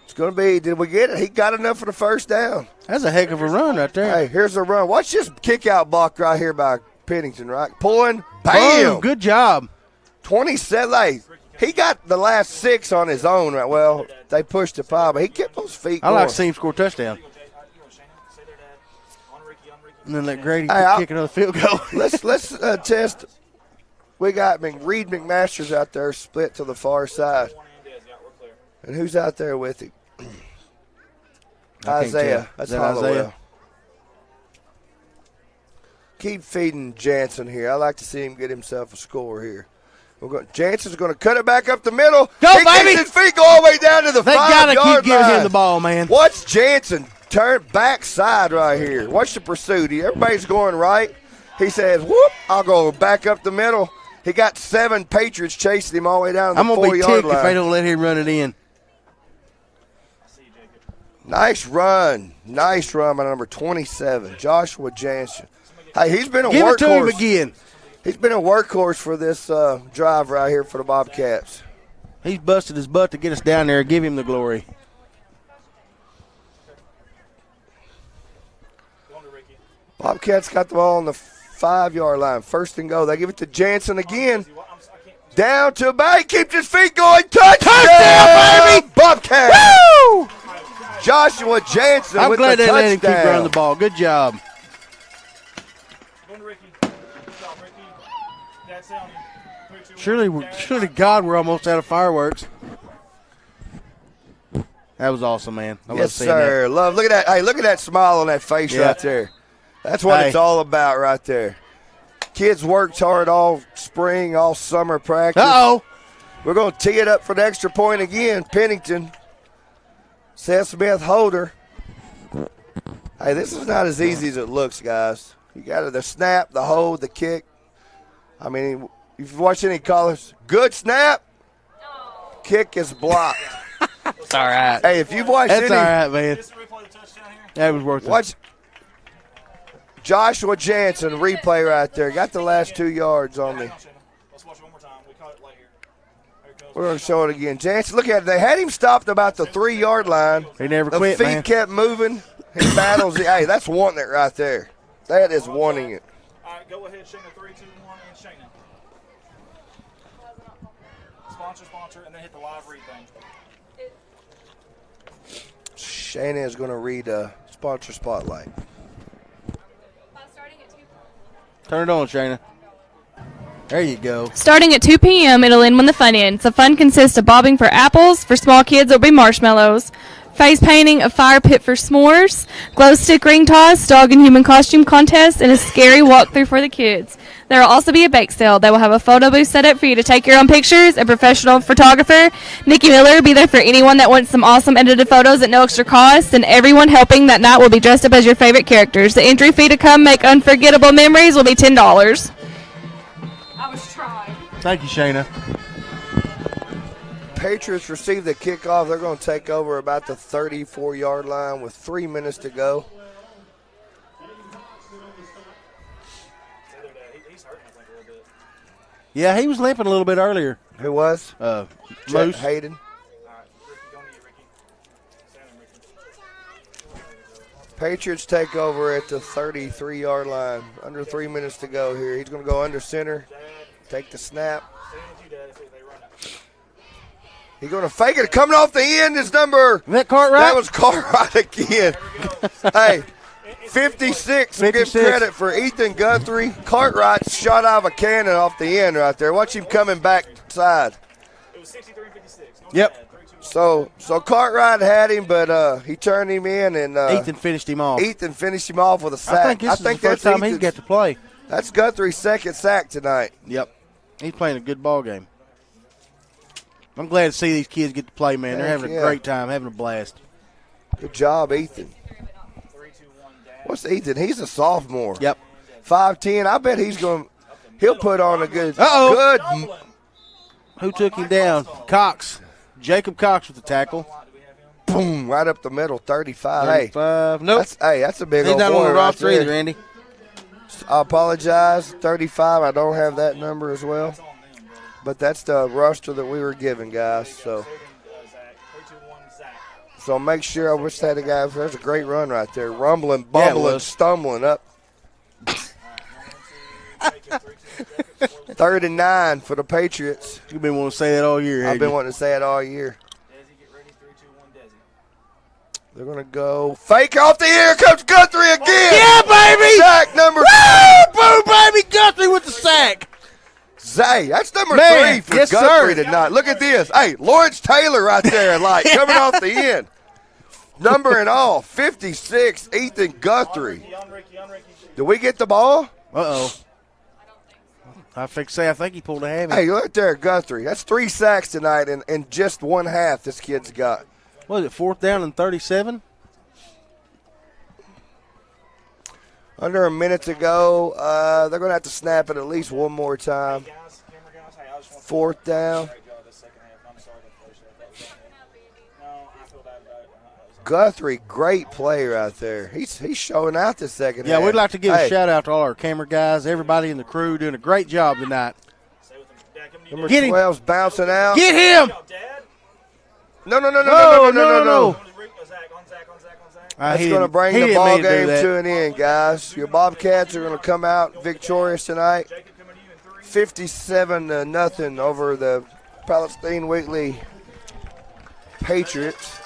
It's going to be, did we get it? He got enough for the first down. That's a heck of a run right there. Hey, here's a run. Watch this kick-out block right here by Pennington, right? Pulling, bam. Boom, good job. 27. Hey, he got the last 6 on his own, right? Well, they pushed the pile, but he kept those feet going. I like to see him score a touchdown. And then let Grady kick another field goal. let's test. We got Reed McMaster's out there split to the far side. And who's out there with him? Isaiah. That's Hollowell. Isaiah? Keep feeding Jansen here. I like to see him get himself a score here. Jansen's going to cut it back up the middle. Go, he baby! Gets his feet go all the way down to the 5-yard line. They got to keep giving him the ball, man. Watch Jansen turn backside right here. Watch the pursuit. Everybody's going right. He says, whoop, I'll go back up the middle. He got 7 Patriots chasing him all the way down to the 4-yard line. I'm going to be ticked if they don't let him run it in. Nice run by number 27, Joshua Jansen. Hey, he's been a workhorse. Give it to him again. He's been a workhorse for this drive right here for the Bobcats. He's busted his butt to get us down there. Give him the glory. Bobcats got the ball on the 5-yard line. 1st and goal. They give it to Jansen again. Down to Bay. Keeps his feet going. Touchdown, baby! Bobcats! Woo! Joshua Jansen I'm with glad the they touchdown. let him keep running the ball. Good job. Surely, God, we're almost out of fireworks. That was awesome, man. Yes, sir. That. Love. Look at that. Hey, look at that smile on that face right there. That's what it's all about right there. Kids worked hard all spring, all summer practice. Uh-oh. We're going to tee it up for the extra point again. Pennington. Seth Smith, Holder. Hey, this is not as easy as it looks, guys. You got the snap, the hold, the kick. I mean, if you watch any college, good snap, kick is blocked. It's all right. Hey, if you've watched That's all right, man. That was worth it. Watch Joshua Jansen replay right there. Got the last 2 yards on me. We're going to show it again. Jansen, look at it. They had him stopped about the 3-yard line. He never quit, the feet kept moving. He battles it. Hey, that's wanting it right there. That is wanting it. All right, go ahead, Shayna. 3, 2, 1, and Shayna. Sponsor, and then hit the live read thing. Shayna is going to read a sponsor spotlight. Turn it on, Shayna. There you go. Starting at 2 p.m., it'll end when the fun ends. The fun consists of bobbing for apples. For small kids, it'll be marshmallows. Face painting, a fire pit for s'mores, glow stick ring toss, dog and human costume contest, and a scary walkthrough for the kids. There will also be a bake sale. They will have a photo booth set up for you to take your own pictures. A professional photographer, Nikki Miller, will be there for anyone that wants some awesome edited photos at no extra cost. And everyone helping that night will be dressed up as your favorite characters. The entry fee to come make unforgettable memories will be $10. I was trying. Thank you, Shayna. Patriots receive the kickoff. They're going to take over about the 34-yard line with 3 minutes to go. Yeah, he was limping a little bit earlier. Who was? Moose. Hayden. Patriots take over at the 33-yard line. Under 3 minutes to go here. He's going to go under center, take the snap. He's going to fake it. Coming off the end is number. Is that Cartwright? That was Cartwright again. Hey, 56. Give credit for Ethan Guthrie. Cartwright shot out of a cannon off the end right there. Watch him coming back side. It was 63-56. Yep. So Cartwright had him, but he turned him in, and Ethan finished him off. Ethan finished him off with a sack. I think this is the first time he's got to play. That's Guthrie's second sack tonight. Yep. He's playing a good ball game. I'm glad to see these kids get to play, man. They're having a great time, having a blast. Good job, Ethan. What's Ethan? He's a sophomore. Yep. 5'10". I bet he'll put on a good. Uh-oh. Who took him down? Cox. Jacob Cox with the tackle. Boom, right up the middle, 35. 35. Nope. That's a big He's old not boy on the right roster there. either, Andy. I apologize, 35. I don't have that number as well. But that's the roster that we were given, guys. So make sure, I wish that the guys, there's a great run right there. Rumbling, bumbling, stumbling up. 3rd and 9 for the Patriots. You've been wanting to say that all year, I've been wanting to say it all year. They're going to go fake off the ear. Comes Guthrie again. Yeah, baby. Sack number 2. Boom, baby. Guthrie with the sack. Zay, that's number 3 for yes, Guthrie sir. tonight. Look at this. Hey, Lawrence Taylor right there, coming off the end. Number and all, 56, Ethan Guthrie. Did we get the ball? Uh-oh. I think he pulled a hammy. Hey, look there, Guthrie. That's 3 sacks tonight in just one half this kid's got. What is it, 4th down and 37? Under a minute to go. They're going to have to snap it at least one more time. 4th down. Guthrie, great play right there. He's showing out the second half. Yeah, we'd like to give a shout-out to all our camera guys, everybody in the crew doing a great job tonight. Number 12's bouncing out. Get him! No. That's going to bring the ball game to an end, guys. Your Bobcats are going to come out victorious tonight. 57-0 over the Palestine-Wheatley Patriots.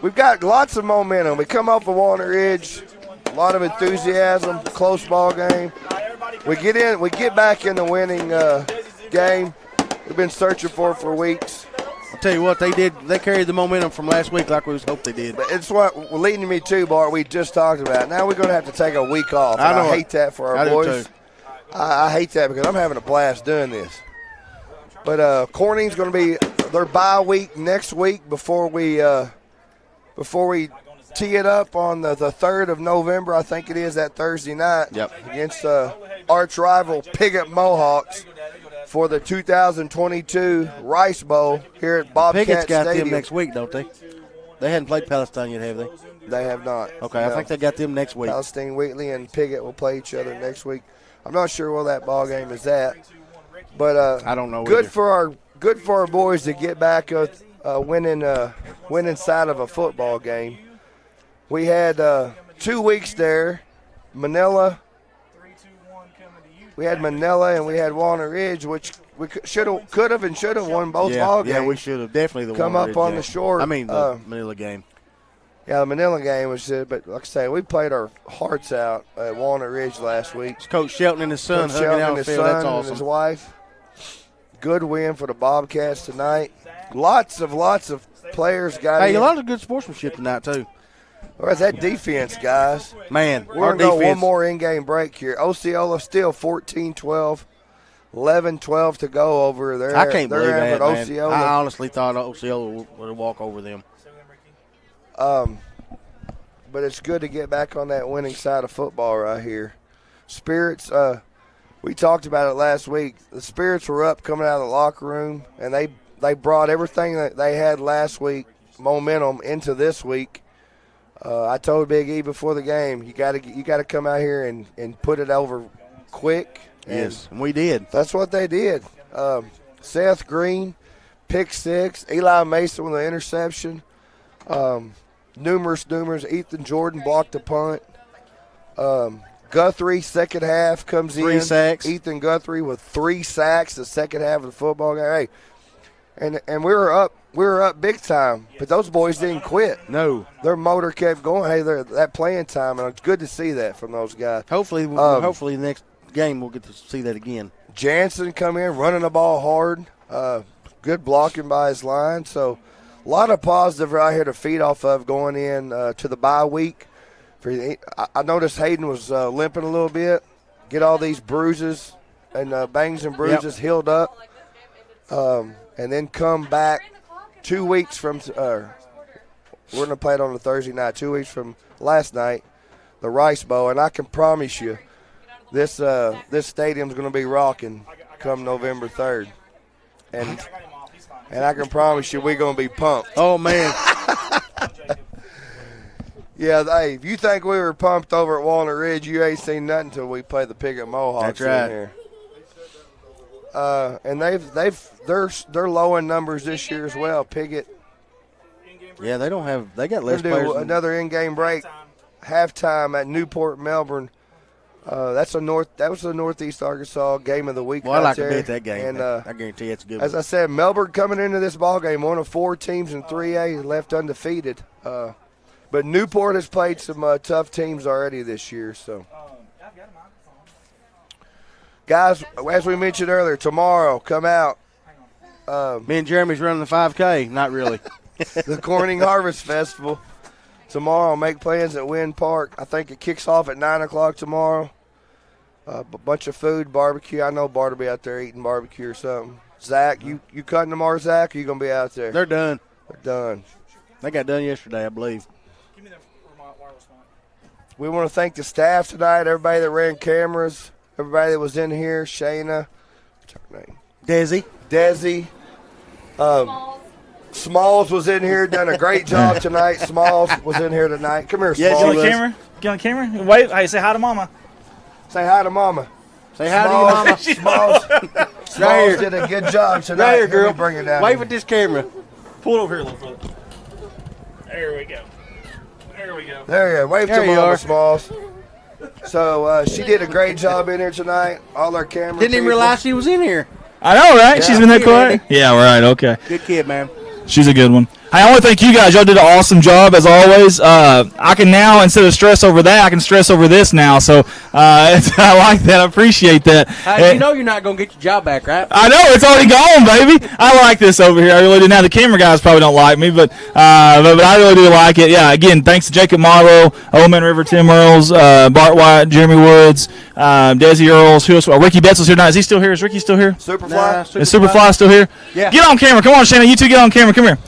We've got lots of momentum. We come off of Walnut Ridge, a lot of enthusiasm, close ball game. We get back in the winning game. We've been searching for weeks. I'll tell you what, they did. They carried the momentum from last week like we was hoped they did. But it's what leading me to, Bart, we just talked about. Now we're going to have to take a week off. I hate that for our boys. I hate that because I'm having a blast doing this. But Corning's going to be their bye week next week before we tee it up on the 3rd of November, I think it is, that Thursday night. Yep. Against arch rival Pigott Mohawks for the 2022 Rice Bowl here at Bobcat Pigot's got Stadium. them next week, don't they? They hadn't played Palestine yet, have they? They have not. Okay, no. I think they got them next week. Palestine-Wheatley and Pigott will play each other next week. I'm not sure where that ball game is at, but I don't know. Good for our boys to get back winning side of a football game. We had 2 weeks there, Manila. We had Manila and we had Walnut Ridge, which we could have and should have won both ball games. Yeah, we should have definitely come up on the short. I mean the Manila game. Yeah, the Manila game was good, but like I say, we played our hearts out at Walnut Ridge last week. It's Coach Shelton and his son hugging out on the field. That's awesome. And his wife. Good win for the Bobcats tonight. Lots of players got in. Hey, a lot of good sportsmanship tonight too. Where's that defense, guys? Man, we're going to go one more in-game break here. Osceola still 14-12. 11-12 to go over there. I can't believe that, man. Osceola. I honestly thought Osceola would walk over them. But it's good to get back on that winning side of football right here. Spirits, we talked about it last week. The Spirits were up coming out of the locker room, and they brought everything that they had last week, momentum, into this week. I told Big E before the game, you got to come out here and put it over quick. Yes, and we did. That's what they did. Seth Green, pick 6. Eli Mason with an interception. Numerous. Ethan Jordan blocked the punt. Guthrie, second half, comes in. 3 sacks. Ethan Guthrie with 3 sacks the second half of the football game. Hey, and we were up big time, but those boys didn't quit. No. Their motor kept going. Hey, that playing time, and it's good to see that from those guys. Hopefully next game we'll get to see that again. Jansen come in running the ball hard. Good blocking by his line. So a lot of positive right here to feed off of going in to the bye week. I noticed Hayden was limping a little bit. Get all these bruises and bangs and bruises healed up. And then come back 2 weeks from we're going to play it on a Thursday night, 2 weeks from last night, the Rice Bowl. And I can promise you this stadium's going to be rocking come November 3rd. And I can promise you we're going to be pumped. Oh, man. Yeah, hey, if you think we were pumped over at Walnut Ridge, you ain't seen nothing until we play the Piggott Mohawks. That's right. In here. And they're low in numbers this year as well. Piggott. Yeah, they got less players. Another in-game break, halftime at Newport, Melbourne. That was the Northeast Arkansas game of the week. Well, I like to bet that game. And I guarantee it's a good. As I said, Melbourne coming into this ball game, one of 4 teams in 3A left undefeated. But Newport has played some tough teams already this year. So, guys, as we mentioned earlier, tomorrow come out. Me and Jeremy's running the 5K. Not really. The Corning Harvest Festival tomorrow. Make plans at Wynn Park. I think it kicks off at 9 o'clock tomorrow. A bunch of food, barbecue. I know Bart will be out there eating barbecue or something. Zach, you cutting tomorrow, Zach? Or you going to be out there? They're done. They're done. They got done yesterday, I believe. We want to thank the staff tonight, everybody that ran cameras, everybody that was in here, Shayna, what's her name? Desi. Smalls was in here, done a great job tonight. Smalls was in here tonight. Come here, Smalls. Get on camera. Get on camera. Wait. Hey, say hi to Mama. Say hi to Mama. Say hi to your mama. Smalls did a good job tonight. Right here, girl. Let me bring her down. Wave at this camera. Pull it over here a little further. There we go. There you go. Wave to Mama, Smalls. So she did a great job in here tonight. All our cameras. Didn't even realize she was in here. I know, right? Yeah. She's been that quiet. Yeah, right. Okay. Good kid, man. She's a good one. Hey, I want to thank you guys. Y'all did an awesome job, as always. I can now, instead of stress over that, I can stress over this now. So I like that. I appreciate that. You know you're not going to get your job back, right? I know. It's already gone, baby. I like this over here. I really do. Now, the camera guys probably don't like me, but I really do like it. Yeah, again, thanks to Jacob Morrow, Old Man River, Tim Earls, Bart White, Jeremy Woods, Desi Earls. Who else? Ricky Betzel's here tonight. Is he still here? Is Ricky still here? Superfly. Is Superfly still here? Yeah. Get on camera. Come on, Shannon. You two get on camera. Come here.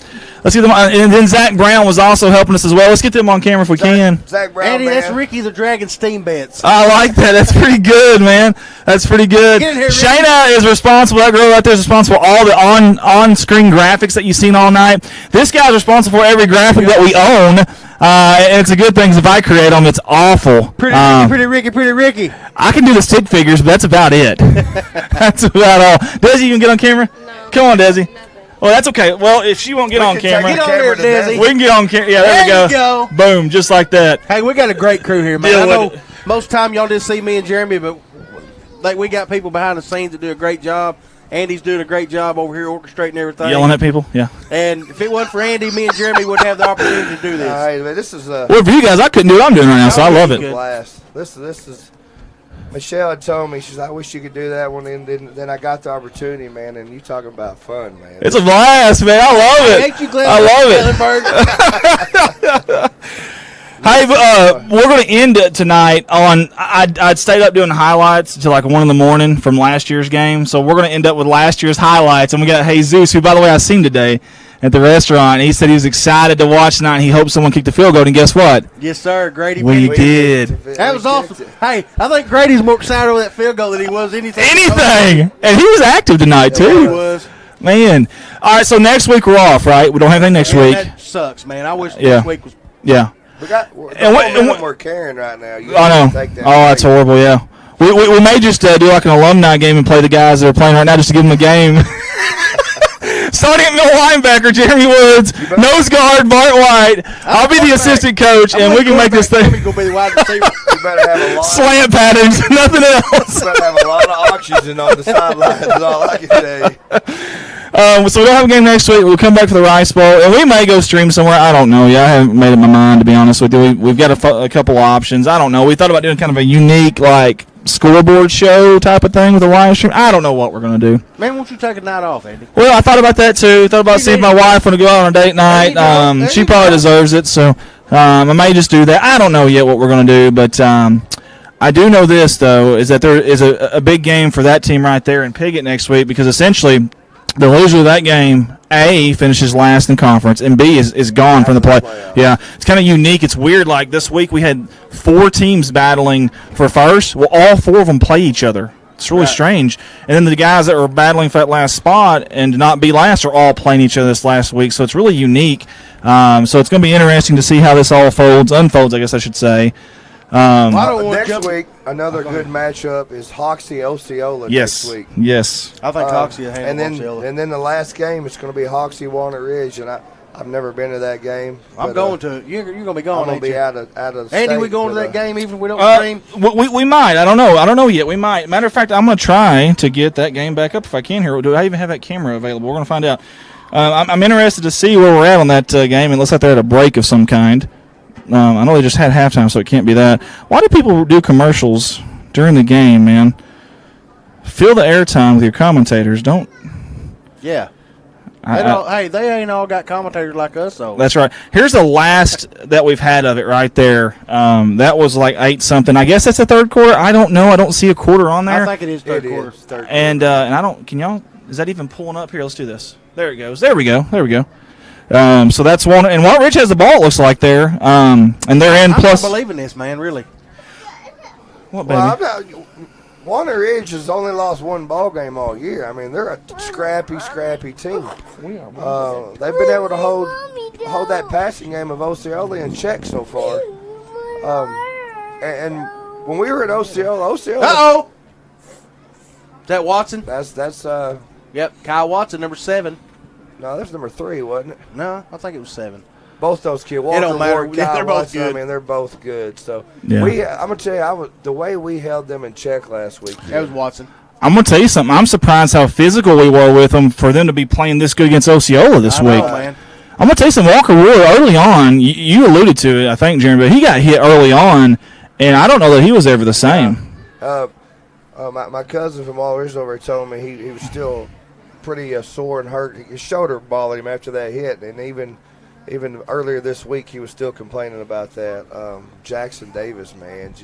Let's get them on. And then Zach Brown was also helping us as well. Let's get them on camera if we can. Zach Brown, Andy, man. that's Ricky the Dragon Steam Bets. I like that. That's pretty good, man. That's pretty good. Get in here, Shayna is responsible. That girl right there is responsible for all the on-screen graphics that you've seen all night. This guy's responsible for every graphic that we own. And it's a good thing if I create them. It's awful. Pretty Ricky. I can do the stick figures, but that's about it. That's about all. Desi, you can get on camera? No. Come on, Desi. Well, that's okay. Well, if she won't get on camera, get on there, Desi. We can get on camera. Yeah, there we go. Boom, just like that. Hey, we got a great crew here, man. I know most of the time y'all just see me and Jeremy, but we got people behind the scenes that do a great job. Andy's doing a great job over here orchestrating everything. Yelling at people, yeah. And if it wasn't for Andy, me and Jeremy wouldn't have the opportunity to do this. All right, man, this is well, for you guys, I couldn't do what I'm doing right now, so I love it. Blast. This is. Michelle had told me, she's like, I wish you could do that one, and then I got the opportunity, man, and you talking about fun, man. It's a blast, man. I love it. Ain't you glad I love it. Hey, we're going to end it tonight on, I'd stayed up doing highlights until like 1 in the morning from last year's game, so we're going to end up with last year's highlights, and we got Jesus, who, by the way, I seen today at the restaurant. He said he was excited to watch tonight, and he hoped someone kicked the field goal, and guess what? Yes, sir. Grady. We did. That was awesome. Hey, I think Grady's more excited over that field goal than he was anything. And he was active tonight, too. He was. Man. All right, so next week we're off, right? We don't have anything next week. That sucks, man. I wish next week was. Yeah. We're carrying right now. You I know. take that That's horrible, yeah. We may just do like an alumni game and play the guys that are playing right now just to give them a game. Starting at middle linebacker, Jeremy Woods. Nose guard, Bart White. I'll be the assistant coach, and we can make this thing. You better have a lot. Slant patterns, nothing else. You better have a lot of oxygen on the sidelines, is all I can tell you. So we don't have a game next week. We'll come back for the Rice Bowl, and we may go stream somewhere. I don't know. Yeah, I haven't made up my mind, to be honest with you. We've got a couple options. I don't know. We thought about doing kind of a unique, like, scoreboard show type of thing with a live stream. I don't know what we're going to do. Man, won't you take a night off, Andy? Well, I thought about that too. Thought about seeing if my wife want to go out on a date night. She probably deserves it, so I may just do that. I don't know yet what we're going to do, but I do know this, though, is that there is a big game for that team right there in Piggott next week, because essentially the loser of that game, A, finishes last in conference, and B is gone from the play. Yeah, it's kind of unique. It's weird. Like this week we had 4 teams battling for first. Well, all 4 of them play each other. It's really strange. And then the guys that were battling for that last spot and to not be last are all playing each other this last week. So it's really unique. So it's going to be interesting to see how this all unfolds, I guess I should say. Next week, another good matchup is Hoxie Osceola next week. Yes. I think Hoxie will handle Osceola. And then the last game, it's going to be Hoxie Walnut Ridge, and I've never been to that game. I'm going to. You're going to be going. I'm going to be out of state. Andy, we going to that game even if we don't stream? We might. I don't know yet. We might. Matter of fact, I'm going to try to get that game back up if I can here. Do I even have that camera available? We're going to find out. I'm interested to see where we're at on that game. It looks like they're at a break of some kind. I know they just had halftime, so it can't be that. Why do people do commercials during the game, man? Fill the airtime with your commentators. Don't. Yeah. They ain't all got commentators like us, though. That's right. Here's the last that we've had of it right there. That was like 8-something. I guess that's the third quarter. I don't know. I don't see a quarter on there. I think it is third quarter. And I don't. Can y'all? Is that even pulling up here? Let's do this. There it goes. There we go. So that's one, and Walnut Ridge has the ball. It looks like there, and they're in. I'm plus, not believing this, man. Really. What, baby? Walnut Ridge has only lost 1 ball game all year. I mean, they're a scrappy team. They've been able to hold that passing game of Osceola in check so far. And when we were at Osceola. Uh-oh. Is that Watson? That's. Yep, Kyle Watson, number 7. No, that's number 3, wasn't it? No, I think it was 7. Both those kids. It don't matter. They're both good. I mean, they're both good. So yeah. I'm gonna tell you, the way we held them in check last week. That was Watson. I'm gonna tell you something. I'm surprised how physical we were with them for them to be playing this good against Osceola this week. Man. I'm gonna tell you something. Walker Wood early on. You alluded to it, I think, Jeremy, but he got hit early on, and I don't know that he was ever the same. My cousin from All Ridge over told me he was still pretty sore and hurt. His shoulder bothered him after that hit, and even earlier this week he was still complaining about that. Jackson Davis, man,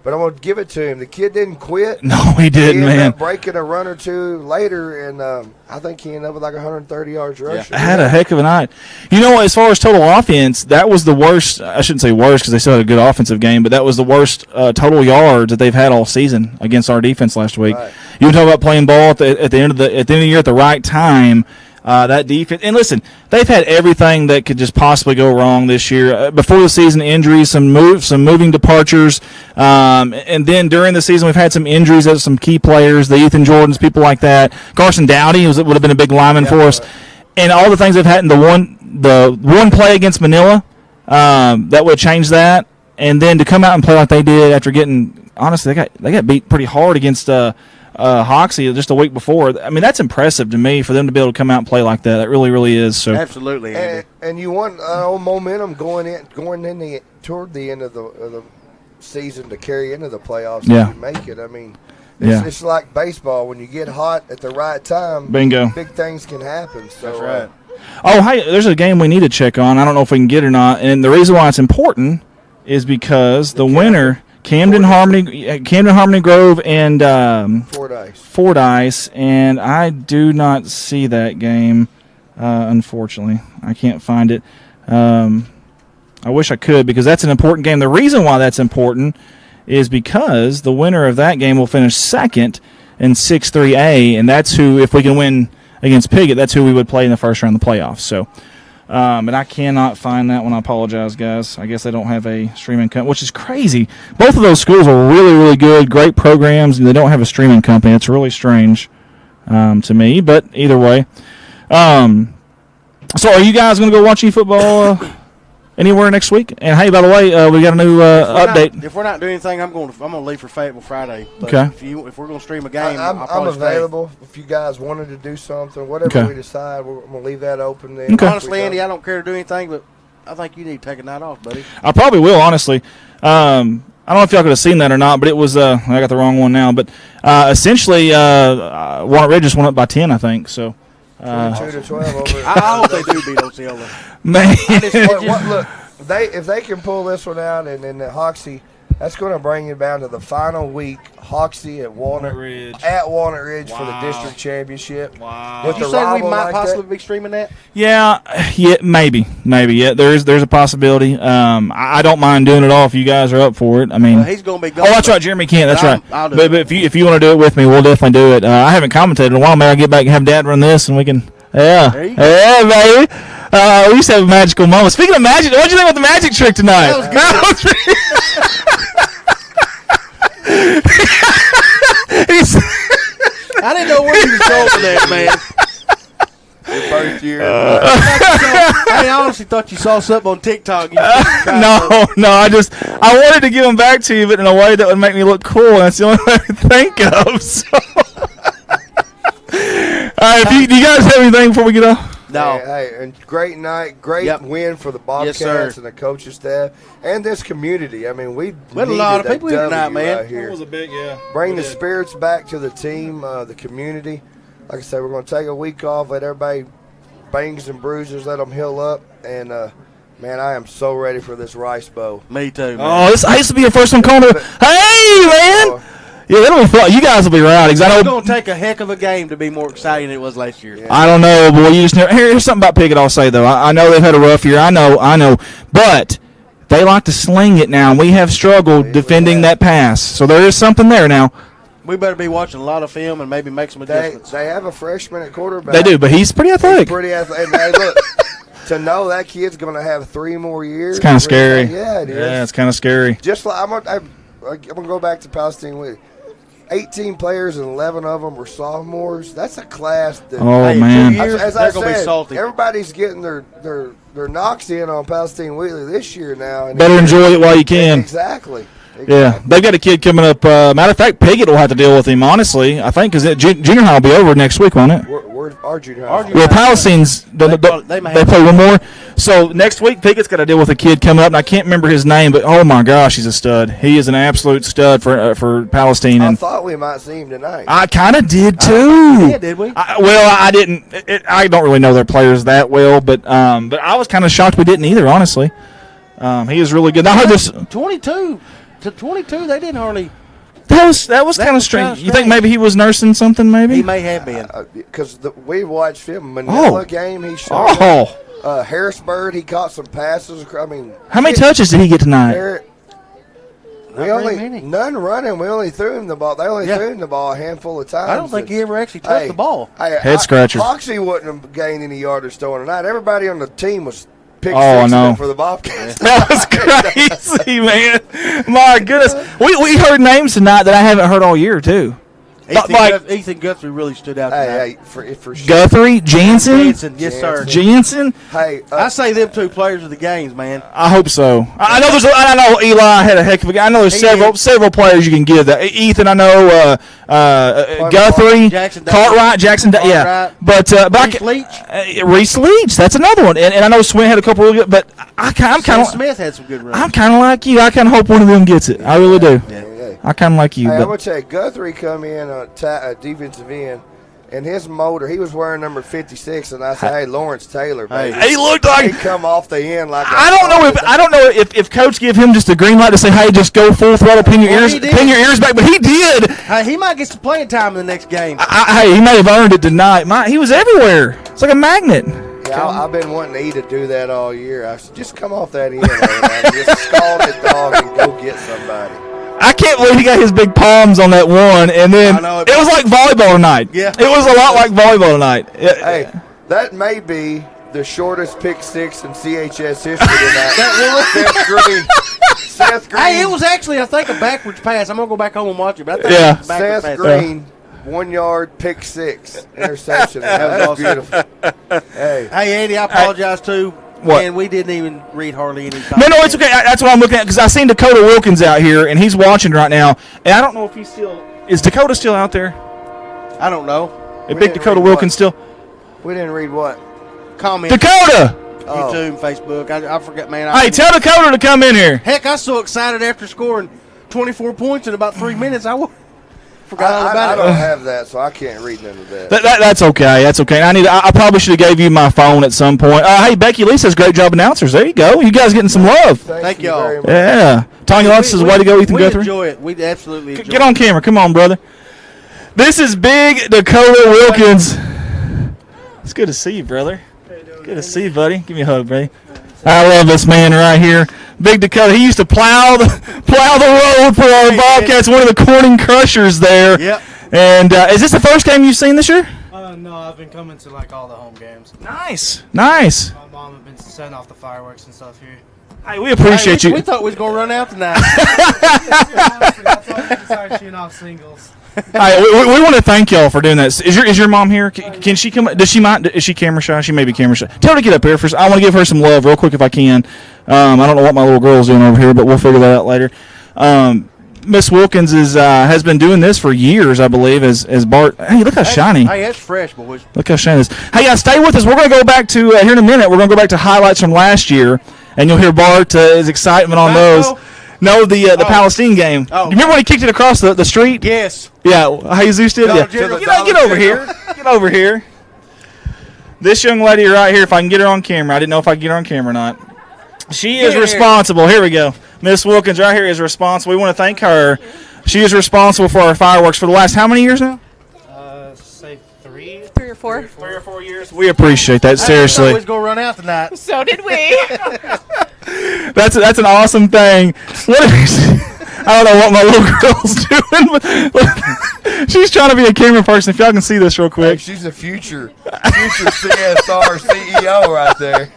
but I'm going to give it to him. The kid didn't quit. No, he didn't, he ended man. Up breaking a run or two later, and I think he ended up with like 130 yards rushing. Had a heck of a night. You know what? As far as total offense, that was the worst. I shouldn't say worst because they still had a good offensive game, but that was the worst total yards that they've had all season against our defense last week. Right. You talk about playing ball at the end of the year at the right time. That defense, and listen, they've had everything that could just possibly go wrong this year. Before the season, injuries, some moving departures, and then during the season, we've had some injuries of some key players, the Ethan Jordans, people like that. Carson Dowdy would have been a big lineman for us, and all the things they've had in the one play against Manila that would change that, and then to come out and play like they did after getting, honestly, they got beat pretty hard against. Hoxie just a week before. I mean, that's impressive to me for them to be able to come out and play like that. That really, really is. So absolutely, Andy. And you want momentum going in toward the end of the season to carry into the playoffs. Yeah. If you make it. I mean, it's like baseball. When you get hot at the right time, bingo, big things can happen. So, that's right. Oh, hey, there's a game we need to check on. I don't know if we can get it or not. And the reason why it's important is because the winner. Camden Harmony Grove, and Fordyce, and I do not see that game. Unfortunately, I can't find it. I wish I could because that's an important game. The reason why that's important is because the winner of that game will finish second in 6-3A, and that's who, if we can win against Piggott, that's who we would play in the first round of the playoffs. So. But I cannot find that one. I apologize, guys. I guess they don't have a streaming company, which is crazy. Both of those schools are really, really good, great programs, and they don't have a streaming company. It's really strange to me, but either way. So are you guys going to go watch any football anywhere next week? And, hey, by the way, we got a new update. If we're not doing anything, I'm going to leave for Fayetteville Friday. But okay. If we're going to stream a game, I'm available. If you guys wanted to do something, whatever we decide, we're going to leave that open. Then. Okay. Honestly, Andy, I don't care to do anything, but I think you need to take a night off, buddy. I probably will, honestly. I don't know if y'all could have seen that or not, but it was I got the wrong one now. But essentially, Walnut Ridge just went up by 10, I think. So 22 to 12 over. I hope they do beat Osceola. Man, look, if they can pull this one out, and then the Hoxie, that's going to bring you down to the final week. Hoxie at Walnut Ridge for the district championship. Wow. Did you say we might possibly be streaming that? Yeah, maybe. Yeah, there's a possibility. I don't mind doing it all if you guys are up for it. I mean, he's going to be going. Oh, that's right, Jeremy can't. That's right. I'll do but if you want to do it with me, we'll definitely do it. I haven't commentated in a while. Maybe I'll get back and have Dad run this, and we can. Yeah, baby. We used to have a magical moment. Speaking of magic, what did you think about the magic trick tonight? That was good. I didn't know where you was going with that, man. Your first year. I honestly thought you saw something on TikTok. No. I wanted to give them back to you, but in a way that would make me look cool. And that's the only way I could think of. So. All right, do you guys have anything before we get off? No. Hey, and great night, great win for the Bobcats and the coaching staff and this community. I mean, we had a lot of people here tonight, man. Right here. It was a big, Bring the spirits back to the team, the community. Like I said, we're going to take a week off, let everybody bangs and bruises, let them heal up, and man, I am so ready for this Rice Bowl. Me too, man. Oh, this used to be your first one calling it. Hey, man! Yeah, it'll be fun. You guys will be rowdy. It's going to take a heck of a game to be more exciting than it was last year. Yeah. I don't know, boy. You just never. Here's something about Pickett I'll say, though. I know they've had a rough year. I know. But they like to sling it now, and we have struggled defending that pass. So there is something there now. We better be watching a lot of film and maybe make some adjustments. They have a freshman at quarterback. They do, but he's pretty athletic. And hey, look, to know that kid's going to have 3 more years. It's kind of scary. Yeah, it is. Yeah, it's kind of scary. Just like I'm going to go back to Palestine-Wheatley. 18 players and 11 of them were sophomores. That's a class. That, man. As I said, everybody's getting their knocks in on Palestine-Wheatley this year now. And better enjoy it while you can. Exactly. Yeah, they've got a kid coming up. Matter of fact, Piggott will have to deal with him, honestly, I think, because junior high will be over next week, won't it? Our junior high. Well, Palestine's, they play one more. So next week, Piggott's got to deal with a kid coming up, and I can't remember his name, but oh my gosh, he's a stud. He is an absolute stud for Palestine. I thought we might see him tonight. I kind of did too. Yeah, did we? I didn't. I don't really know their players that well, but I was kind of shocked we didn't either. Honestly, he is really good. I heard this 22 to 22. They didn't hardly. That was kind of strange. You think maybe he was nursing something? Maybe he may have been because we watched him Manila game. He showed Harrisburg. He caught some passes. I mean, how many touches did he get tonight? None running. We only threw him the ball. They only threw him the ball a handful of times. I don't think he ever actually touched the ball. Head scratcher. Foxy wouldn't have gained any yardage throwing tonight. Everybody on the team was. I know. For the Bobcats. That was crazy, man. My goodness. We heard names tonight that I haven't heard all year, too. Ethan Guthrie really stood out tonight. For sure. Guthrie? Jansen? Yes, sir. Jansen? Hey, I say them 2 players of the games, man. I hope so. I know Eli had a heck of a game. I know there's several players you can give that. Ethan, I know Guthrie, Cartwright, Jackson. Yeah. But Reese Leach. That's another one. And I know Swin had a couple of good, but I'm kind of Smith had some good runs. I'm kind of like you. I kind of hope one of them gets it. I really do. Yeah. I kind of like you. Hey, I'm going to tell you, Guthrie come in defensive end, and his motor, he was wearing number 56, and I said, hey, Lawrence Taylor, baby. He looked like he come off the end like I don't know if Coach give him just a green light to say, hey, just go full throttle, pin your ears back, but he did. Hey, he might get some playing time in the next game. Hey, he may have earned it tonight. He was everywhere. It's like a magnet. Yeah, I've been wanting E to do that all year. I said, just come off that end, man. Just stall the dog and go get somebody. I can't believe he got his big palms on that one, and then it was like volleyball tonight. Yeah. It was a lot like volleyball tonight. Hey, that may be the shortest pick 6 in CHS history tonight. Seth Green. Hey, it was actually, I think, a backwards pass. I'm going to go back home and watch it. But I think it was a backwards Seth Green, 1 yard, pick 6, interception. That was beautiful. Hey, Andy, I apologize, too. What? And we didn't even read hardly any time. No, it's okay. That's what I'm looking at because I seen Dakota Wilkins out here, and he's watching right now. And I don't know if he's still – is Dakota still out there? I don't know. Big Dakota Wilkins still? We didn't read what? Comment. Dakota! YouTube, Facebook. I forgot, man. Hey, tell Dakota to come in here. Heck, I was so excited after scoring 24 points in about 3 minutes. Forgot all I about don't it. have that, so I can't read none of that. That's okay. That's okay. I probably should have gave you my phone at some point. Hey, Becky Lee says great job announcers. There you go. You guys getting some love. Thank y'all. very much. Yeah. Tanya Lutz says way to go, Ethan We Guthrie. enjoy it. We absolutely enjoy Get on camera. Come on, brother. This is Big Dakota Wilkins. It's good to see you, brother. Good to see you, buddy. Give me a hug, buddy. I love this man right here. Big Dakota. He used to plow the road for our Bobcats, one of the Corning Crushers there. Yep. And is this the first game you've seen this year? No, I've been coming to like all the home games. Nice. Nice. My mom has been setting off the fireworks and stuff here. Hey, we appreciate you. We thought we was going to run out tonight. That's why we decided shooting off singles. Hey, we want to thank y'all for doing that. Is your mom here? Can she come? Does she mind? Is she camera shy? She may be camera shy. Tell her to get up here first. I want to give her some love real quick if I can. I don't know what my little girl's doing over here, but we'll figure that out later. Miss Wilkins has been doing this for years, I believe, as Bart. Hey, look how shiny. Hey, that's fresh, boys. Look how shiny it is. Hey, guys, stay with us. We're going to go back to, here in a minute, we're going to go back to highlights from last year, and you'll hear Bart's excitement on those. No, the Palestine game. You remember when he kicked it across the street? Yes. Yeah, Jesus did. Yeah. Get over here. Get over here. This young lady right here, if I can get her on camera. I didn't know if I could get her on camera or not. She is responsible. Here we go. Miss Wilkins right here is responsible. We want to thank her. She is responsible for our fireworks for the last how many years now? Say 3 or 4. 3 or 4 years. We appreciate that, seriously. We was going to run out tonight. So did we. That's an awesome thing. I don't know what my little girl's doing, but she's trying to be a camera person. If y'all can see this real quick. Hey, she's a future CSR CEO right there.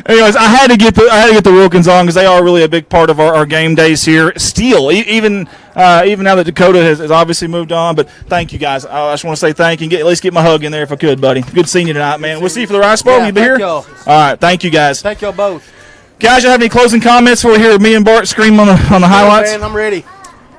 Anyways, I had to get the Wilkins on because they are really a big part of our game days here. Still, even now that Dakota has obviously moved on. But thank you guys. I just want to say thank you and at least get my hug in there if I could, buddy. Good seeing you tonight, man. We'll see you for the Rice Bowl. Yeah, You be here? y'all. All right. Thank you, guys. Thank y'all both. Guys, you have any closing comments before we hear me and Bart scream on the highlights? Man, I'm ready.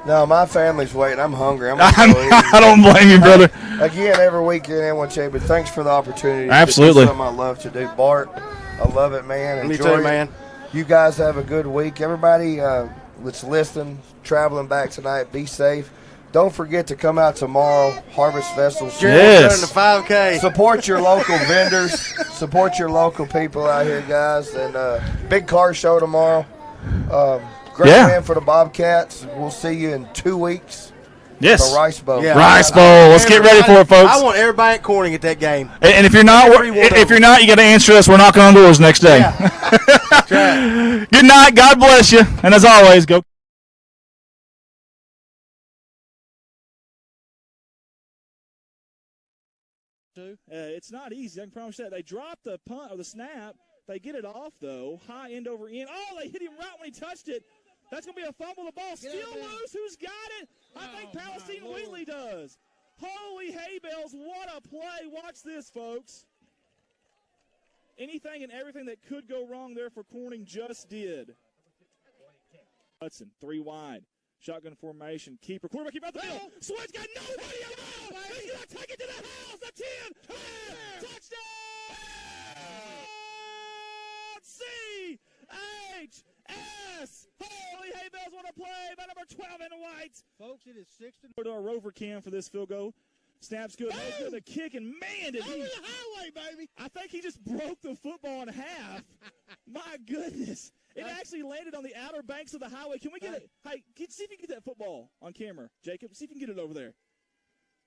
No, my family's waiting. I'm hungry. I don't blame you, brother. Again, every weekend, everyone, but thanks for the opportunity. Absolutely. To do something I love to do. Bart, I love it, man. Me Enjoy too, it. man. You guys have a good week. Everybody that's listening, traveling back tonight, be safe. Don't forget to come out tomorrow, Harvest Festival. Yes. The 5K. Support your local vendors. Support your local people out here, guys. And big car show tomorrow. Great win for the Bobcats. We'll see you in 2 weeks. Yes. The Rice Bowl. Yeah. Rice Bowl. Let's get ready for it, folks. I want everybody at Corning at that game. And if you're not, you got to answer us. We're knocking on doors next day. Yeah. Good night. God bless you. And as always, go. It's not easy. I can promise you that. They drop the punt or the snap. They get it off, though. High end over end. Oh, they hit him right when he touched it. That's going to be a fumble. The ball still loose. Who's got it? I think Palestine-Wheatley does. Holy hay bales. What a play. Watch this, folks. Anything and everything that could go wrong there for Corning just did. Hudson, 3 wide. Shotgun formation. Keeper. Quarterback keep out the middle. Sweat's got nobody around. He's going to take it to the house. A 10. Touchdown. C-H-S. Holy hay bales, what a play by number 12 in the whites. Folks, it is 6 to Go to our rover cam for this field goal. Snaps good. Makes good. The kick, and man, did he. over the highway, baby. I think he just broke the football in half. My goodness. It actually landed on the outer banks of the highway. Can we get it? Hey, see if you can get that football on camera, Jacob. See if you can get it over there.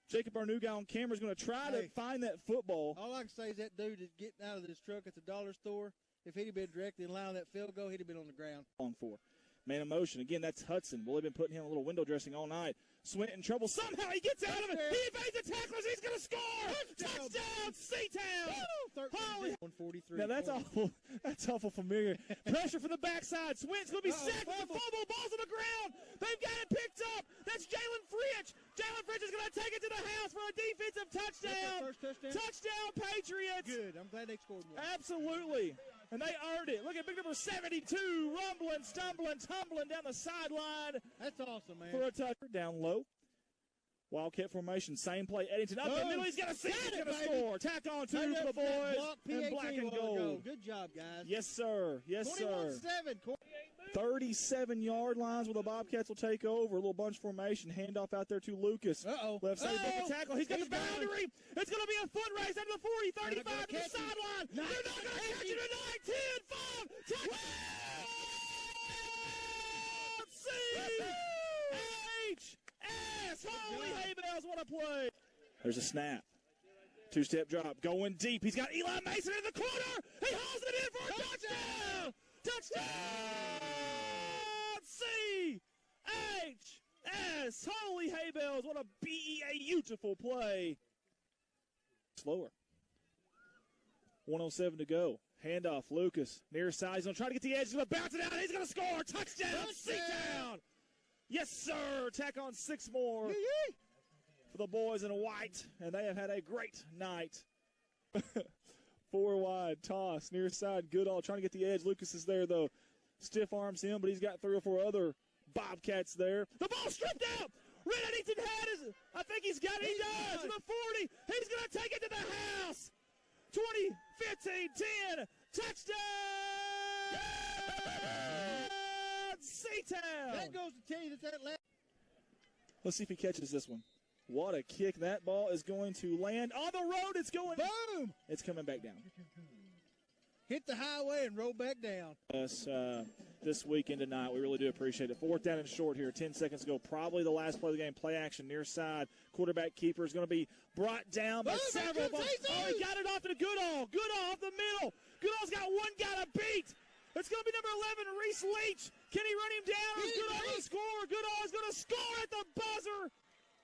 Jacob, our new guy on camera, is going to try to find that football. All I can say is that dude is getting out of this truck at the dollar store. If he'd have been directly in line on that field goal, he'd have been on the ground. On for man in motion. Again, that's Hudson. We'll have been putting him a little window dressing all night. Swint in trouble. Somehow he gets out of it. He evades the tacklers. He's going to score. Touchdown, C-Town. Holy. 143. Now that's awful. That's awful familiar. Pressure from the backside. Swint's going to be sacked with the fumble. Ball's on the ground. They've got it picked up. That's Jalen Fritch. Jalen Fritch is going to take it to the house for a defensive touchdown. First touchdown. Touchdown, Patriots. Good. I'm glad they scored more. Absolutely. And they earned it. Look at big number 72, rumbling, stumbling, tumbling down the sideline. That's awesome, man. For a touchdown down low. Wildcat formation, same play. Eddington up the middle. He's got a seat. He's going to score. Tack on two for the boys in black and gold. Good job, guys. Yes, sir. Yes, sir. 21-7. 37-yard lines where the Bobcats will take over. A little bunch formation. Handoff out there to Lucas. Left side of the tackle. He's got the boundary. It's going to be a foot race out of the 40, 35 to the sideline. They're not going to catch it tonight. 10, 5, C-H-S. Holy hay bales, what a play. There's a snap. Two-step drop. Going deep. He's got Eli Mason in the corner. He hauls it in for a touchdown. Touchdown! C-H-S. Holy hay bales. What a beautiful play. Slower. 1:07 to go. Handoff. Lucas. Near side. He's going to try to get the edge. He's going to bounce it out. He's going to score. Touchdown. C-Town. Yes, sir. Tack on 6 more for the boys in white. And they have had a great night. 4 wide, toss, near side, Goodall trying to get the edge. Lucas is there, though. Stiff arms him, but he's got 3 or 4 other Bobcats there. The ball stripped out. Red Eddington had his, I think he's got it. He does. To the 40. He's going to take it to the house. 20, 15, 10. Touchdown! C-Town. That goes to tell you that last. Let's see if he catches this one. What a kick. That ball is going to land on the road. It's going. Boom! It's coming back down. Hit the highway and roll back down. Us this weekend tonight. We really do appreciate it. 4th down and short here. 10 seconds to go. Probably the last play of the game. Play action near side. Quarterback keeper is going to be brought down by several. Oh, he got it off to Goodall. Goodall off the middle. Goodall's got one guy to beat. It's going to be number 11, Reese Leach. Can he run him down? Or is Goodall going to score? Goodall is going to score at the buzzer.